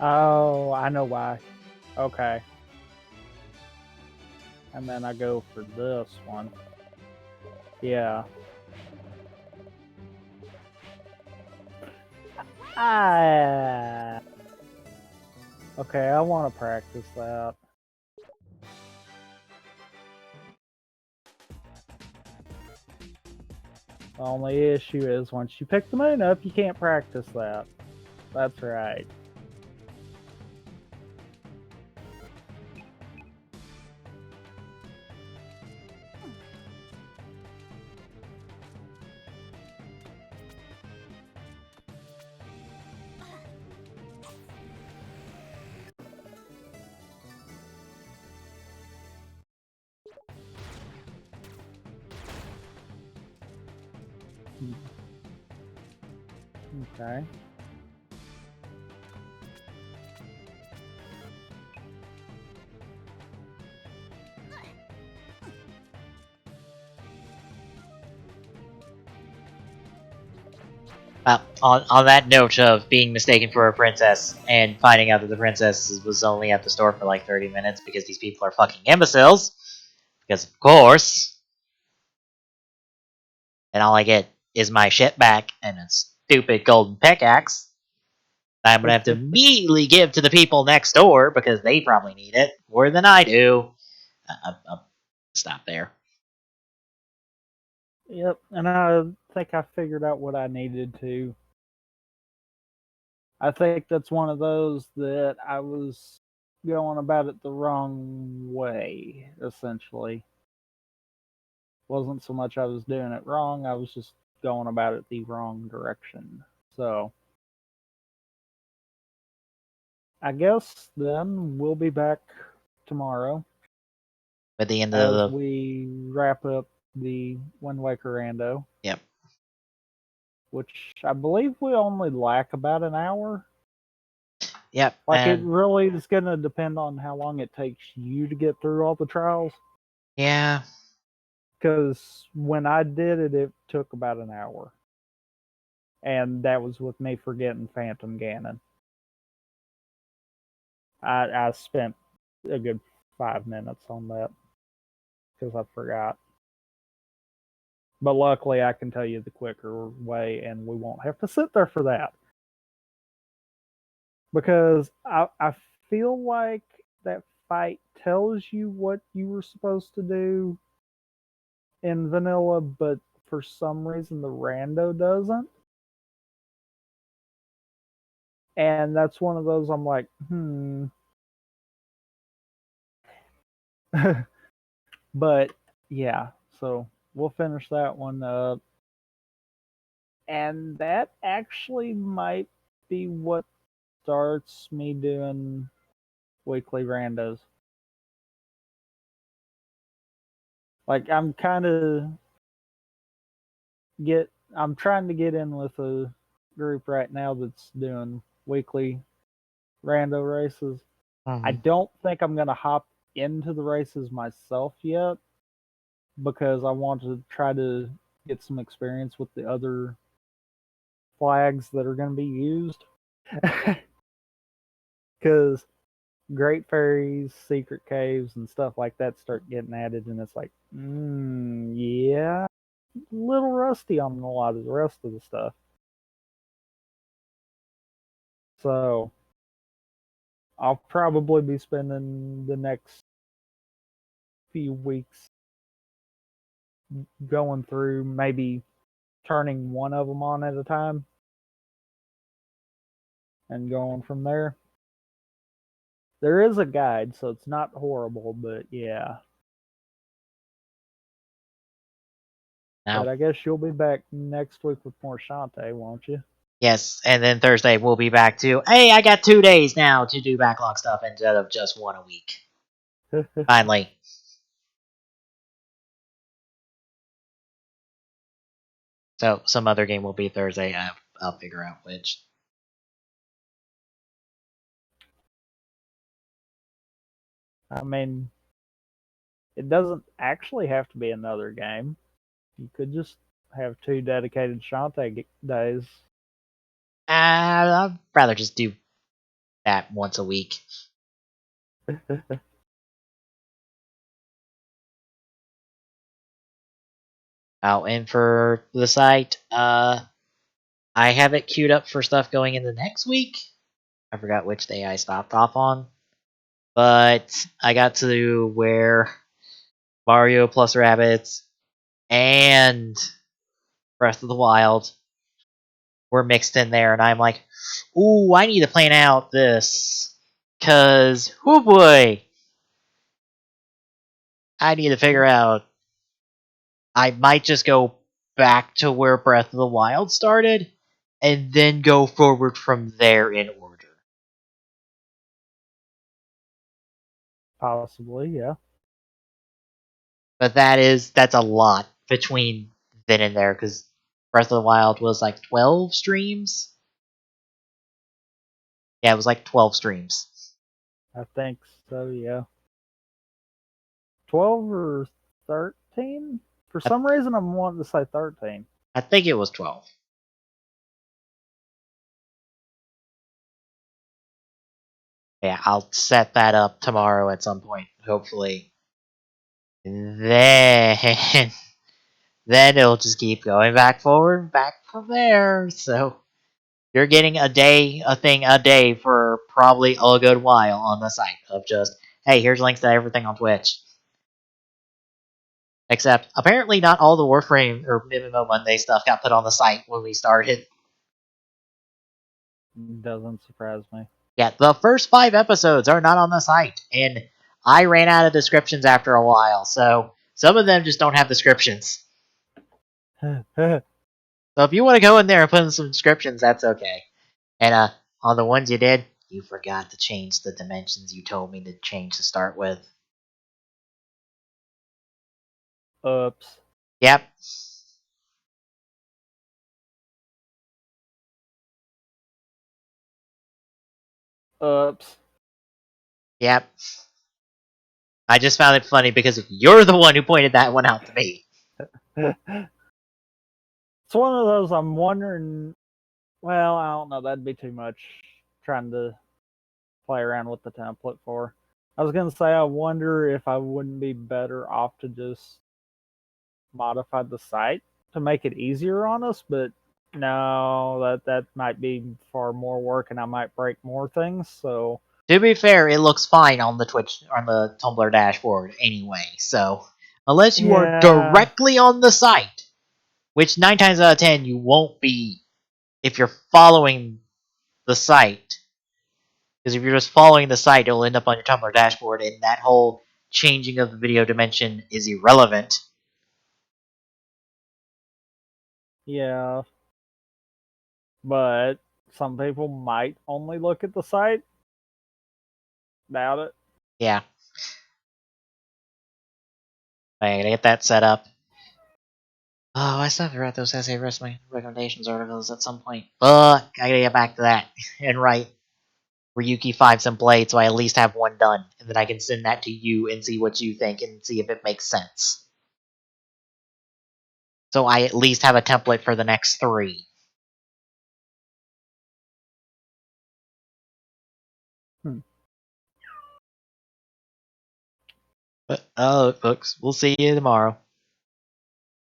Speaker 2: Oh, I know why. Okay. And then I go for this one. Yeah. Ah. Okay, I want to practice that. The only issue is once you pick the moon up, you can't practice that. That's right. Okay.
Speaker 1: On that note of being mistaken for a princess and finding out that the princess was only at the store for like 30 minutes because these people are fucking imbeciles. Because of course, and all I get is my shit back and a stupid golden pickaxe. I'm gonna have to immediately give to the people next door because they probably need it more than I do. I'll stop there.
Speaker 2: Yep, and I think I figured out what I needed to. I think that's one of those that I was going about it the wrong way, essentially. Wasn't so much I was doing it wrong, I was just going about it the wrong direction. So, I guess then we'll be back tomorrow
Speaker 1: At the end of
Speaker 2: as
Speaker 1: the
Speaker 2: we wrap up the Wind Waker Rando,
Speaker 1: yep,
Speaker 2: which I believe we only lack about an hour.
Speaker 1: yep,
Speaker 2: Like, it
Speaker 1: and
Speaker 2: really is going to depend on how long it takes you to get through all the trials.
Speaker 1: yeah,
Speaker 2: Because when I did it, it took about an hour. And that was with me forgetting Phantom Ganon. I spent a good 5 minutes on that because I forgot. But luckily, I can tell you the quicker way, and we won't have to sit there for that. Because I feel like that fight tells you what you were supposed to do in vanilla, but for some reason the rando doesn't. And that's one of those I'm like, but yeah, so we'll finish that one up. And that actually might be what starts me doing weekly randos. Like I'm trying to get in with a group right now that's doing weekly rando races. I
Speaker 1: mhm.
Speaker 2: don't think I'm gonna hop into the races myself yet because I want to try to get some experience with the other flags that are going to be used. Because Great Fairies, Secret Caves, and stuff like that start getting added, and it's like, yeah, a little rusty on a lot of the rest of the stuff. So I'll probably be spending the next few weeks going through, maybe turning one of them on at a time and going from there. There is a guide, so it's not horrible, but yeah.
Speaker 1: Now,
Speaker 2: But I guess you'll be back next week with more Shantae, won't you?
Speaker 1: yes, and then Thursday we'll be back to. Hey, I got 2 days now to do backlog stuff instead of just one a week. Finally. So some other game will be Thursday. I'll figure out which.
Speaker 2: I mean, it doesn't actually have to be another game. You could just have two dedicated Shantae days.
Speaker 1: I'd rather just do at once a week. Oh, and for the site, I have it queued up for stuff going into next week. I forgot which day I stopped off on, but I got to where Mario plus Rabbids and Breath of the Wild were mixed in there, and I'm like, ooh, I need to plan out this. Cause, oh boy, I need to figure out. I might just go back to where Breath of the Wild started, and then go forward from there in order.
Speaker 2: Possibly, yeah.
Speaker 1: But that's a lot between then and there, because Breath of the Wild was like 12 streams. Yeah, it was like 12 streams.
Speaker 2: I think so, yeah. 12 or 13? For some reason, I'm wanting to say 13.
Speaker 1: I think it was 12. Yeah, I'll set that up tomorrow at some point, hopefully. Then, then it'll just keep going back forward, back from there. So you're getting a thing a day for probably a good while on the site of just, hey, here's links to everything on Twitch. Except, apparently not all the Warframe or MMO Monday stuff got put on the site when we started.
Speaker 2: Doesn't surprise me.
Speaker 1: Yeah, the first 5 episodes are not on the site, and I ran out of descriptions after a while, so some of them just don't have descriptions. So if you want to go in there and put in some descriptions, that's okay. And on the ones you did, you forgot to change the dimensions you told me to change to start with.
Speaker 2: Oops.
Speaker 1: Yep.
Speaker 2: Oops.
Speaker 1: Yep. I just found it funny because you're the one who pointed that one out to me.
Speaker 2: It's one of those I'm wondering. Well, I don't know. That'd be too much trying to play around with the template for. I was going to say, I wonder if I wouldn't be better off to just modify the site to make it easier on us, but no, that might be far more work and I might break more things. So
Speaker 1: To be fair, it looks fine on the Tumblr dashboard anyway, so unless you are
Speaker 2: yeah,
Speaker 1: directly on the site, which 9 times out of 10 you won't be if you're following the site. Because if you're just following the site, it'll end up on your Tumblr dashboard, and that whole changing of the video dimension is irrelevant.
Speaker 2: yeah, but some people might only look at the site. Doubt it.
Speaker 1: Yeah. I gotta get that set up. Oh, I still have to write those essay recommendations articles at some point. But I gotta get back to that and write Ryuki 5 some blade so I at least have one done. And then I can send that to you and see what you think and see if it makes sense. So I at least have a template for the next 3. But, folks, we'll see you tomorrow.